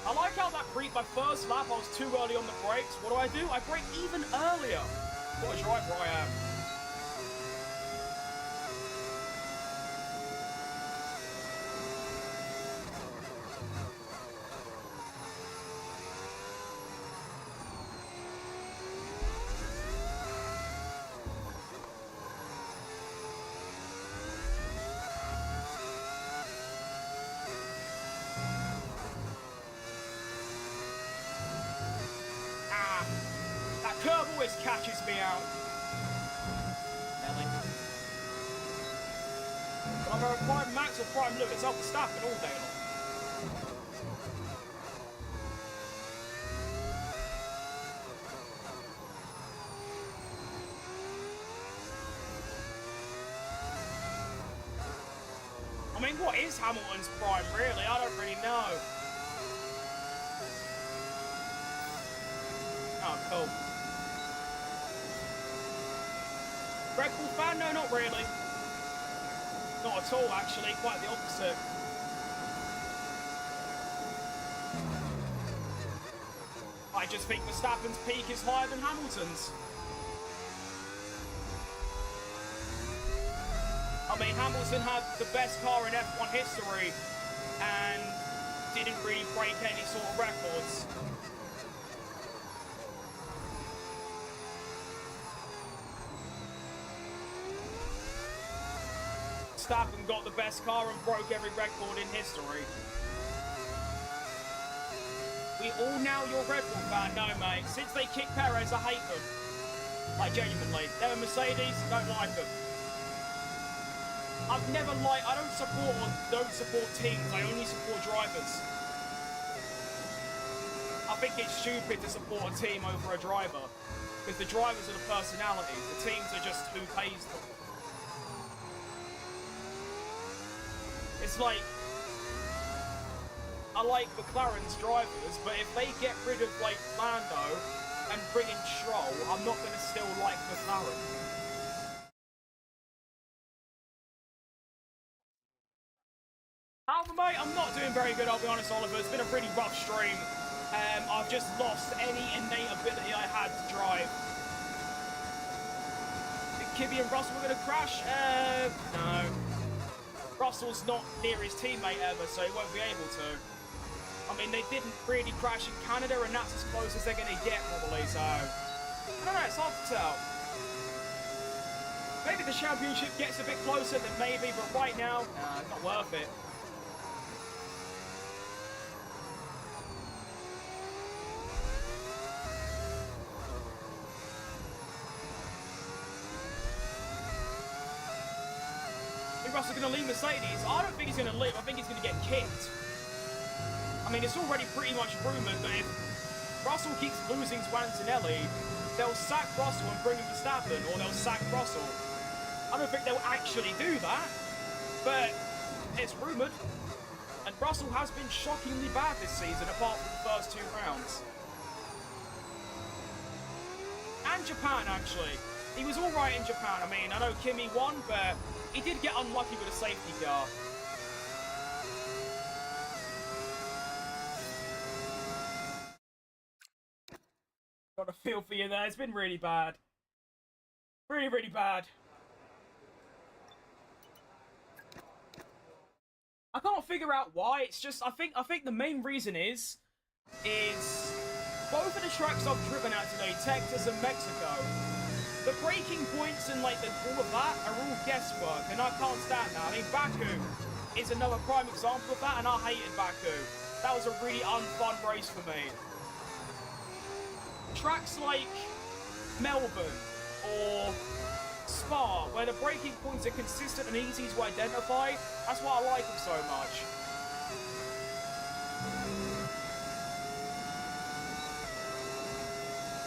I like how that my first lap, I was too early on the brakes. What do? I brake even earlier. What a driver I am. Curve always catches me out. Nelly. I'm a Prime Max or Prime Lewis. I'll be stopping all day long. I mean, what is Hamilton's Prime, really? I don't really know. Oh, cool. Red Bull fan? No, not really. Not at all, actually. Quite the opposite. I just think Verstappen's peak is higher than Hamilton's. I mean, Hamilton had the best car in F1 history and didn't really break any sort of records. Verstappen got the best car and broke every record in history. We all now your Red Bull fan? No, mate. Since they kicked Perez, I hate them. Like, genuinely. They're a Mercedes, don't like them. I've never liked... I don't support teams. I only support drivers. I think it's stupid to support a team over a driver. Because the drivers are the personalities. The teams are just who pays them. It's like, I like McLaren's drivers, but if they get rid of, like, Lando and bring in Stroll, I'm not going to still like McLaren. However, mate, I'm not doing very good, I'll be honest, Oliver. It's been a really rough stream. I've just lost any innate ability I had to drive. Think Kibby and Russell were going to crash? No. Russell's not near his teammate ever, so he won't be able to. I mean, they didn't really crash in Canada, and that's as close as they're going to get, probably, so... I don't know, it's hard to tell. Maybe the championship gets a bit closer than maybe, but right now, nah, it's not worth it. Russell's going to leave Mercedes. I don't think he's going to leave. I think he's going to get kicked. I mean, it's already pretty much rumoured that if Russell keeps losing to Antonelli, they'll sack Russell and bring in Verstappen, or they'll sack Russell. I don't think they'll actually do that, but it's rumoured. And Russell has been shockingly bad this season, apart from the first 2 rounds. And Japan, actually. He was alright in Japan. I mean, I know Kimi won, but he did get unlucky with a safety car. Got a feel for you there. It's been really bad. Really, really bad. I can't figure out why. It's just I think the main reason is both of the tracks I've driven at today, Texas and Mexico, the braking points and like all of that are all guesswork, and I can't stand that. I mean, Baku is another prime example of that, and I hated Baku. That was a really unfun race for me. Tracks like Melbourne or Spa, where the braking points are consistent and easy to identify, that's why I like them so much.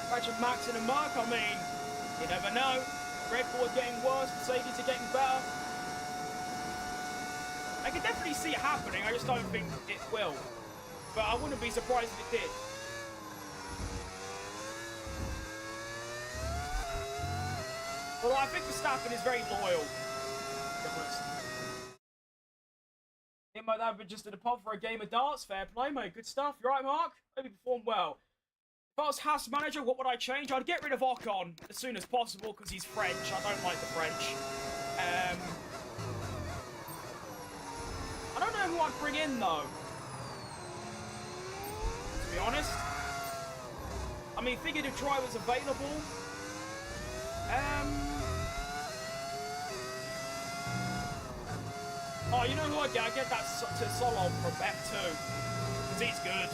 Imagine Max and a Merc, I mean, you never know. Red Bull are getting worse, Mercedes are getting better. I can definitely see it happening, I just don't think it will. But I wouldn't be surprised if it did. Although I think Verstappen is very loyal. Him like that, but just in a pub for a game of darts. Fair play, mate. Good stuff. You right, Mark? Maybe performed well. If I was Haas manager, what would I change? I'd get rid of Ocon as soon as possible because he's French. I don't like the French. I don't know who I'd bring in, though. To be honest. I mean, thinking if drivers available. Oh, you know who I get? I get that to Solon from F2. Because he's good.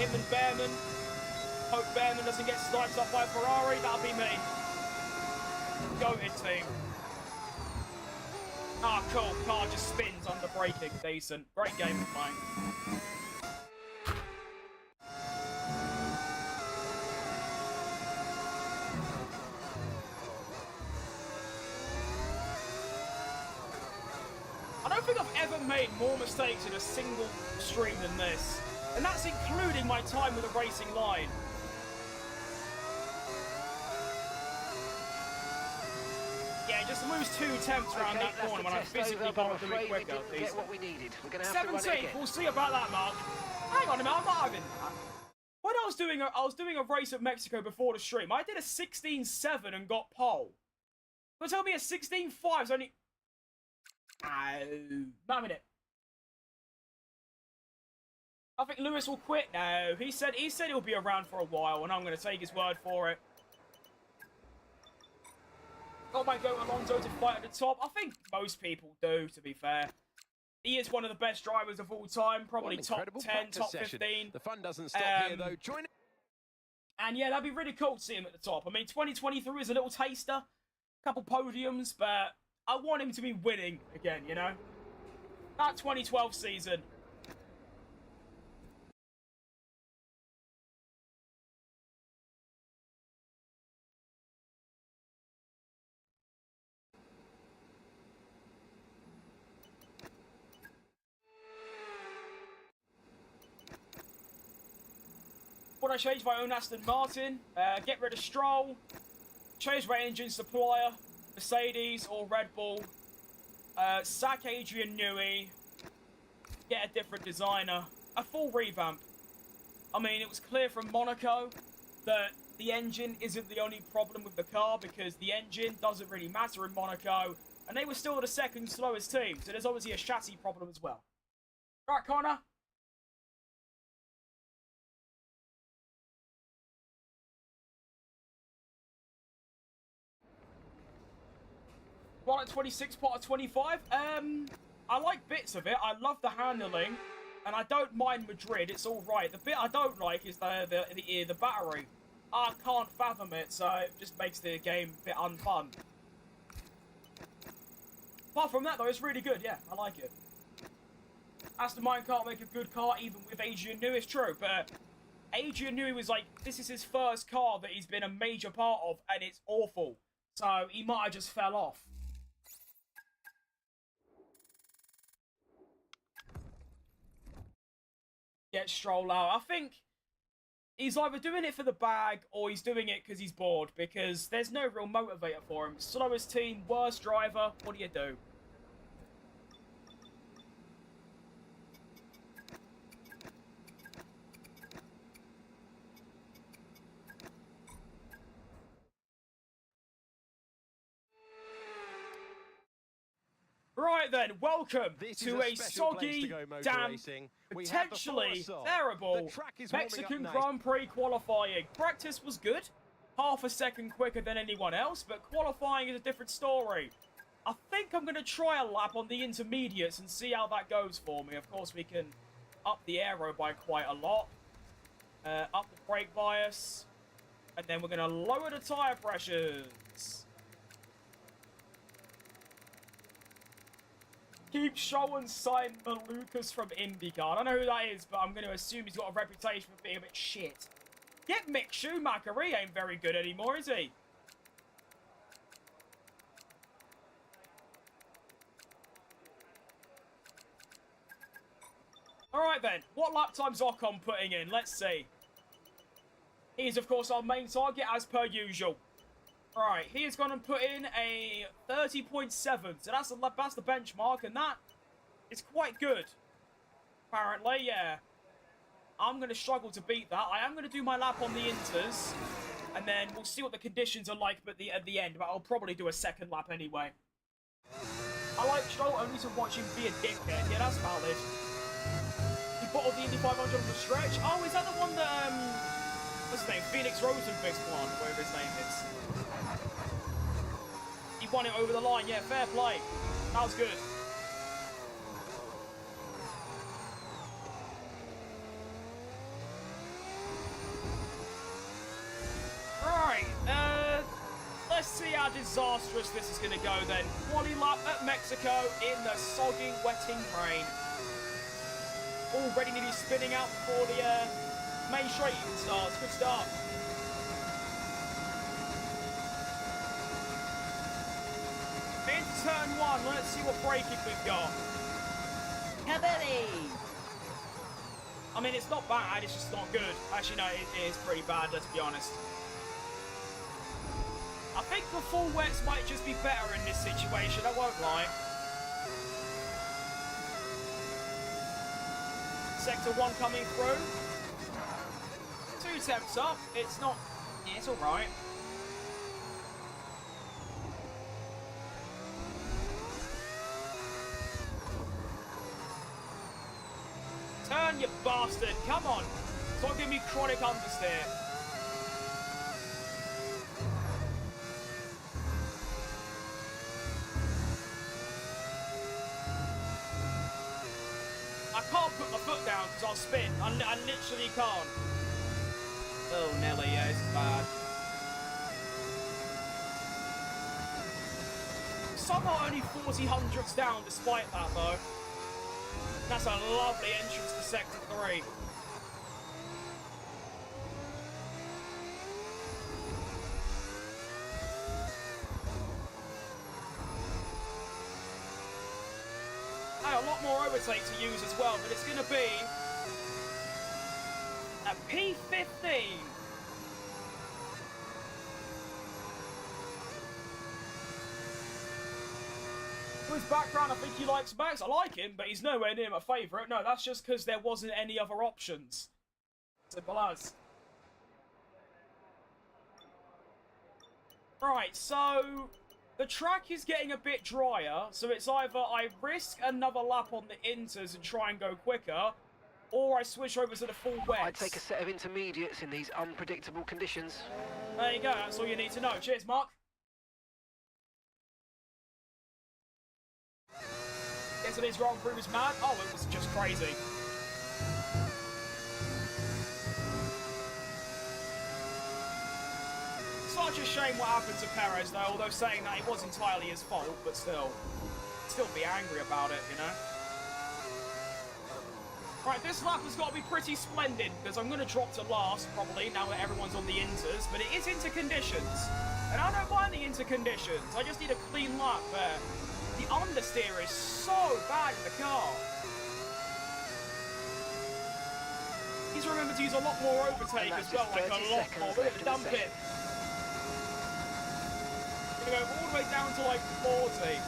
Him and Behrman. Hope Behrman doesn't get sniped up by a Ferrari. That'll be me. Goated team. Ah, cool. Car just spins under braking. Decent. Great game of playing. I don't think I've ever made more mistakes in a single stream than this. And that's including my time with the racing line. Yeah, just lose 2 attempts around that corner when I physically can't do it quicker. Get what we needed. We're gonna have to run it 17th, again. we'll see about that, Mark. Hang on a minute, I'm not having that. When I was doing a race at Mexico before the stream, I did a 16.7 and got pole. You're telling me a 16.5 is only... Not a minute. I think Lewis will quit now. He said he'll be around for a while, and I'm going to take his word for it. I might go Alonso to fight at the top. I think most people do, to be fair. He is one of the best drivers of all time, probably top 10, top 15. The fun doesn't stop here, though. Join it. And yeah, that'd be really cool to see him at the top. I mean, 2023 is a little taster, a couple podiums, but I want him to be winning again, you know? That 2012 season. Would I change my own Aston Martin? Get rid of Stroll. Change my engine supplier. Mercedes or Red Bull. Sack Adrian Newey. Get a different designer. A full revamp. I mean, it was clear from Monaco that the engine isn't the only problem with the car because the engine doesn't really matter in Monaco. And they were still the second slowest team. So there's obviously a chassis problem as well. Right, Connor? Well, at 26 part of 25, I like bits of it. I love the handling, and I don't mind Madrid. It's all right. The bit I don't like is the battery. I can't fathom it, so it just makes the game a bit unfun. Apart from that, though, it's really good. Yeah, I like it. Aston Martin can't make a good car even with Adrian Newey. It's true, but Adrian Newey was like, this is his first car that he's been a major part of, and it's awful. So he might have just fell off. Get Stroll out. I think he's either doing it for the bag or he's doing it because he's bored, because there's no real motivator for him. Slowest team, worst driver. What do you do? Right then, welcome to a soggy, damp, potentially terrible Mexican Grand Prix qualifying. Practice was good, half a second quicker than anyone else, but qualifying is a different story. I think I'm going to try a lap on the intermediates and see how that goes for me. Of course, we can up the aero by quite a lot, up the brake bias, and then we're going to lower the tyre pressures. Keep showing Simon Lucas from IndyCar. I don't know who that is, but I'm going to assume he's got a reputation for being a bit shit. Get Mick Schumacher. He ain't very good anymore, is he? Alright then, what lap time's Ocon putting in? Let's see. He's, of course, our main target, as per usual. Alright, he is going to put in a 30.7, so that's the benchmark, and that is quite good. Apparently, yeah. I'm going to struggle to beat that. I am going to do my lap on the inters, and then we'll see what the conditions are like at the end, but I'll probably do a second lap anyway. I like Stroll only to watch him be a dickhead. Yeah, that's valid. He bottled the Indy 500 on the stretch. Oh, is that the one that, what's his name? Phoenix Rosenqvist won, whatever his name is. He won it over the line, yeah, fair play. That was good. Right, let's see how disastrous this is going to go then. Quali lap at Mexico in the sogging, wetting rain. Already nearly spinning out before the main straight even starts. Good start. Into turn one, let's see what braking we've got. Kabaddi! I mean, it's not bad, it's just not good. Actually, no, it is pretty bad, let's be honest. I think the full wets might just be better in this situation, I won't lie. Sector 1 coming through. 2 temps up, it's not... Yeah, it's alright. Turn, you bastard! Come on! Don't give me chronic understeer. I can't put my foot down because I'll spin. I literally can't. Oh, Nelly, yeah, this is bad. Somehow only 40 hundredths down despite that, though. That's a lovely entrance to Sector 3. Now, a lot more overtake to use as well, but it's going to be a P15. His background, I think he likes Max. I like him, but he's nowhere near my favourite. No, that's just because there wasn't any other options. Simple as. Right, so the track is getting a bit drier, so it's either I risk another lap on the inters and try and go quicker, or I switch over to the full wets. I'd take a set of intermediates in these unpredictable conditions. There you go, that's all you need to know. Cheers, Mark. Yesterday's Grand Prix was mad. Oh, it was just crazy. Such a shame what happened to Perez, though, although saying that it was entirely his fault, but still be angry about it, you know? Right, this lap has got to be pretty splendid, because I'm going to drop to last, probably, now that everyone's on the inters, but it is inter conditions. And I don't mind the inter conditions, I just need a clean lap there. The understeer is so bad in the car. He's remembered to use a lot more overtake as well, like a lot more. Look at the dump it. We're going to go all the way down to like 40.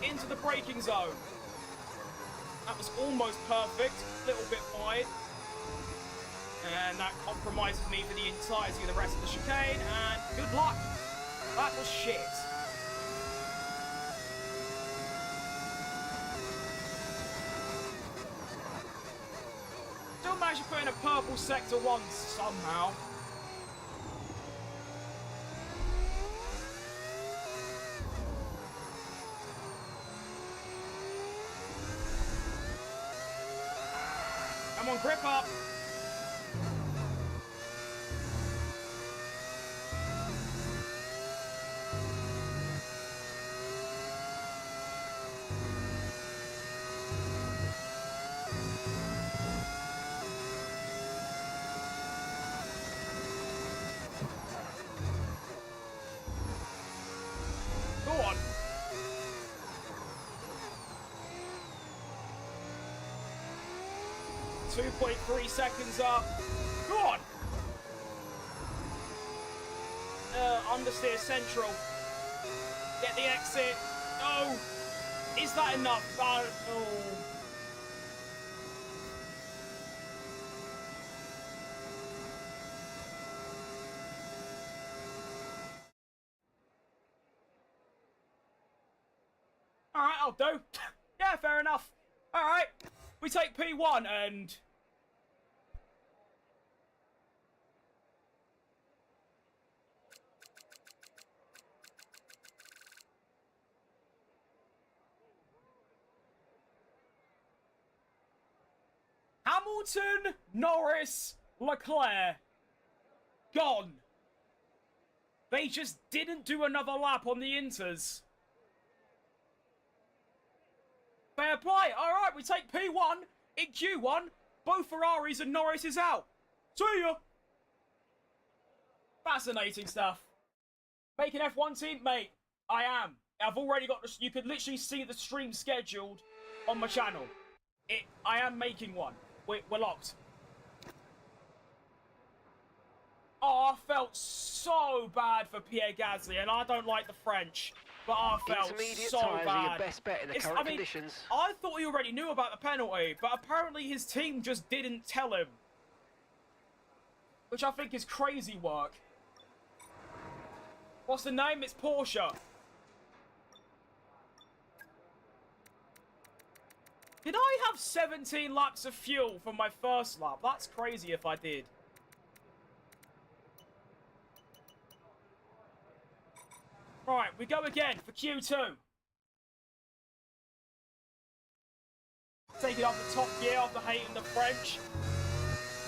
Into the braking zone. That was almost perfect, a little bit wide. And that compromises me for the entirety of the rest of the chicane, and good luck. That was shit. Still managed to put in a purple sector once, somehow. Come on, grip up. Go on. .3 seconds up. Go on. Understeer central. Get the exit. No. Is that enough? No. Alright, I'll do. Yeah, fair enough. Alright. We take P1 and... Hamilton, Norris, Leclerc. Gone. They just didn't do another lap on the inters. Fair play. Alright, we take P1 in Q1. Both Ferraris and Norris is out. See ya. Fascinating stuff. Make an F1 team? Mate, I am. I've already got this. You could literally see the stream scheduled on my channel. I am making one. We're locked. Oh, I felt so bad for Pierre Gasly, and I don't like the French, but I felt so bad. Are your best bet in the current conditions. I thought he already knew about the penalty, but apparently his team just didn't tell him, which I think is crazy work. What's the name? It's Porsche. Did I have 17 laps of fuel from my first lap? That's crazy if I did. Right, we go again for Q2. Take it off the top gear after hating the French.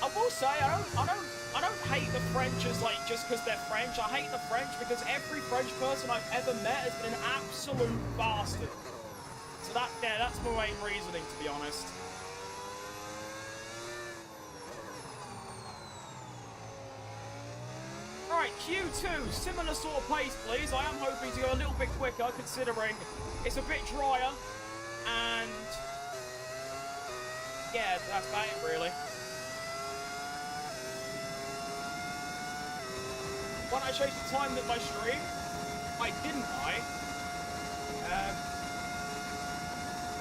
I will say I don't hate the French as like just because they're French. I hate the French because every French person I've ever met has been an absolute bastard. So that's my main reasoning, to be honest. Alright, Q2, similar sort of pace, please. I am hoping to go a little bit quicker, considering it's a bit drier, and yeah, that's about it, really. When I changed the time that my stream, I didn't I?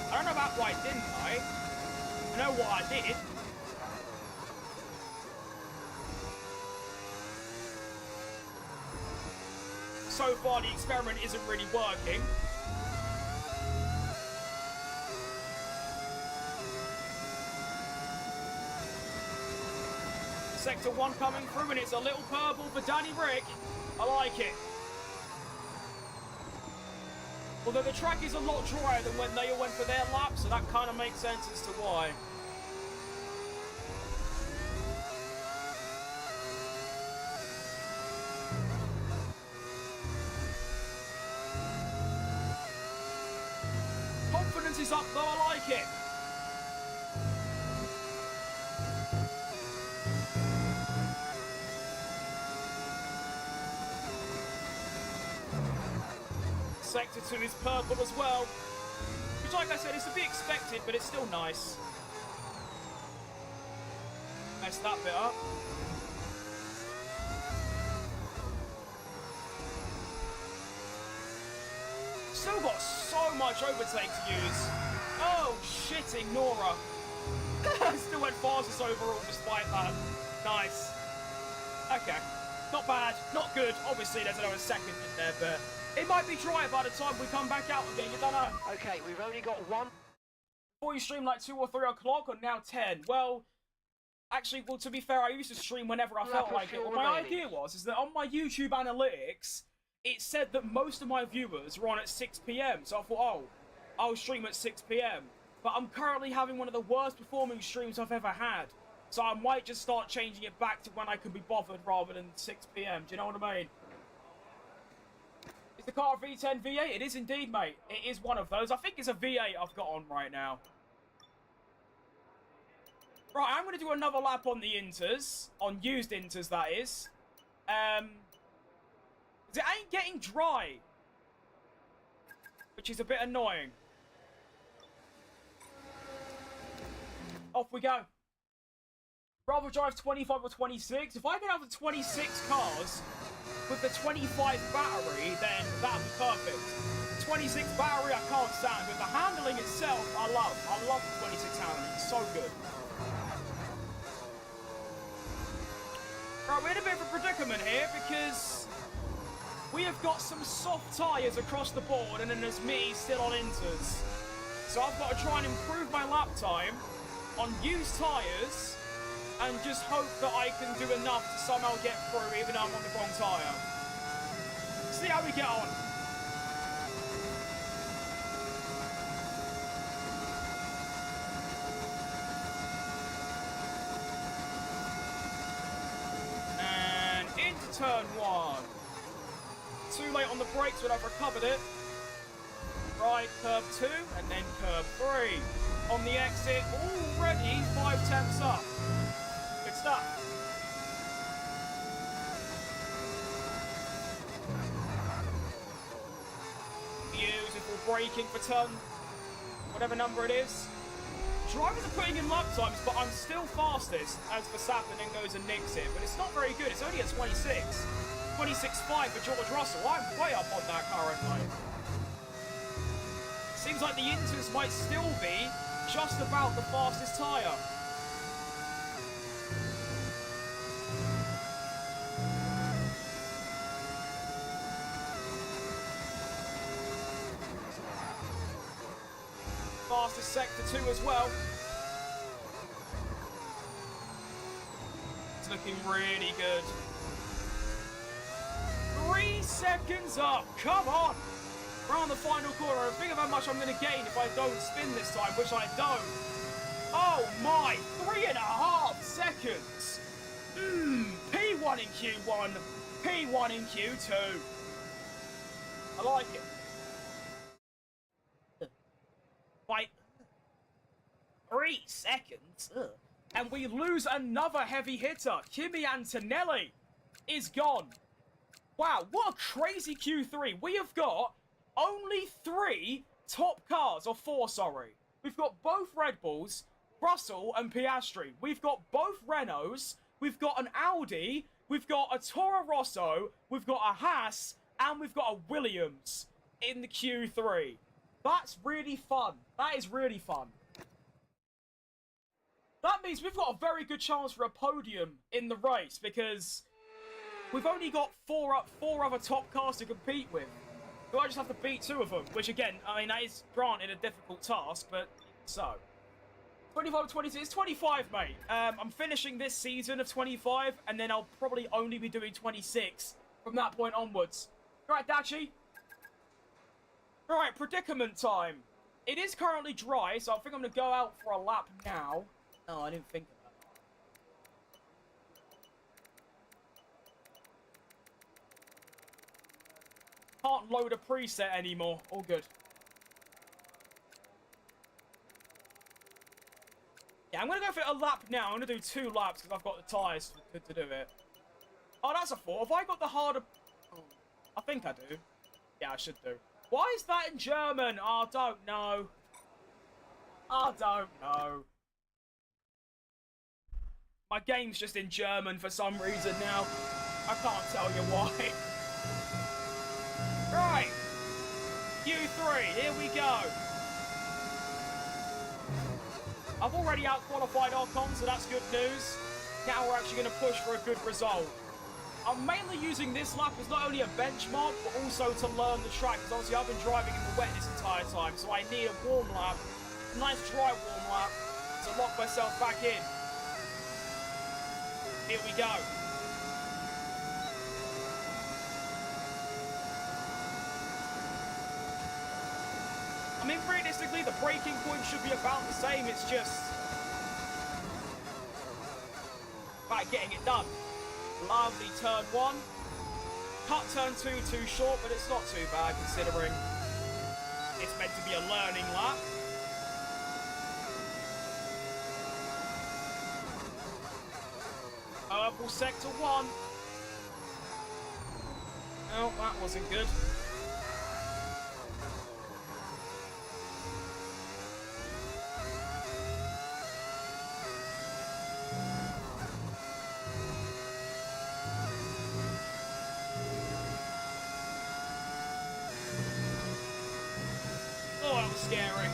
I don't know about why didn't I. I know what I did. So far, the experiment isn't really working. Sector 1 coming through, and it's a little purple for Danny Rick. I like it. Although the track is a lot drier than when they all went for their lap, so that kind of makes sense as to why. confidence is up though, I like it. Sector 2 is purple as well. Which, like I said, is to be expected, but it's still nice. Messed that bit up. Still got so much overtake to use. Oh, shitting Nora. Still went fastest overall despite that. Nice. Okay. Not bad. Not good. Obviously, there's another second in there, but it might be dry by the time we come back out again. You don't know. Okay, we've only got one. Before you stream like 2 or 3 o'clock, or now 10. Well, actually, well, to be fair, I used to stream whenever I felt like it. Well, my idea is that on my YouTube analytics, it said that most of my viewers were on at 6 p.m. So I thought, oh, I'll stream at 6 p.m. But I'm currently having one of the worst performing streams I've ever had. So I might just start changing it back to when I can be bothered rather than 6 p.m. Do you know what I mean? Is the car a V10 V8? It is indeed, mate. It is one of those. I think it's a V8 I've got on right now. Right, I'm going to do another lap on the Inters. On used Inters, that is. It ain't getting dry. Which is a bit annoying. Off we go. Rather drive 25 or 26. If I can have the 26 cars with the 25 battery, then that'd be perfect. 26 battery I can't stand, but the handling itself I love. I love the 26 handling. It's so good. Right, we're in a bit of a predicament here because we have got some soft tyres across the board, and then there's me still on Inters. So I've got to try and improve my lap time on used tyres and just hope that I can do enough to somehow get through even though I'm on the wrong tyre. See how we get on. And into turn 1. Too late on the brakes, but I've recovered it. Right, curb 2, and then curb 3. On the exit, already 5 tenths up. Good stuff. Beautiful braking for turn, whatever number it is. Drivers are putting in lap times, but I'm still fastest as Verstappen then goes and nicks it. But it's not very good. It's only at 26. 26.5 for George Russell. I'm way up on that currently. Seems like the Inters might still be just about the fastest tyre. Fastest sector 2 as well. It's looking really good. 3 seconds up. Come on. Around the final corner. Think of how much I'm going to gain if I don't spin this time, which I don't. Oh my, 3.5 seconds. P1 in Q1, P1 in Q2. I like it. By 3 seconds. Ugh. And we lose another heavy hitter. Kimi Antonelli is gone. Wow, what a crazy Q3. We have got only 3 top cars, or 4, sorry. We've got both Red Bulls, Russell and Piastri. We've got both Renaults, we've got an Audi, we've got a Toro Rosso, we've got a Haas, and we've got a Williams in the Q3. That's really fun. That is really fun. That means we've got a very good chance for a podium in the race because we've only got 4 other top cars to compete with. So I just have to beat 2 of them, which again, I mean, that is granted a difficult task, but so. 25, 26, it's 25, mate. I'm finishing this season of 25, and then I'll probably only be doing 26 from that point onwards. Right, Dachi? Right, predicament time. It is currently dry, so I think I'm going to go out for a lap now. Oh, I didn't think of that. Can't load a preset anymore. All good. Yeah, I'm going to go for a lap now. I'm going to do 2 laps because I've got the tyres to do it. Oh, that's a 4. Have I got the harder... Oh, I think I do. Yeah, I should do. Why is that in German? Oh, I don't know. I don't know. My game's just in German for some reason now. I can't tell you why. Right. Q3, here we go. I've already out-qualified Ocon, so that's good news. Now we're actually going to push for a good result. I'm mainly using this lap as not only a benchmark, but also to learn the track, because obviously I've been driving in the wet this entire time, so I need a warm lap, a nice dry warm lap, to lock myself back in. Here we go. I mean, realistically, the braking point should be about the same. It's just about getting it done. Lovely turn 1. Cut turn 2 too short, but it's not too bad considering it's meant to be a learning lap. Purple sector 1. Oh, that wasn't good. Oh, that was scary.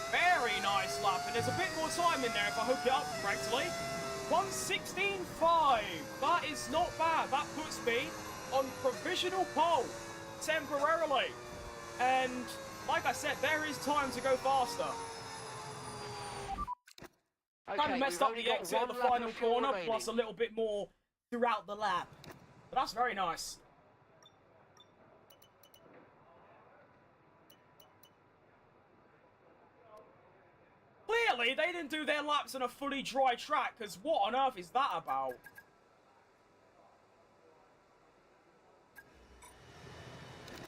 Very nice lap, and there's a bit more time in there if I hook it up correctly. 1:16.5. That is not bad. That puts me on provisional pole temporarily. And like I said, there is time to go faster. Okay, Kind of messed up the exit at the final corner, plus a little bit more throughout the lap. But that's very nice. Clearly, they didn't do their laps on a fully dry track, because what on earth is that about?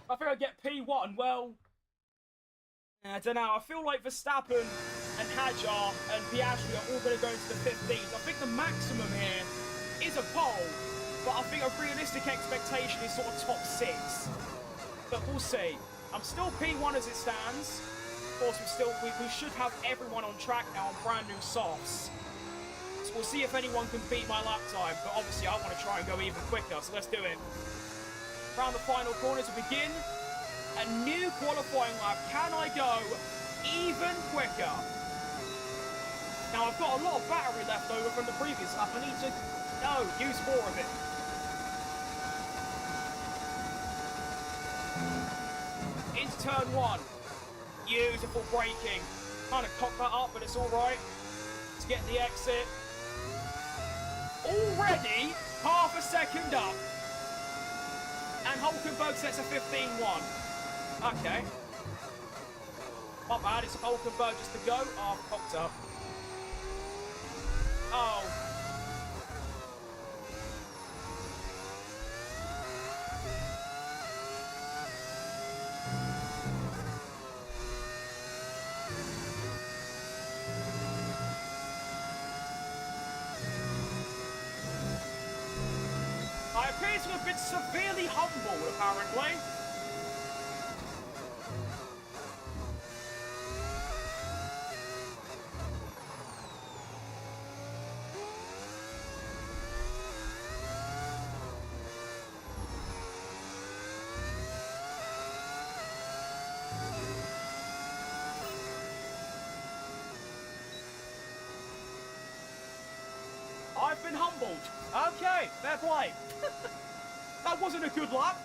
I think I'd get P1. Well, I don't know. I feel like Verstappen and Hadjar and Piastri are all going to go into the 15s. I think the maximum here is a pole, but I think a realistic expectation is sort of top 6. But we'll see. I'm still P1 as it stands. Of course, we should have everyone on track now on brand new softs. So we'll see if anyone can beat my lap time. But obviously, I want to try and go even quicker, so let's do it. Around the final corner to begin. A new qualifying lap. Can I go even quicker? Now, I've got a lot of battery left over from the previous lap. I need to, use more of it. Into turn 1. Beautiful braking. Kind of cocked that up, but it's all right. Let's get the exit. Already half a second up. And Hulkenberg sets a 15.1. Okay. Not bad. It's Hulkenberg just to go. Oh, I've cocked up. Oh. I appear to have been severely humbled, apparently. I've been humbled. Okay, fair play. That wasn't a good lap.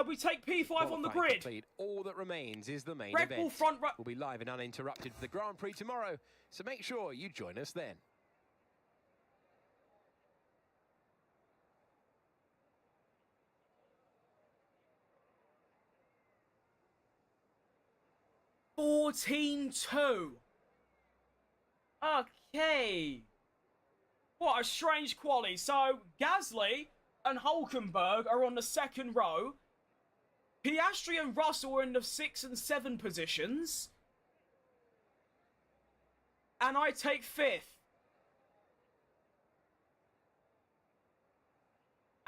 We take P5 on the grid. Complete. All that remains is the main Red event. Bull front We'll be live and uninterrupted for the Grand Prix tomorrow, so make sure you join us then. 14-2. Okay. What a strange quali. So, Gasly and Hulkenberg are on the second row. Piastri and Russell are in the 6 and 7 positions. And I take 5th.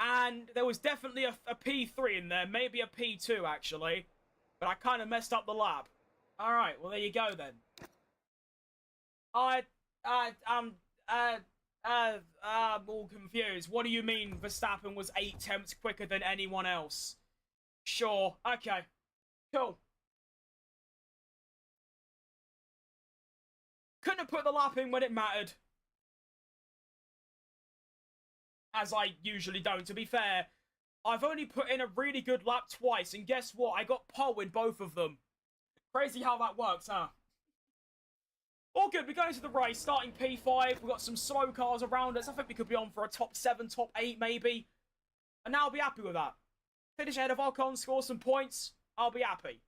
And there was definitely a P3 in there. Maybe a P2, actually. But I kind of messed up the lap. Alright, well, there you go, then. I'm all confused. What do you mean Verstappen was 8 tenths quicker than anyone else? Sure. Okay. Cool. Couldn't have put the lap in when it mattered. As I usually don't, to be fair. I've only put in a really good lap twice, and guess what? I got pole in both of them. Crazy how that works, huh? All good, we're going to the race, starting P5. We've got some slow cars around us. I think we could be on for a top 7, top 8 maybe. And now I'll be happy with that. Finish ahead of Ocon, score some points. I'll be happy.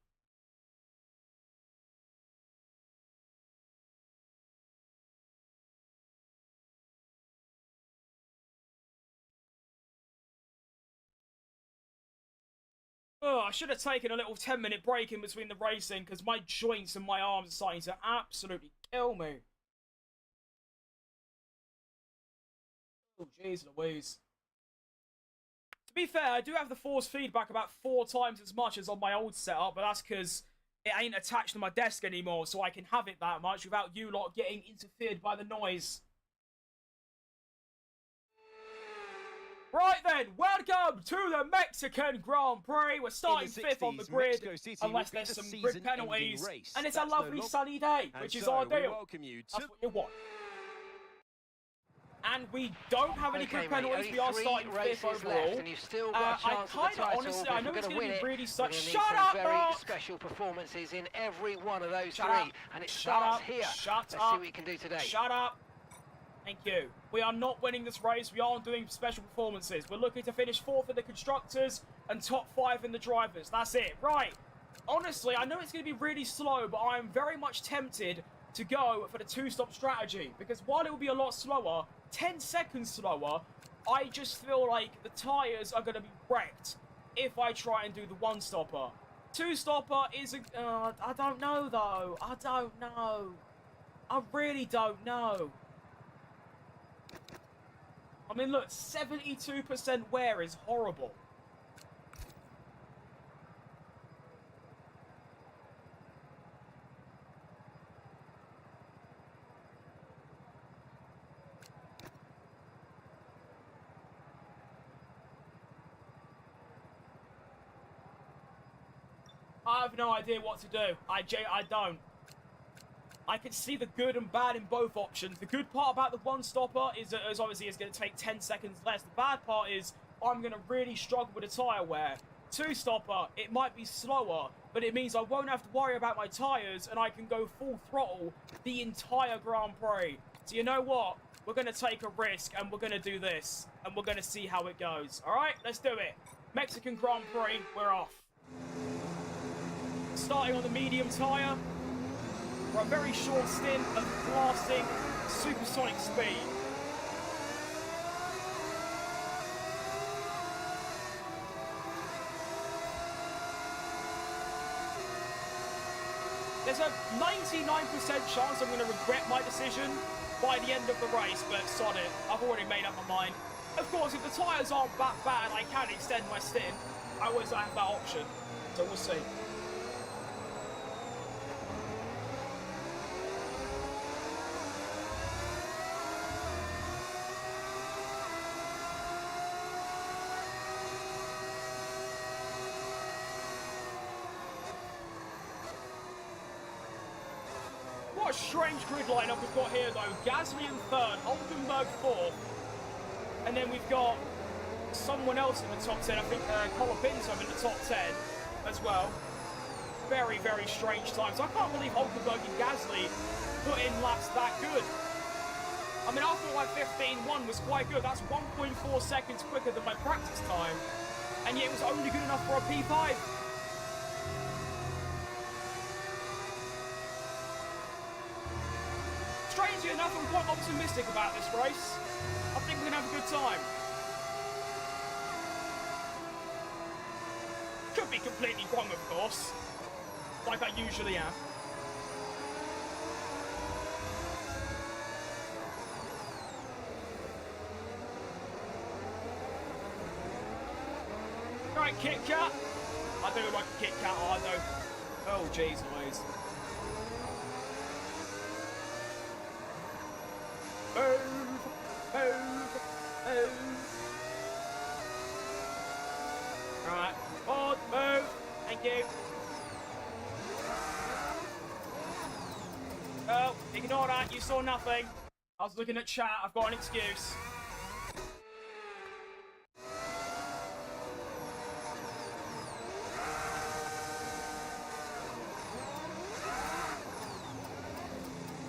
Oh, I should have taken a little 10-minute break in between the racing because my joints and my arms are starting to absolutely kill me. Oh, jeez Louise. To be fair, I do have the force feedback about 4 times as much as on my old setup, but that's because it ain't attached to my desk anymore, so I can have it that much without you lot getting interfered by the noise. Right then, welcome to the Mexican Grand Prix. We're starting 5th on the grid, unless there's some grid penalties, and it's a lovely sunny day, which is ideal. That's what you want. And we don't have any grid penalties. We are starting 5th overall. I kind of honestly, I know it's going to be really such. Shut up, Mark! Special performances in every one of those Shut 3, up. and it Shut starts up. here. Shut Let's up. see what you can do today. Shut up. Thank you. We are not winning this race. We aren't doing special performances. We're looking to finish 4th in the constructors and top 5 in the drivers. That's it. Right. Honestly, I know it's going to be really slow, but I'm very much tempted to go for the 2-stop strategy. Because while it will be a lot slower, 10 seconds slower, I just feel like the tyres are going to be wrecked if I try and do the 1-stopper. 2-stopper is a... I don't know, though. I don't know. I really don't know. I mean, look, 72% wear is horrible. I have no idea what to do. I don't. I can see the good and bad in both options. The good part about the 1-stopper is obviously it's going to take 10 seconds less. The bad part is I'm going to really struggle with the tyre wear. 2-stopper, it might be slower, but it means I won't have to worry about my tyres and I can go full throttle the entire Grand Prix. So you know what? We're going to take a risk and we're going to do this. And we're going to see how it goes. Alright, let's do it. Mexican Grand Prix, we're off. Starting on the medium tyre. For a very short stint of blasting supersonic speed. There's a 99% chance I'm going to regret my decision by the end of the race, but sod it, I've already made up my mind. Of course, if the tyres aren't that bad, I can extend my stint. I always have that option, so we'll see. What a strange grid lineup we've got here, though. Gasly in 3rd, Hulkenberg 4th, and then we've got someone else in the top 10. I think Colapinto in the top 10 as well. Very, very strange times. I can't believe Hulkenberg and Gasly put in laps that good. I mean, I thought my 15.1 was quite good. That's 1.4 seconds quicker than my practice time, and yet it was only good enough for a P5. strangely enough, I'm quite optimistic about this race. I think we're going to have a good time. Could be completely wrong, of course. Like I usually am. Right, Kit Kat. I do like a Kit Kat, I do. Oh, jeez Louise. Move, move, move. Right, forward, move. Thank you. Oh, ignore that, you saw nothing. I was looking at chat, I've got an excuse.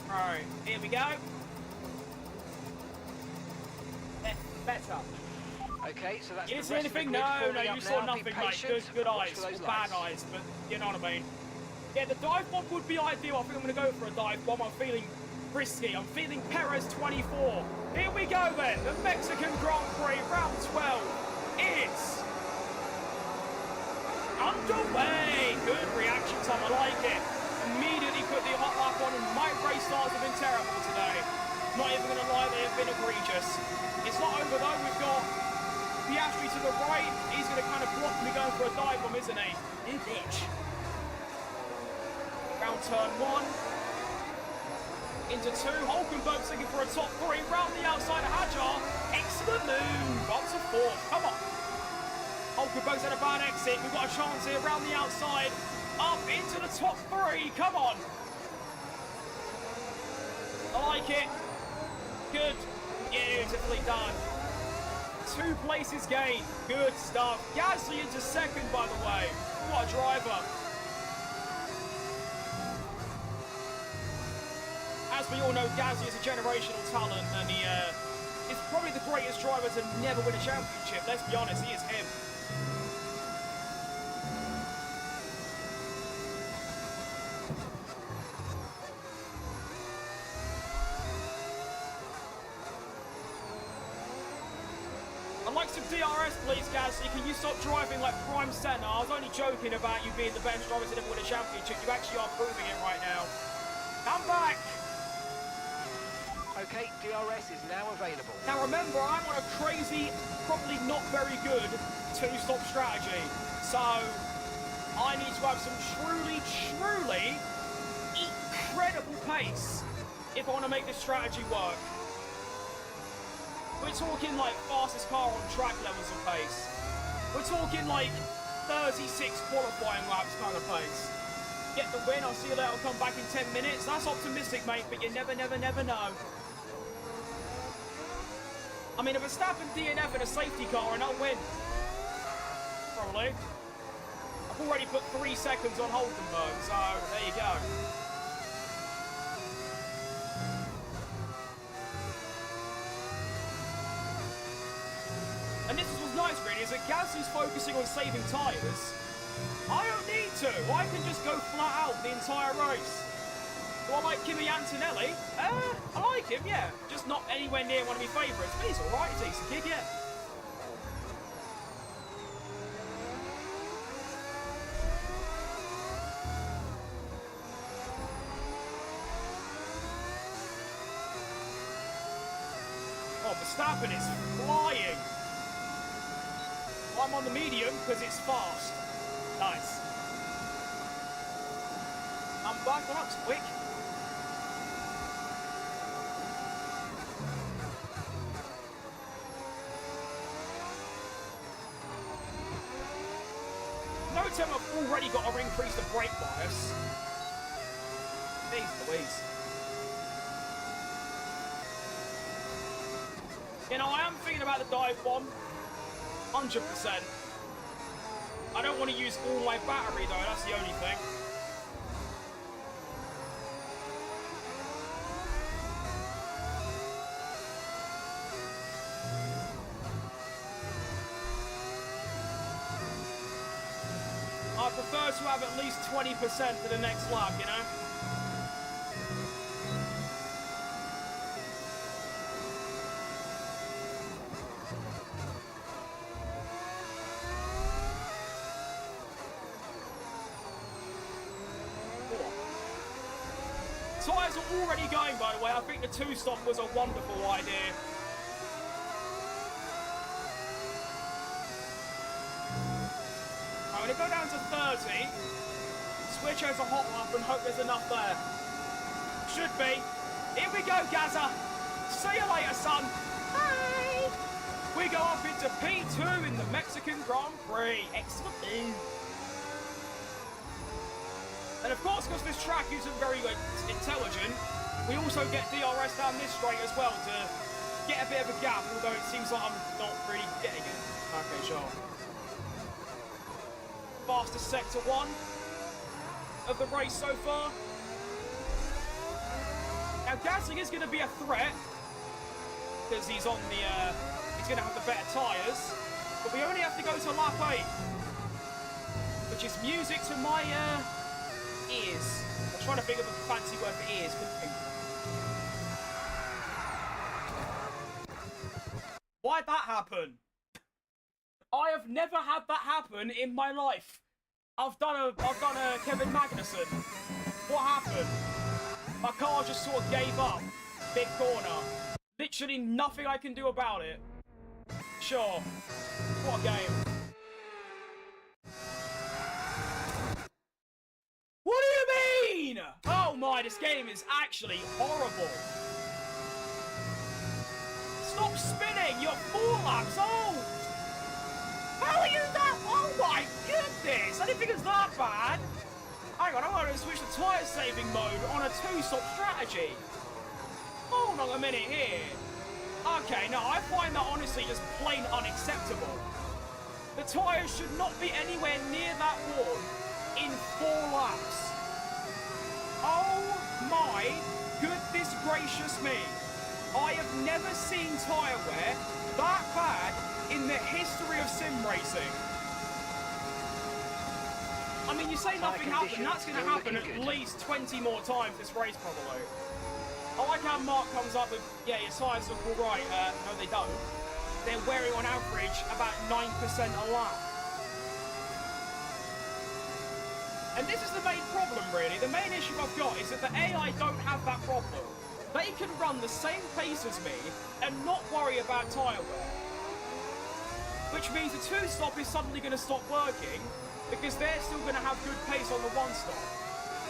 Alright, here we go. Better. Okay, so that's You didn't the see rest of the anything? grid No, forming you up saw now. Be nothing, mate. patient, Good watch eyes. for those Or bad lights. eyes, but you know what I mean. Yeah, the dive bomb would be ideal. I think I'm going to go for a dive bomb. I'm feeling risky. I'm feeling Perez 24. Here we go then. The Mexican Grand Prix, round 12 is underway. Good reaction time. I like it. Immediately put the hot lap on, and my race starts have been terrible today. Not even going to lie, they have been egregious. It's not over though. We've got Piastri to the right. He's going to kind of block me going for a dive bomb, isn't he? You bitch. Round turn 1. Into 2. Hulkenberg's looking for a top 3. Round the outside of Hajar. Excellent move. Up to 4th. Come on. Hulkenberg's at a bad exit. We've got a chance here. Round the outside. Up into the top 3. Come on. I like it. Good. Beautifully done. 2 places gained. Good stuff. Gasly into 2nd, by the way. What a driver. As we all know, Gasly is a generational talent, and he is probably the greatest driver to never win a championship. Let's be honest, he is him. I'd like some DRS, please, Gasly. Can you stop driving like Prime Senna? I was only joking about you being the best driver to never win a championship. You actually are proving it right now. Come back! Okay, DRS is now available. Now remember, I'm on a crazy, probably not very good 2-stop strategy. So, I need to have some truly incredible pace if I want to make this strategy work. We're talking like fastest car on track levels of pace. We're talking like 36 qualifying laps kind of pace. Get the win, I'll see you later, I'll come back in 10 minutes. That's optimistic, mate, but you never know. I mean, if Verstappen DNF in a safety car and I'll win. Probably. I've already put 3 seconds on Hulkenberg, so there you go. And this is what's nice, really, is that Gasly's focusing on saving tyres. I don't need to. I can just go flat out the entire race. Do I like Kimi Antonelli? I like him, yeah. Just not anywhere near one of my favourites. But he's alright, he's a decent kid, yeah. Oh, Verstappen is flying. I'm on the medium because it's fast. Nice. I'm back, well, that's quick. Note how I've already got to increase the brake bias. Jeez Louise. You know, I am thinking about the dive bomb. 100%. I don't want to use all my battery though, that's the only thing. I prefer to have at least 20% for the next lap, you know? Tyres are already going, by the way. I think the two-stop was a wonderful idea. I'm going to go down to 30. Switch over hot lap and hope there's enough there. Should be. Here we go, Gazza. See you later, son. Bye. We go up into P2 in the Mexican Grand Prix. Excellent. And of course, because this track isn't very intelligent, we also get DRS down this straight as well to get a bit of a gap, although it seems like I'm not really getting it. Okay, sure. Fastest sector 1 of the race so far. Now, Gasly is going to be a threat because he's on the, he's going to have the better tyres, but we only have to go to lap 8, which is music to my, ears. I'm trying to think of a fancy word for ears. Why'd that happen? I have never had that happen in my life. I've done a Kevin Magnussen. What happened? My car just sort of gave up. Big corner. Literally nothing I can do about it. Sure. What a game. What do you mean? Oh my, this game is actually horrible. Stop spinning, you're 4 laps old. How are you that? Oh my goodness, I didn't think it was that bad. Hang on, I want to switch to tyre saving mode on a 2-stop strategy. Hold on a minute here. Okay, no, I find that honestly just plain unacceptable. The tyres should not be anywhere near that warm in 4 laps. Oh my goodness gracious me. I have never seen tyre wear that bad in the history of sim racing. I mean, you say nothing happened, that's going to happen at least 20 more times this race probably. I like how Mark comes up with, yeah, your tyres look all right. No, they don't. They're wearing on average about 9% a lap. And this is the main problem, really. The main issue I've got is that the AI don't have that problem. They can run the same pace as me and not worry about tyre wear. Which means the 2-stop is suddenly going to stop working because they're still going to have good pace on the 1-stop.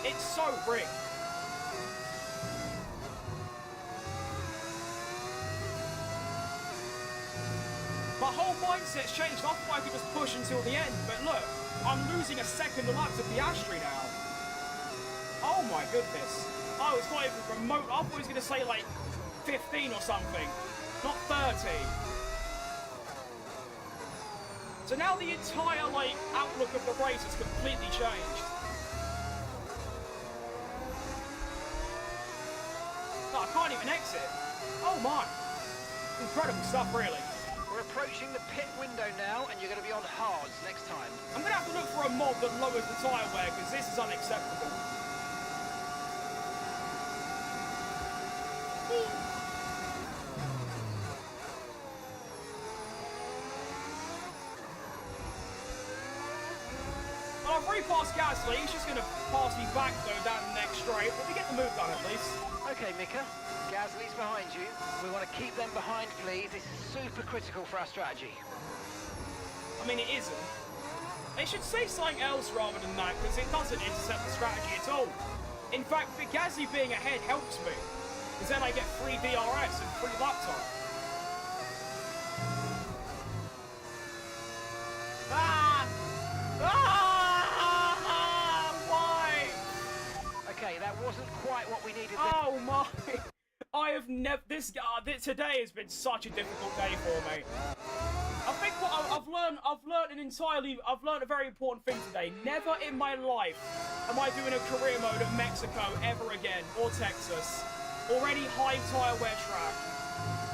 It's so rigged. My whole mindset's changed. I thought I could just push until the end, but look, I'm losing a second a lap to Piastri now. Oh my goodness. Oh, it's not even remote. I thought he was going to say like 15 or something, not 30. So now the entire like outlook of the race has completely changed. No, I can't even exit. Oh my. Incredible stuff, really. We're approaching the pit window now, and you're going to be on hards next time. I'm going to have to look for a mod that lowers the tyre wear, because this is unacceptable. Well, I've repassed Gasly. He's just going to pass me back, though, down the next straight. But we get the move done, at least. Okay, Mika. Gasly's behind you. We want to keep them behind, please. This is super critical for our strategy. I mean, it isn't. They should say something else rather than that, because it doesn't intercept the strategy at all. In fact, the Gasly being ahead helps me, because then I get free DRS and free lap time. Ah! Ah! Why? Okay, that wasn't quite what we needed. Oh my! I have never. Today has been such a difficult day for me. I think what I've learned a very important thing today. Never in my life am I doing a career mode at Mexico ever again, or Texas, or any high tyre wear track.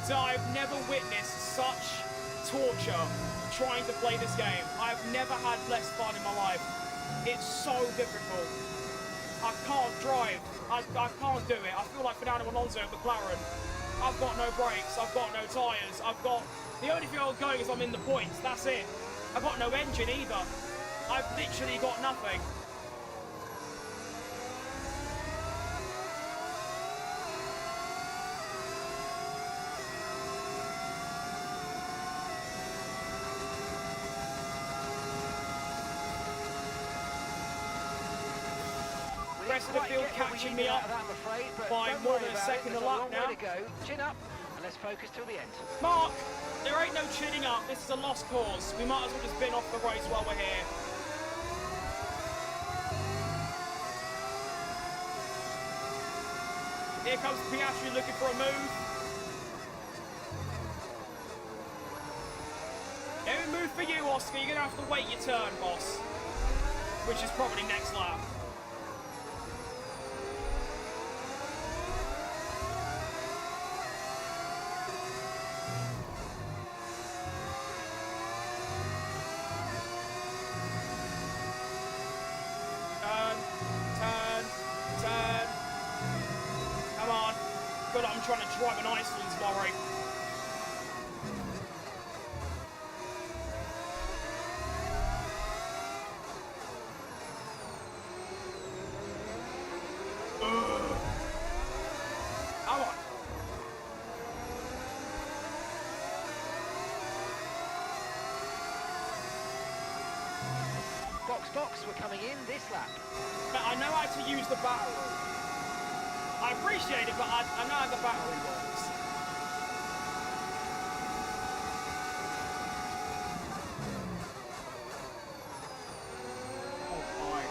So I've never witnessed such torture trying to play this game. I've never had less fun in my life. It's so difficult. I can't drive. I can't do it. I feel like Fernando Alonso at McLaren. I've got no brakes. I've got no tyres. The only thing I'm going is I'm in the points. That's it. I've got no engine either. I've literally got nothing. rest of the field catching me up by more than a second a lap now. Chin up, and let's focus till the end. Mark, there ain't no chinning up. This is a lost cause. We might as well just bin off the race while we're here. Here comes Piastri looking for a move. No move for you, Oscar. You're going to have to wait your turn, boss. Which is probably next lap. Turn. Come on. But I'm trying to drive an Iceland's lorry. Come on. Box, we're coming in this lap. But I know how to use the battery. I appreciate it, but I know how the battery works. Oh my.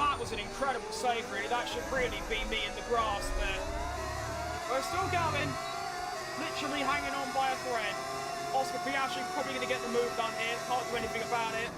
That was an incredible save, really. That should really be me in the grass there. We're still going. Literally hanging on by a thread. Oscar Piastri probably going to get the move done here. Can't do anything about it.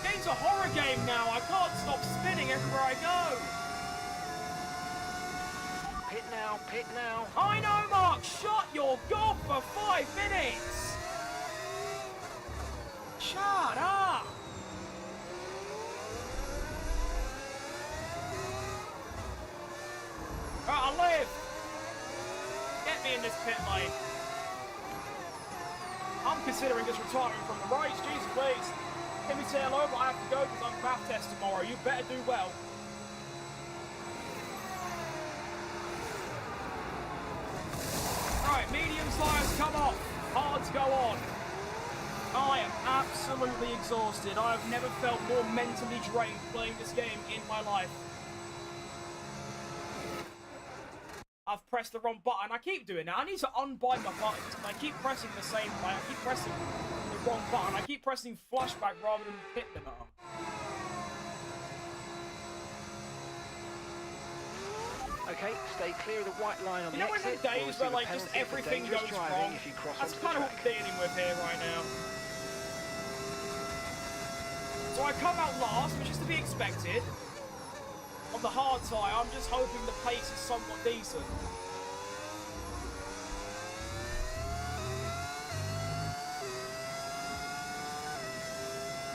Game's a horror game now. I can't stop spinning everywhere I go. Pit now. I know, Mark. Shut your gob for 5 minutes. Shut up. Right, I'll live. Get me in this pit lane. I'm considering just retiring from the race. Jesus, please. Let me say hello, but I have to go because I'm math test tomorrow. You better do well. Right, medium tires come off. Hards go on. I am absolutely exhausted. I have never felt more mentally drained playing this game in my life. I've pressed the wrong button. I keep doing that. I need to unbind my buttons. I keep pressing the same button. I keep pressing the wrong button. I keep pressing flashback rather than hit them up. Okay, stay clear of the white line on the exit. You know, in the days where like just everything goes wrong, that's kind of what we're dealing with here right now. So I come out last, which is to be expected. On the hard tyre, I'm just hoping the pace is somewhat decent.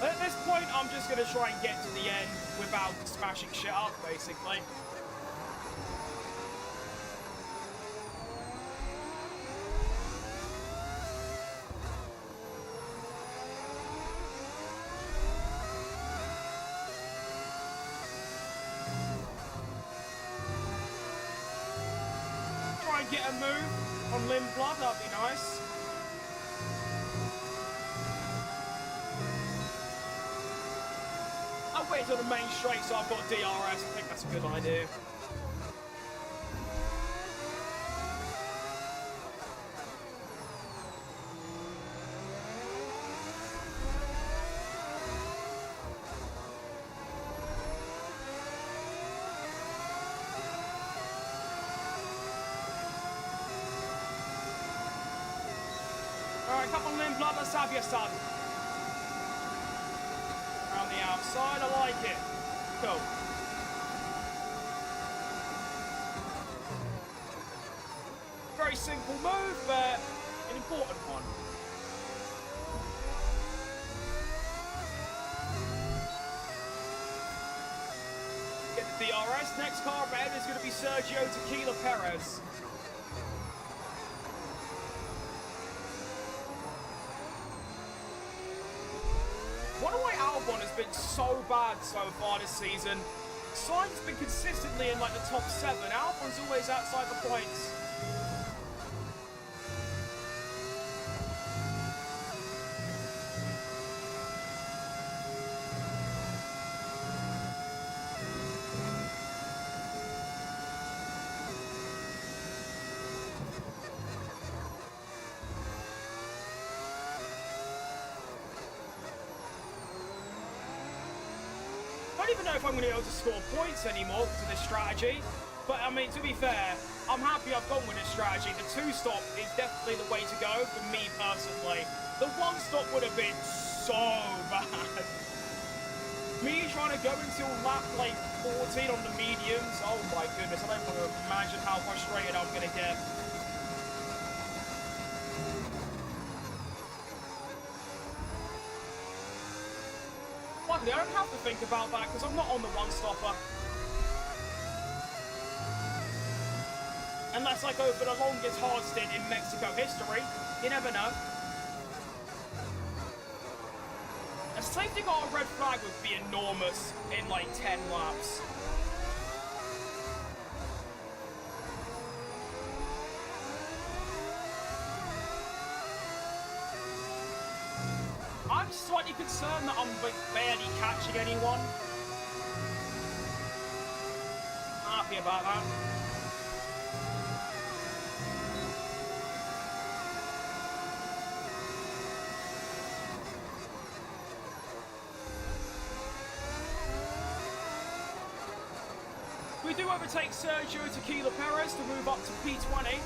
At this point, I'm just going to try and get to the end without smashing shit up, basically. Get a move on Limb Blood, that'd be nice. I'll wait until the main straight so I've got DRS. I think that's a good idea. Alright, come on, Limb Blood, let's have your son. Around the outside, I like it. Cool. Very simple move, but an important one. Get the DRS. Next car ahead is going to be Sergio Tequila Perez. Albon has been so bad so far this season. Sainz's been consistently in like the top 7. Albon's always outside the points. I don't even know if I'm going to be able to score points anymore because of this strategy. But, I mean, to be fair, I'm happy I've gone with this strategy. The 2-stop is definitely the way to go for me personally. The 1-stop would have been so bad. Me trying to go until lap, like, 14 on the mediums. Oh, my goodness. I don't want to imagine how frustrated I'm going to get. Luckily, I don't have to think about that because I'm not on the 1-stopper. Unless I go for the longest hard stint in Mexico history. You never know. A safety car red flag would be enormous in like 10 laps. I'm slightly concerned that I'm barely catching anyone. Happy about that. We do overtake Sergio Tequila Perez to move up to P20.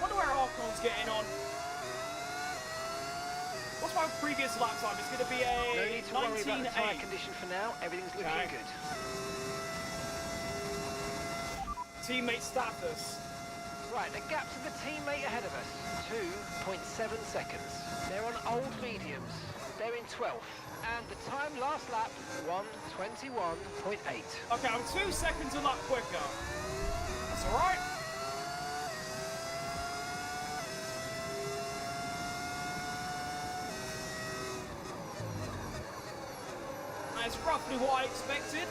Wonder where Arcon's getting on. What's my previous lap time? It's going to be a 19.8. No need to worry about the tyre condition for now. Everything's looking good. Teammate status. Right, the gap to the teammate ahead of us, 2.7 seconds. They're on old mediums. They're in 12th. And the time last lap, 1:21.8. Okay, I'm 2 seconds a lap quicker. That's all right. That's roughly what I expected.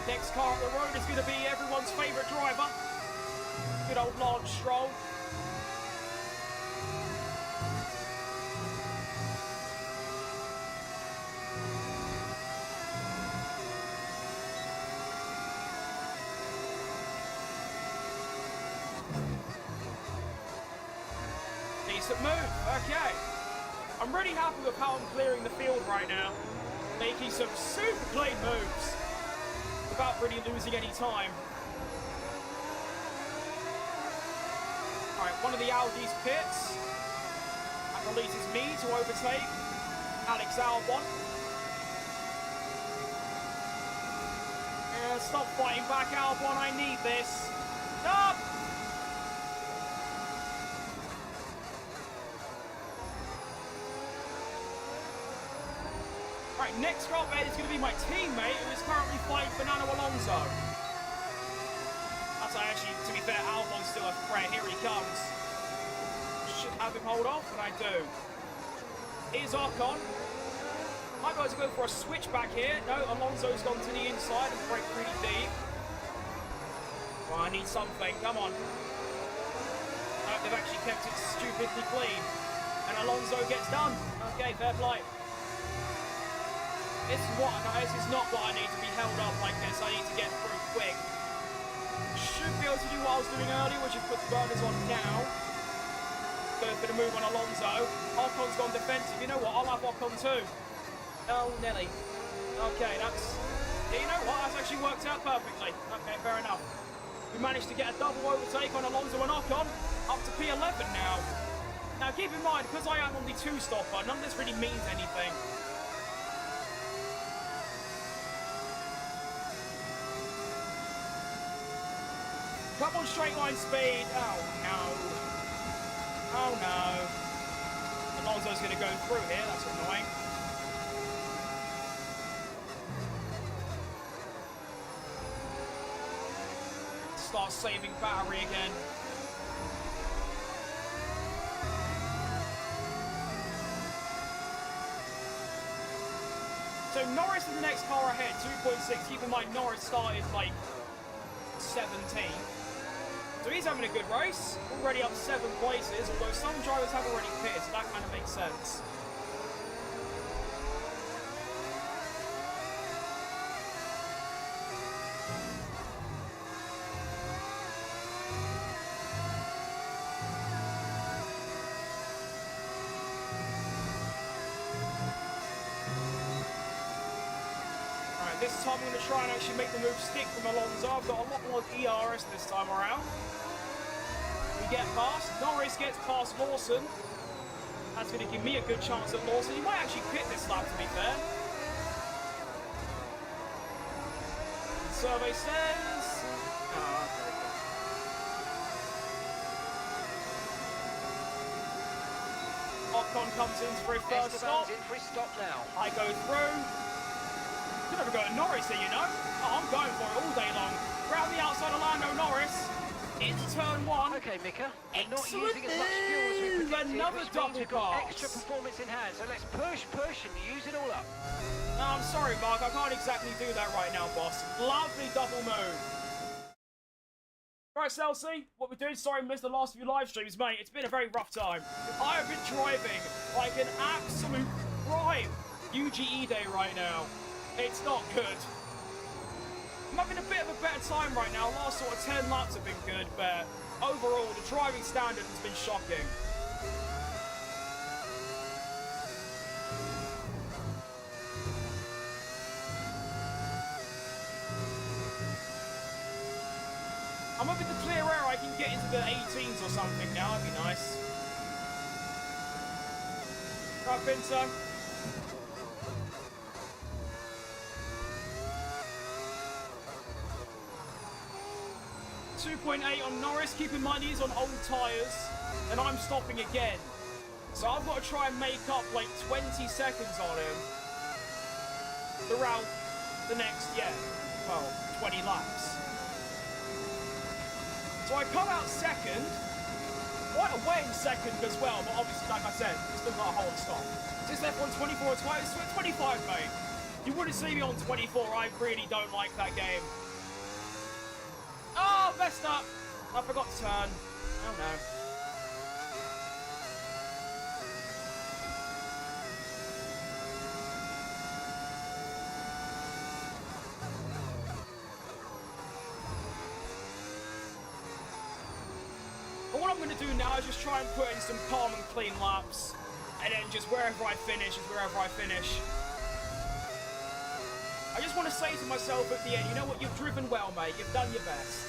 Next car on the road is going to be everyone's favourite driver. Good old Lance Stroll. Decent move, okay. I'm really happy with how I'm clearing the field right now. Making some super clean moves without really losing any time. Alright, one of the Audi's pits. That releases me to overtake Alex Albon. Stop fighting back, Albon, I need this. Stop! Right, next car bed is going to be my teammate who is currently fighting Fernando Alonso. That's actually, to be fair, Albon's still a threat. Here he comes. Should have him hold off, but I do. Here's Ocon. Might be able to go for a switchback here. No, Alonso's gone to the inside and break pretty deep. Well, I need something. Come on. No, they've actually kept it stupidly clean. And Alonso gets done. Okay, fair play. This is not what I need to be held up like this. I need to get through quick. Should be able to do what I was doing earlier, which is put the burners on now. Go for the move on Alonso. Ocon's gone defensive. You know what? I'll have Ocon too. Oh, Nelly. Okay, that's... Yeah, you know what? That's actually worked out perfectly. Okay, fair enough. We managed to get a double overtake on Alonso and Ocon. Up to P11 now. Now, keep in mind, because I am on the 2-stopper, none of this really means anything. Come on, straight line speed. Oh, no. Oh, no. Alonso's going to go through here. That's annoying. start saving battery again. So Norris is the next car ahead, 2.6. Keep in mind, Norris started like 17. So he's having a good race. Already up 7 places, although some drivers have already pitted, so that kind of makes sense. This time I'm going to try and actually make the move stick from Alonso. I've got a lot more ERS this time around. We get past. Norris gets past Lawson. That's going to give me a good chance at Lawson. He might actually pit this lap, to be fair. The survey says... Oh, okay. Ocon comes in for his first stop. In for his stop now. I go through. You never go to Norris here, you know. Oh, I'm going for it all day long. Round the outside of Lando Norris. Into turn 1. Okay, Mika. We're not using as much fuel as we predicted, Another double we've got pass. extra performance in hand. So let's push, and use it all up. No, I'm sorry, Mark. I can't exactly do that right now, boss. Lovely double move. Right, Celsi, what we're doing, sorry I missed the last few live streams, mate. It's been a very rough time. I have been driving like an absolute prime UGE day right now. It's not good. I'm having a bit of a better time right now. Last sort of 10 laps have been good, but overall, the driving standard has been shocking. I'm hoping the clear air I can get into the 18s or something now. That'd be nice. Right, Pinto. 2.8 on Norris. Keep in mind he's on old tyres, and I'm stopping again. So I've got to try and make up like 20 seconds on him throughout the next, 20 laps. So I come out second, quite a way in second as well, but obviously, like I said, still got a whole stop. Just left on 24 twice, 25, mate. You wouldn't see me on 24. I really don't like that game. Oh, messed up. I forgot to turn. Oh, no. But what I'm going to do now is just try and put in some calm and clean laps. And then just wherever I finish is wherever I finish. I just want to say to myself at the end, you know what, you've driven well, mate. You've done your best.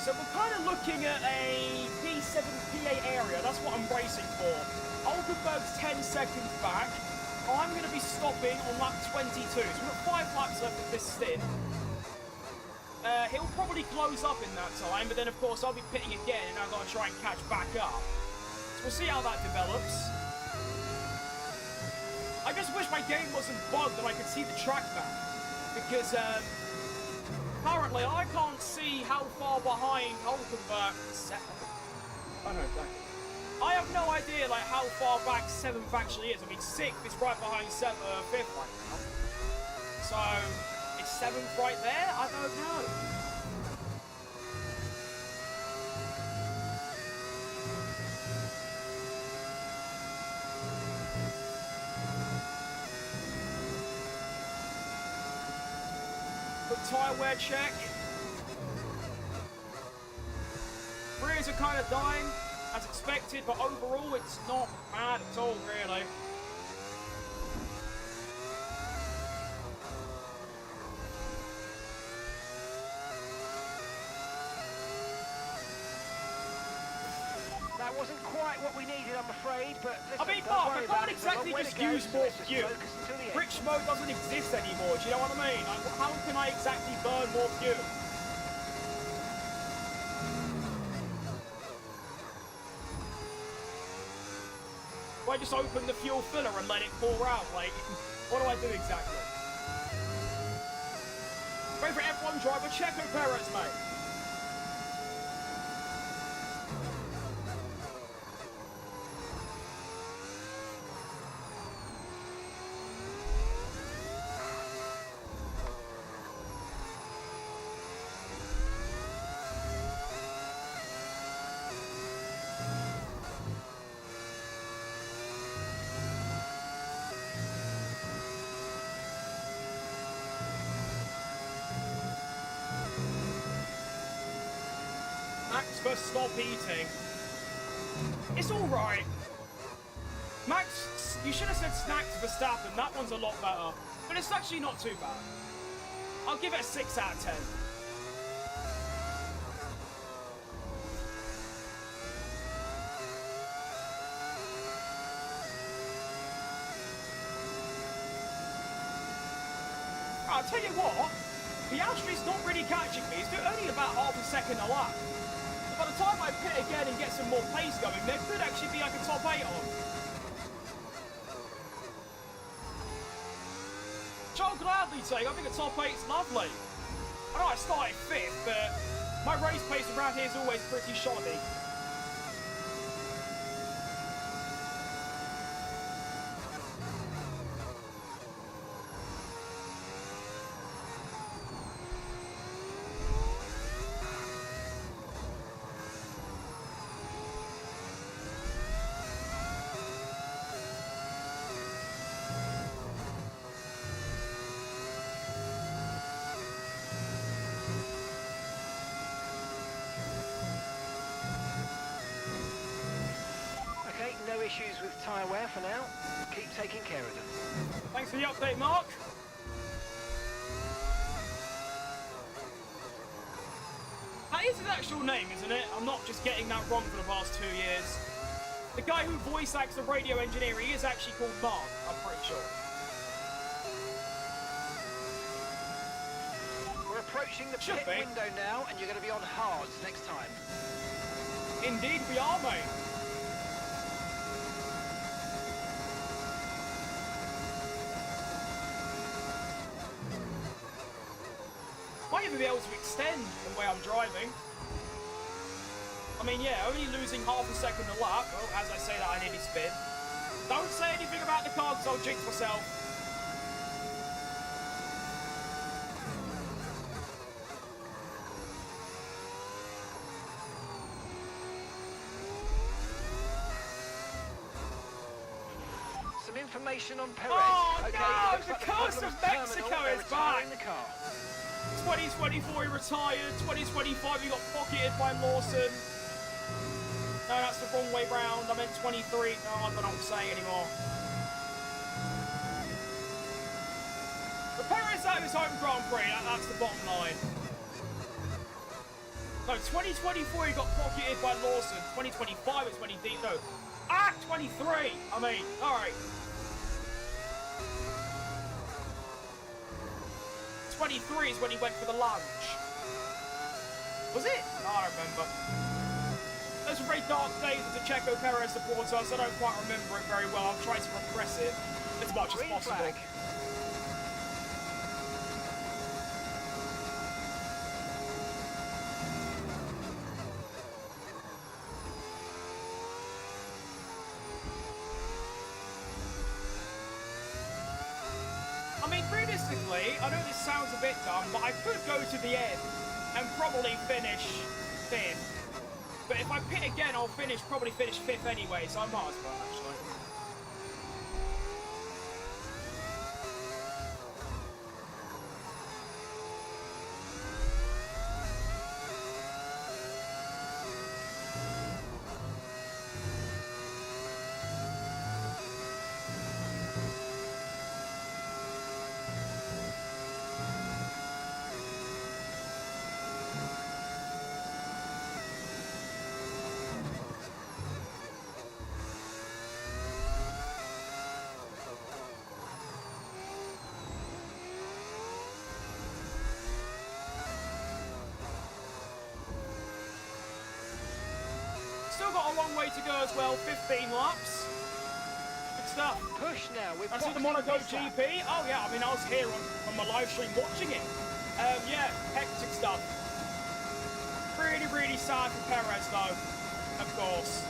So we're kind of looking at a P7 PA area. That's what I'm racing for. Hulkenberg's 10 seconds back. I'm going to be stopping on lap 22. So we've got 5 laps left of this stint. He'll probably close up in that time, but then of course I'll be pitting again and I've got to try and catch back up. So we'll see how that develops. I just wish my game wasn't bugged and I could see the track back. Because, currently, I can't see how far behind Hulkenberg... Oh, no, exactly. I have no idea, like, how far back 7th actually is. I mean, 6th is right behind 5th right now. So, is 7th right there? I don't know. Tyre wear check. Rears are kind of dying, as expected, but overall it's not bad at all, really. wasn't quite what we needed, I'm afraid, but listen, I mean, don't Mark, I worry can't about it. There's a long exactly way just to go, use so more let's just fuel. focus until the end. Rich mode doesn't exist anymore, do you know what I mean? Like, how can I exactly burn more fuel? Do I just open the fuel filler and let it pour out? Like, what do I do exactly? Favorite F1 driver, Checo Perez, mate. Max must stop eating. It's alright. Max, you should have said snacks for Verstappen. That one's a lot better. But it's actually not too bad. I'll give it a 6 out of 10. I'll tell you what, Piastri's not really catching me. He's only about half a second a lap. By the time I pit again and get some more pace going, there could actually be like a top 8 on. Which I'll gladly take. I think a top 8's lovely. I know I started 5th, but my race pace around here is always pretty shoddy. No issues with tyre wear for now. Keep taking care of them. Thanks for the update, Mark. That is his actual name, isn't it? I'm not just getting that wrong for the past 2 years. The guy who voice acts the radio engineer, he is actually called Mark, I'm pretty sure. We're approaching the Should pit be. window now, and you're going to be on hards next time. Indeed we are, mate. Might even be able to extend the way I'm driving. I mean, yeah, only losing half a second a lap. Well, as I say that, I nearly spin. Don't say anything about the car, because I'll jinx myself. Some information on Perez. Oh, okay, no! looks The like Coast problem's of Mexico terminal. They're is back! retiring the car. 2024 he retired, 2025 he got pocketed by Lawson. No, that's the wrong way round. I meant 23. No, I don't know what I'm saying anymore. But Perez out of his home Grand Prix, that's the bottom line. No, 2024 he got pocketed by Lawson. 2025 is when he did. No. 23! I mean, alright. 23 is when he went for the lunch. Was it? No, I don't remember. Those were very dark days as a Checo Perez supporter, so I don't quite remember it very well. I'll try to repress it as much as Green possible. flag. I mean, realistically, I know this sounds a bit dumb, but I could go to the end and probably finish 5th. But if I pit again, I'll probably finish 5th anyway, so I might as well, actually. got a long way to go as well. 15 laps. Good stuff. Push now. We're I see the Monaco GP. Oh yeah, I mean I was here on my live stream watching it. Yeah, hectic stuff. Really, really sad for Perez though, of course.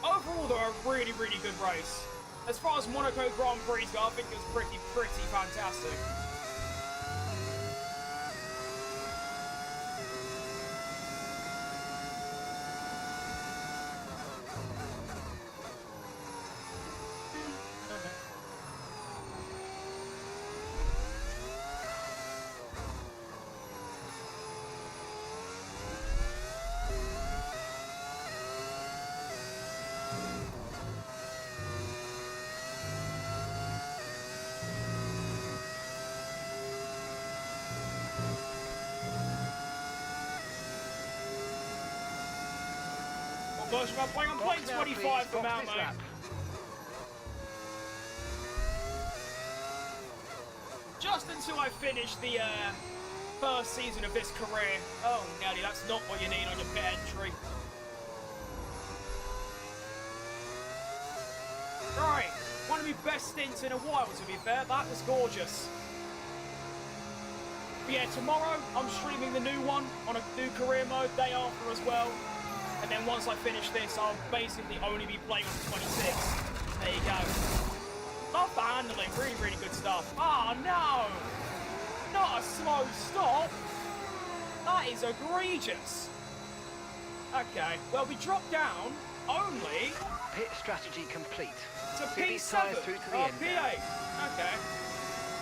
Overall though, a really, really good race. As far as Monaco Grand Prix go, I think it was pretty fantastic. I'm playing 25 for Mount Mate. Just until I finish the first season of this career. Oh, Nelly, that's not what you need on your pit entry. Right, one of my best stints in a while, to be fair. That was gorgeous. But yeah, tomorrow I'm streaming the new one on a new career mode, day after as well. And then once I finish this, I'll basically only be playing on 26. There you go. Love the handling, really, really good stuff. Oh no! Not a slow stop! That is egregious. Okay, well we dropped down only... Pit strategy complete. To P7 through to the or end P8. Okay.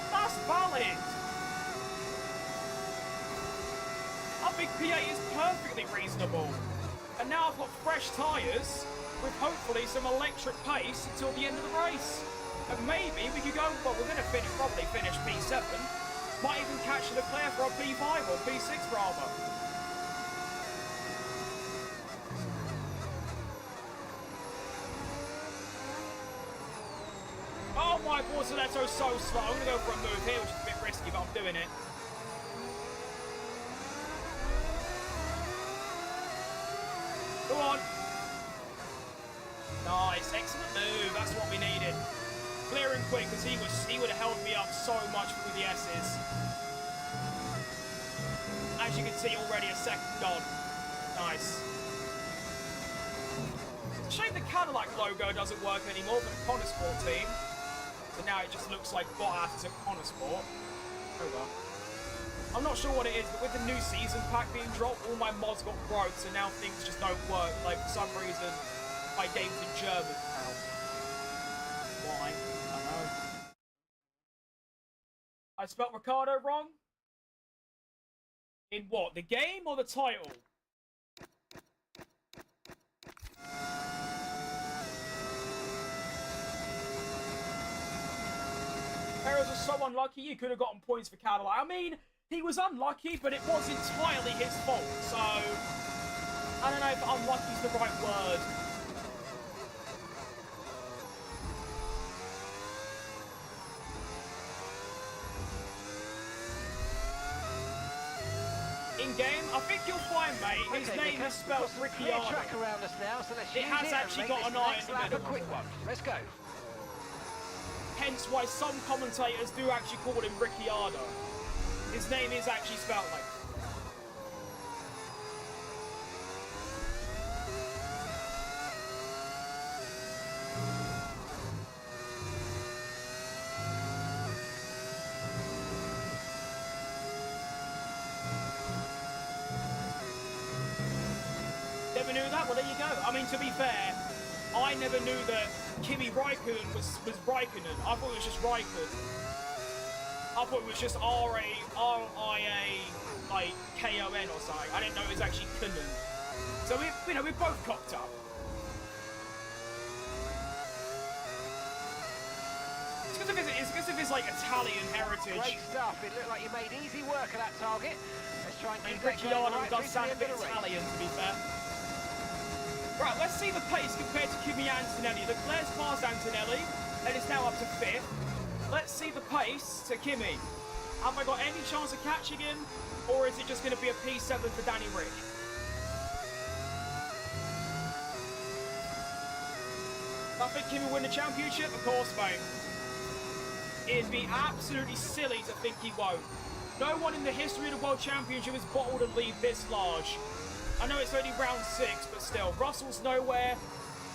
That's valid. I think P8 is perfectly reasonable. And now I've got fresh tyres with hopefully some electric pace until the end of the race. And maybe we could go, well, we're going to probably finish P7. Might even catch Leclerc for a P5 or P6 rather. Oh my Bortoletto's so slow. I'm going to go for a move here, which is a bit risky, but I'm doing it. Go on. Nice, excellent move. That's what we needed. Clearing quick, because he would have held me up so much through the S's. As you can see, already a second gone. Nice. It's a shame the Cadillac logo doesn't work anymore for the Connosport team. So now it just looks like Bottas is a Connosport. Oh well. I'm not sure what it is, but with the new season pack being dropped, all my mods got broke, so now things just don't work. Like, for some reason, my game's in German now. Why? I don't know. I spelled Ricciardo wrong? In what? The game or the title? Perez was so unlucky, you could have gotten points for Cadillac. I mean... He was unlucky, but it was entirely his fault, so... I don't know if unlucky is the right word. In-game, I think you'll find, mate, his name is spelled Ricciardo. Track around us now, so let's it has actually got an I in the middle. A quick one. Let's go. Hence why some commentators do actually call him Ricciardo. His name is actually spelled like... Never knew that? Well, there you go. I mean, to be fair, I never knew that Kimi Raikkonen was Raikkonen. I thought it was just Raikkonen. I thought it was just R-I-A, like, K-O-N or something. I didn't know it was actually Kunen. So, we both cocked up. It's because of his, like, Italian heritage. Great stuff. It looked like you made easy work of that target. Let's try and keep that going Ricciardo right does sound a bit through to the end of the race. Italian, to be fair. Right, let's see the pace compared to Kimi Antonelli. Leclerc's passed Antonelli, and it's now up to 5th. Let's see the pace to Kimi. Have I got any chance of catching him? Or is it just going to be a P7 for Danny Rick? I think he will win the championship? Of course, mate. It'd be absolutely silly to think he won't. No one in the history of the World Championship has bottled a lead this large. I know it's only round 6, but still. Russell's nowhere.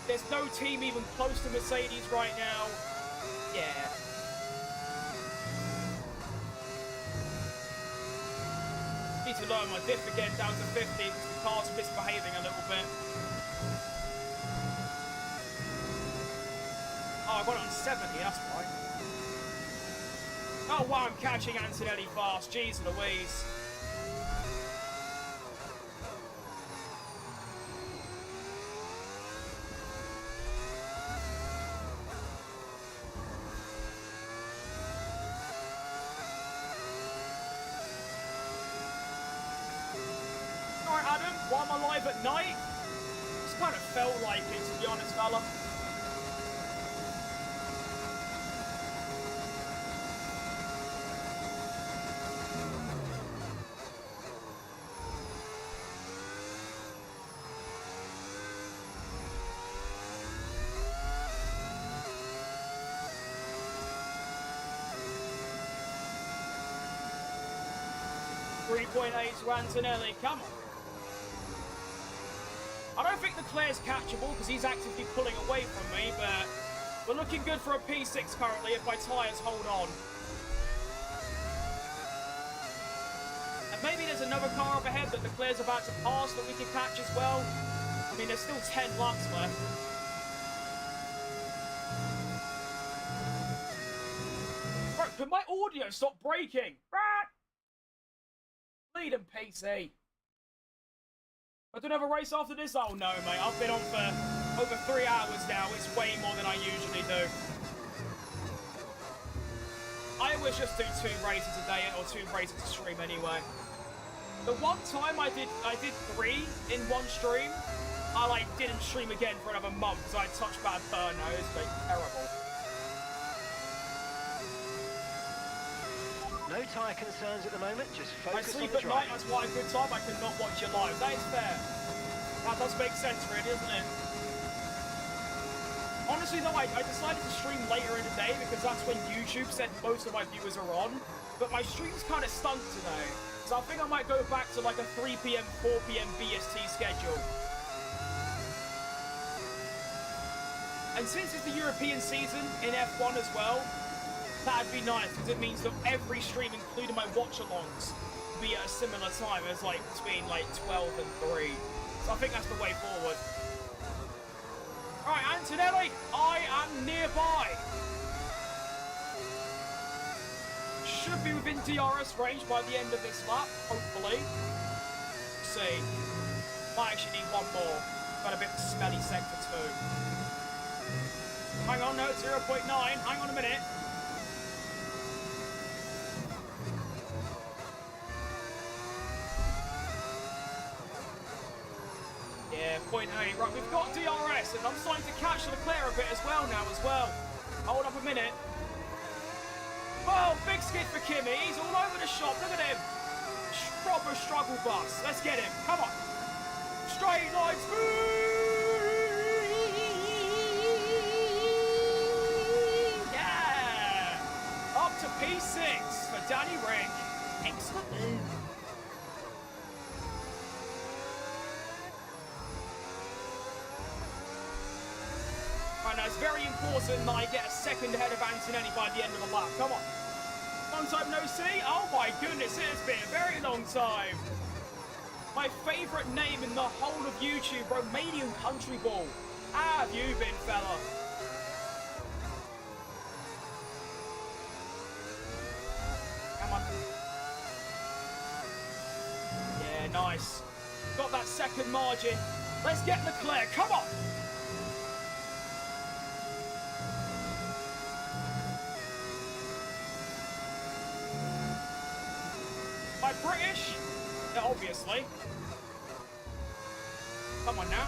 There's no team even close to Mercedes right now. Yeah. Need to lower my diff again down to 50 because the car's misbehaving a little bit. Oh, I got it on 70, that's right. Oh, wow, I'm catching Antonelli fast. Jeez Louise. Alright, Adam, why am I live at night? Just kind of felt like it, to be honest, fella. .8 to Antonelli, come on. I don't think Leclerc's catchable because he's actively pulling away from me, but we're looking good for a P6 currently if my tyres hold on. And maybe there's another car up ahead that Leclerc's about to pass that we can catch as well. I mean, there's still 10 laps left. Bro, can my audio stop breaking? Lead him, PC. I don't have a race after this? Oh no, mate. I've been on for over 3 hours now. It's way more than I usually do. I always just do 2 races a day or 2 races a stream anyway. The one time I did 3 in one stream, I didn't stream again for another month because I had such bad burnout. It was terrible. No tyre concerns at the moment, just focus on the drive. I sleep at night, that's why a good time I cannot watch your live. That is fair. That does make sense really, doesn't it? Honestly though, I decided to stream later in the day because that's when YouTube said most of my viewers are on. But my stream's kind of stunk today. So I think I might go back to like a 3 PM, 4 PM BST schedule. And since it's the European season in F1 as well, that'd be nice, because it means that every stream, including my watch-alongs, will be at a similar time as, between, 12 and 3. So I think that's the way forward. Alright, Antonelli, I am nearby. Should be within DRS range by the end of this lap, hopefully. Let's see. Might actually need one more. Got a bit of smelly sector 2. Hang on, no, 0.9. Hang on a minute. Yeah, 0.8. Right, we've got DRS, and I'm starting to catch Leclerc a bit as well now Hold up a minute. Oh, big skid for Kimi. He's all over the shop. Look at him. Proper struggle bus. Let's get him. Come on. Straight lines. Yeah. Up to P6 for Danny Rick. Excellent move. Right, now it's very important that I get a second ahead of Antonelli by the end of the lap. Come on. Long time no see. Oh my goodness, it has been a very long time. My favourite name in the whole of YouTube, Romanian Country Ball. How have you been, fella? Come on. Yeah, nice. Got that second margin. Let's get Leclerc. Come on. British? Yeah, obviously. Come on now.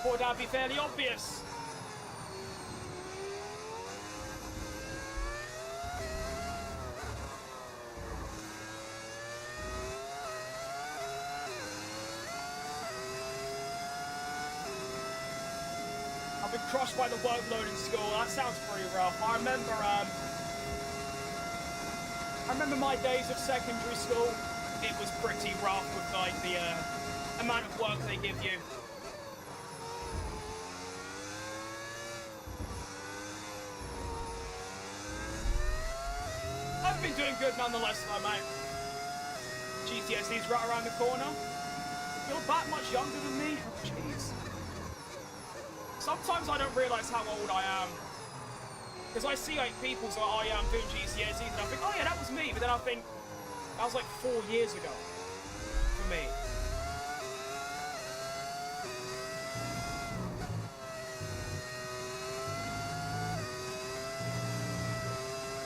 Thought that'd be fairly obvious. been crushed by the workload in school. That sounds pretty rough. I remember my days of secondary school. It was pretty rough with like the amount of work they give you. I've been doing good nonetheless, though, mate. GCSE's right around the corner. You're that much younger than me? Oh, jeez. Sometimes I don't realise how old I am. Because I see, like, people so I am doing GCSEs, and I think, oh, yeah, that was me. But then I think, that was, like, 4 years ago for me.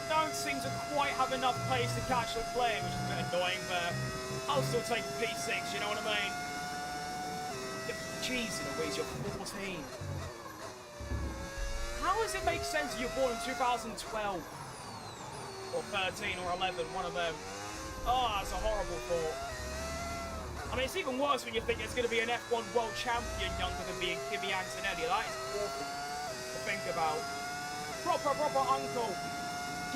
Don't seem to quite have enough pace to catch the play, which is a bit annoying, but I'll still take a P6, you know what I mean? Jeez, Louise, you're 14. How does it make sense that you're born in 2012? Or 13 or 11, one of them. Oh, that's a horrible thought. I mean, it's even worse when you think there's going to be an F1 world champion younger than me and Kimi Antonelli. That is awful to think about. Proper uncle.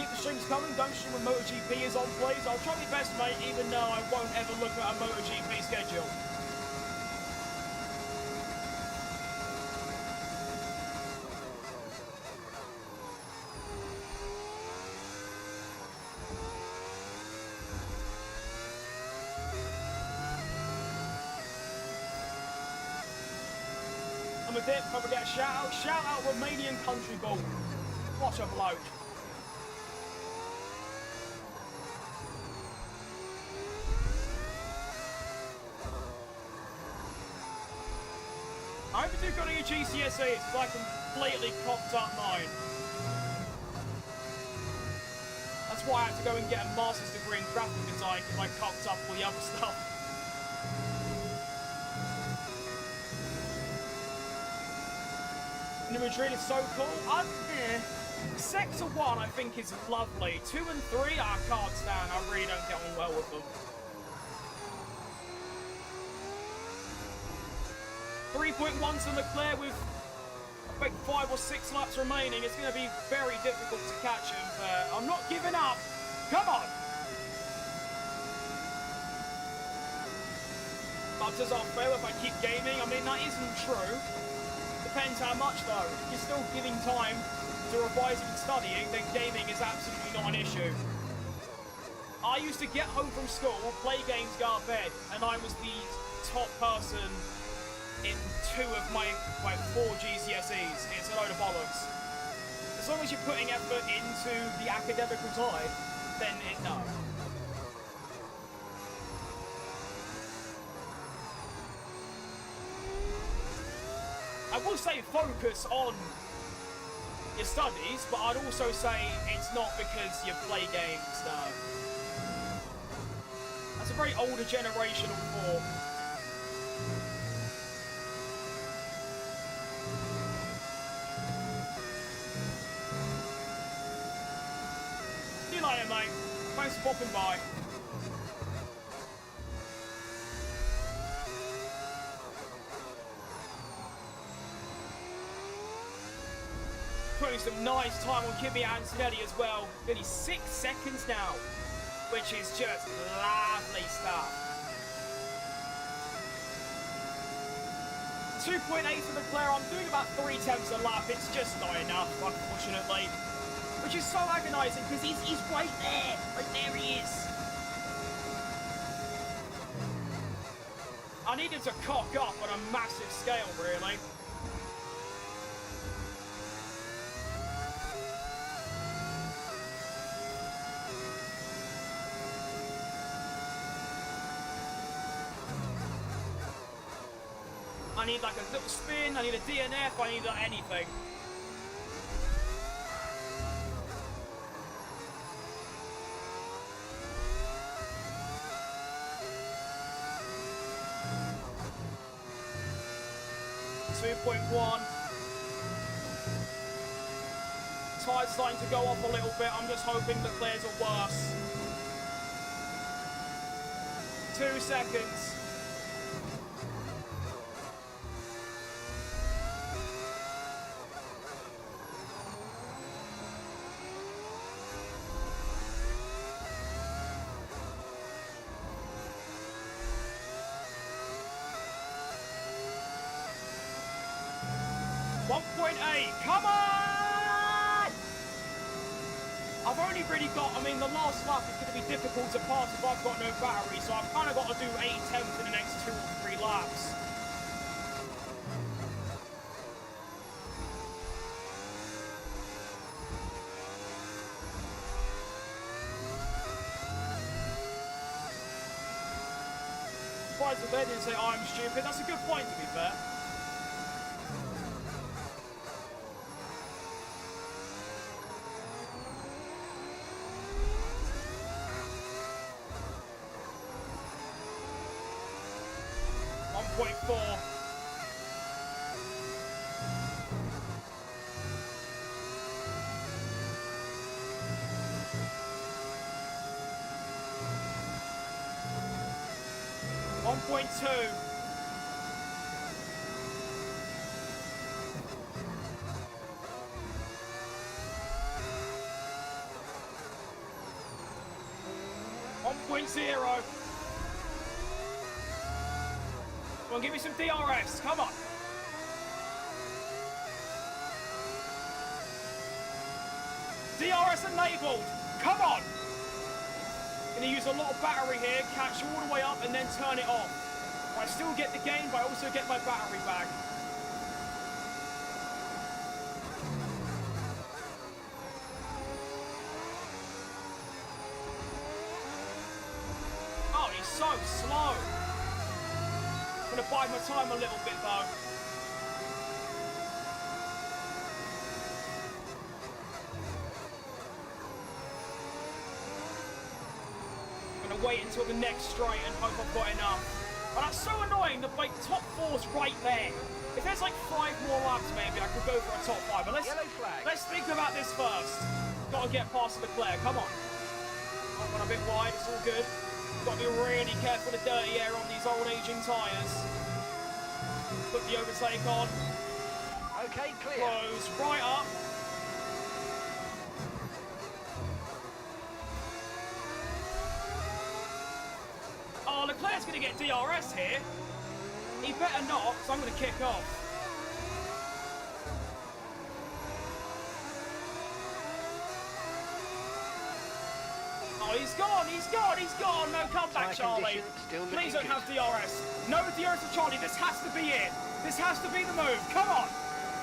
Keep the streams coming, don't stream when MotoGP is on, please. I'll try my best, mate, even though I won't ever look at a MotoGP schedule. I'm a dip, probably get a shout out. Shout out Romanian country ball. What a bloke. I hope you do got any GCSEs, because I completely cocked up mine. That's why I had to go and get a master's degree in graphic design, because I cocked up all the other stuff. New Madrid is so cool. Sector 1 I think is lovely. 2 and 3 I can't stand. I really don't get on well with them. 3.1 to Leclerc with, I think, 5 or 6 laps remaining. It's going to be very difficult to catch him, but I'm not giving up. Come on! Butters off fail if I keep gaming. I mean, that isn't true. Depends how much, though. If you're still giving time to revising and studying, then gaming is absolutely not an issue. I used to get home from school, play games, go to bed, and I was the top person in 2 of my 4 GCSEs. It's a load of bollocks. As long as you're putting effort into the academical side, then no. I will say focus on your studies, but I'd also say it's not because you play games, no. That's a very older generational thought. See you later, mate. Thanks for popping by. Putting some nice time on Kimi Antonelli as well. Nearly 6 seconds now, which is just lovely stuff. 2.8 for Leclerc. I'm doing about 3 tenths a lap. It's just not enough, unfortunately. Which is so agonising because he's right there. Like, there he is. I needed to cock up on a massive scale, really. I need like a little spin, I need a DNF, I need anything. Tire's starting to go off a little bit. I'm just hoping that Leclerc's are worse. 2 seconds. 1.8, come on! I've only really got, I mean, the last lap is going to be difficult to pass if I've got no battery, so I've kind of got to do 8 attempts in the next 2 or 3 laps. Surprised that they didn't say, I'm stupid. That's a good point, to be fair. Come on, give me some DRS. Come on. DRS enabled. Come on. Gonna use a lot of battery here. Catch all the way up and then turn it off. I still get the gain, but I also get my battery back. Oh, he's so slow. I'm gonna bide my time a little bit though. I'm gonna wait until the next straight and hope I've got enough. But that's so annoying that like top 4's right there. If there's like 5 more laps maybe I could go for a top 5. But let's think about this first. Gotta get past Leclerc, come on. I've gone a bit wide, it's all good. Got to be really careful of dirty air on these old aging tyres. Put the overtake on. Okay, clear. Close right up. Oh, Leclerc's going to get DRS here. He better not, because I'm going to kick off. Oh, he's gone, he's gone, he's gone. No comeback, Charlie. Please don't have DRS. No DRS for Charlie. This has to be it. This has to be the move. Come on.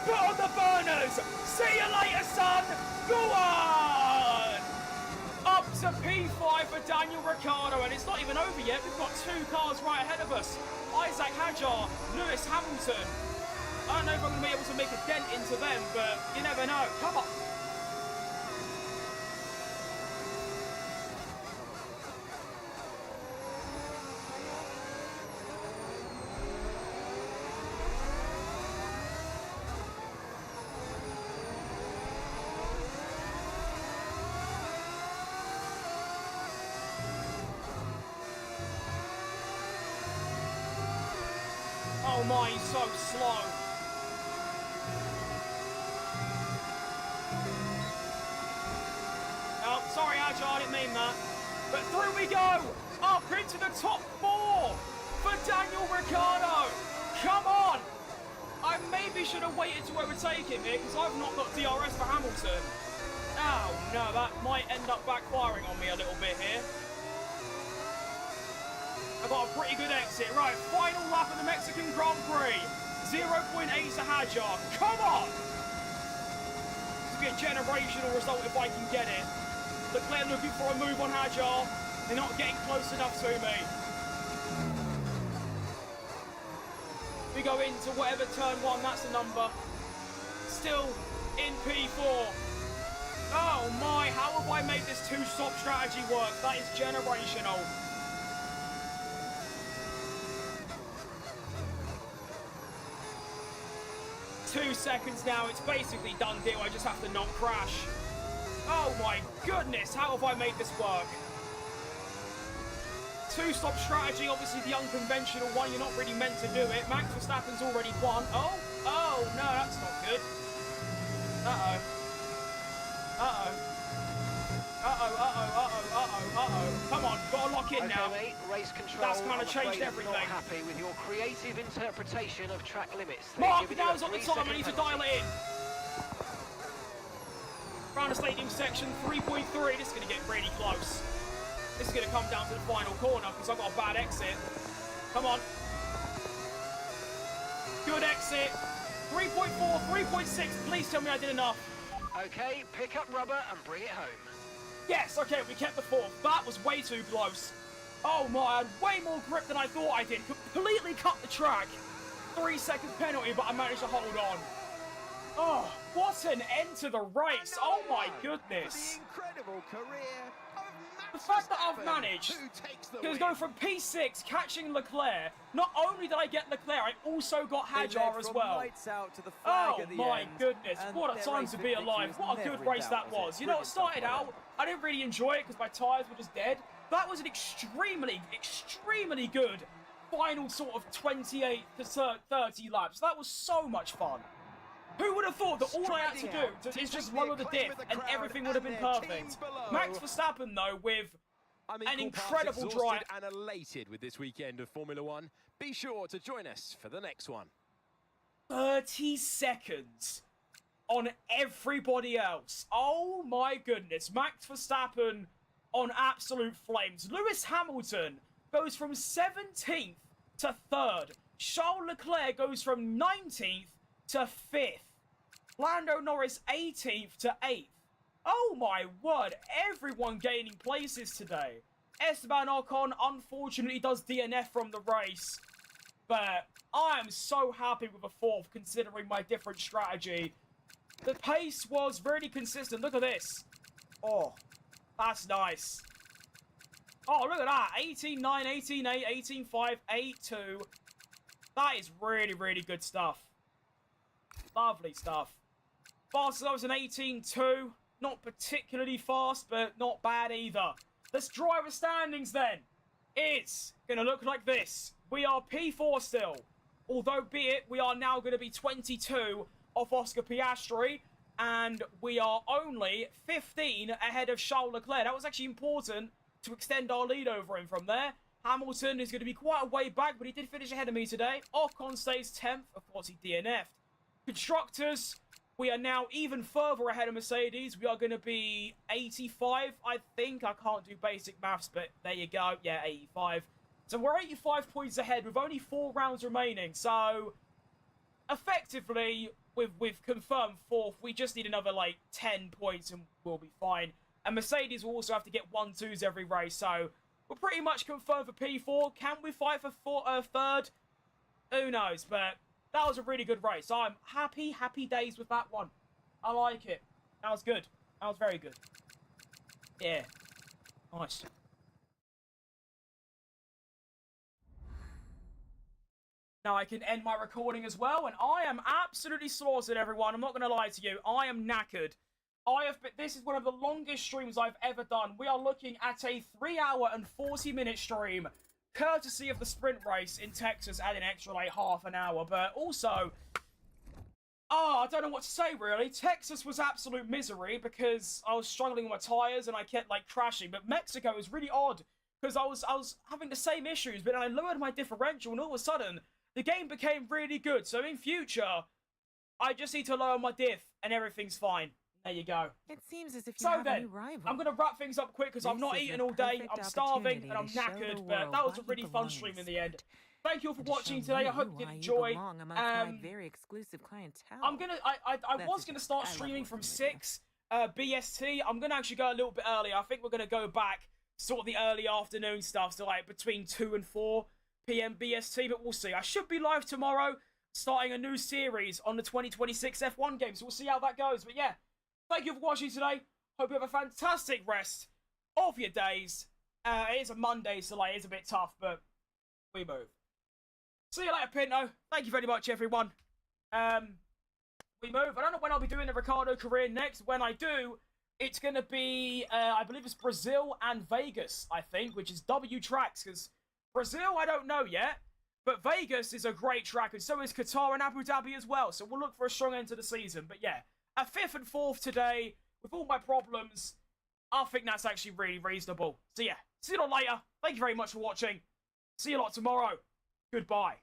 Put on the burners. See you later, son. Go on. Up to P5 for Daniel Ricciardo, and it's not even over yet. We've got 2 cars right ahead of us. Isaac Hadjar, Lewis Hamilton. I don't know if I'm going to be able to make a dent into them, but you never know. Come on. Oh my, he's so slow. Oh, sorry, Hadjar, I didn't mean that. But through we go, up into the top 4 for Daniel Ricciardo. Come on. I maybe should have waited to overtake him here because I've not got DRS for Hamilton. Oh no, that might end up backfiring on me a little bit here. I got a pretty good exit. Right, final lap of the Mexican Grand Prix. 0.8 to Hadjar. Come on! This will be a generational result if I can get it. Leclerc looking for a move on Hadjar. They're not getting close enough to me. We go into whatever turn 1, that's the number. Still in P4. Oh my, how have I made this 2-stop strategy work? That is generational. 2 seconds now, it's basically done deal, I just have to not crash. Oh my goodness, how have I made this work? 2-stop strategy, obviously the unconventional one, you're not really meant to do it. Max Verstappen's already won. Oh, no, that's not good. Uh-oh. Uh-oh. Uh-oh, uh-oh, uh-oh, uh-oh, Uh-oh. Come on, gotta lock in now. Mate, race control. That's kind of changed everything. Not happy with your creative interpretation of track limits. Mark, now's not the time. I need to dial it in. Round the stadium section, 3.3. This is going to get really close. This is going to come down to the final corner because I've got a bad exit. Come on. Good exit. 3.4, 3.6. Please tell me I did enough. Okay, pick up rubber and bring it home. Yes, okay, we kept the 4th. That was way too close. Oh my, I had way more grip than I thought I did. Completely cut the track. 3-second penalty, but I managed to hold on. Oh, what an end to the race. Oh my goodness. The incredible career of Max The fact that I've Verstappen, managed who takes the to win. go from P6, catching Leclerc, not only did I get Leclerc, I also got Hajar as well. Oh my goodness, what a time to be alive. What a good race that was. You know, it started out, I didn't really enjoy it because my tyres were just dead. That was an extremely, extremely good final sort of 28 to 30 laps. That was so much fun. Who would have thought that all I had to do is just lower the diff and everything would have been perfect? Max Verstappen, though, with an incredible drive. And elated with this weekend of Formula One. Be sure to join us for the next one. 30 seconds on everybody else. Oh my goodness. Max Verstappen on absolute flames. Lewis Hamilton goes from 17th to 3rd. Charles Leclerc goes from 19th to 5th. Lando Norris 18th to 8th. Oh my word, everyone gaining places today. Esteban Ocon unfortunately does DNF from the race. But I am so happy with a 4th considering my different strategy. The pace was really consistent. Look at this. Oh, that's nice. Oh, look at that. 18-9, 18-8, 18-5, 8-2. That is really, really good stuff. Lovely stuff. Fastest I was an 18-2. Not particularly fast, but not bad either. Let's driver standings then. It's going to look like this. We are P4 still. Although, be it, we are now going to be 22 off Oscar Piastri. And we are only 15 ahead of Charles Leclerc. That was actually important to extend our lead over him from there. Hamilton is going to be quite a way back, but he did finish ahead of me today. Ocon stays 10th. Of course, he DNF'd. Constructors, we are now even further ahead of Mercedes. We are going to be 85, I think. I can't do basic maths, but there you go. Yeah, 85. So we're 85 points ahead with only 4 rounds remaining. So, effectively, we've confirmed 4th. We just need another, like, 10 points and we'll be fine. And Mercedes will also have to get 1-2s every race. So, we're pretty much confirmed for P4. Can we fight for 3rd? Who knows, but that was a really good race. I'm happy days with that one. I like it. That was good. That was very good. Yeah. Nice. Now I can end my recording as well, and I am absolutely slaughtered, everyone. I'm not going to lie to you. I am knackered. This is one of the longest streams I've ever done. We are looking at a 3-hour and 40-minute stream, courtesy of the sprint race in Texas, adding extra like half an hour. But also, I don't know what to say really. Texas was absolute misery because I was struggling with my tires and I kept like crashing. But Mexico was really odd because I was having the same issues, but I lowered my differential and all of a sudden the game became really good. So in future, I just need to lower my diff and everything's fine. There you go. It seems as if you have a new rival. I'm going to wrap things up quick because I've not eaten all day. I'm starving and I'm knackered, but that was a really fun stream in the end. Thank you all for watching today. I hope you did enjoy. Very exclusive clientele. I was gonna start streaming from 6 BST. I'm gonna actually go a little bit earlier. I think we're gonna go back sort of the early afternoon stuff, so like between 2 and 4 p.m. BST. But we'll see. I should be live tomorrow, starting a new series on the 2026 F1 game. So we'll see how that goes. But yeah. Thank you for watching today. Hope you have a fantastic rest of your days. It is a Monday, so like, it's a bit tough, but we move. See you later, Pinto. Thank you very much, everyone. We move. I don't know when I'll be doing the Ricciardo career next. When I do, it's going to be, I believe it's Brazil and Vegas, I think, which is W tracks, because Brazil, I don't know yet, but Vegas is a great track, and so is Qatar and Abu Dhabi as well, so we'll look for a strong end to the season. But yeah. A 5th and 4th today, with all my problems, I think that's actually really reasonable. So yeah, see you lot later. Thank you very much for watching. See you lot tomorrow. Goodbye.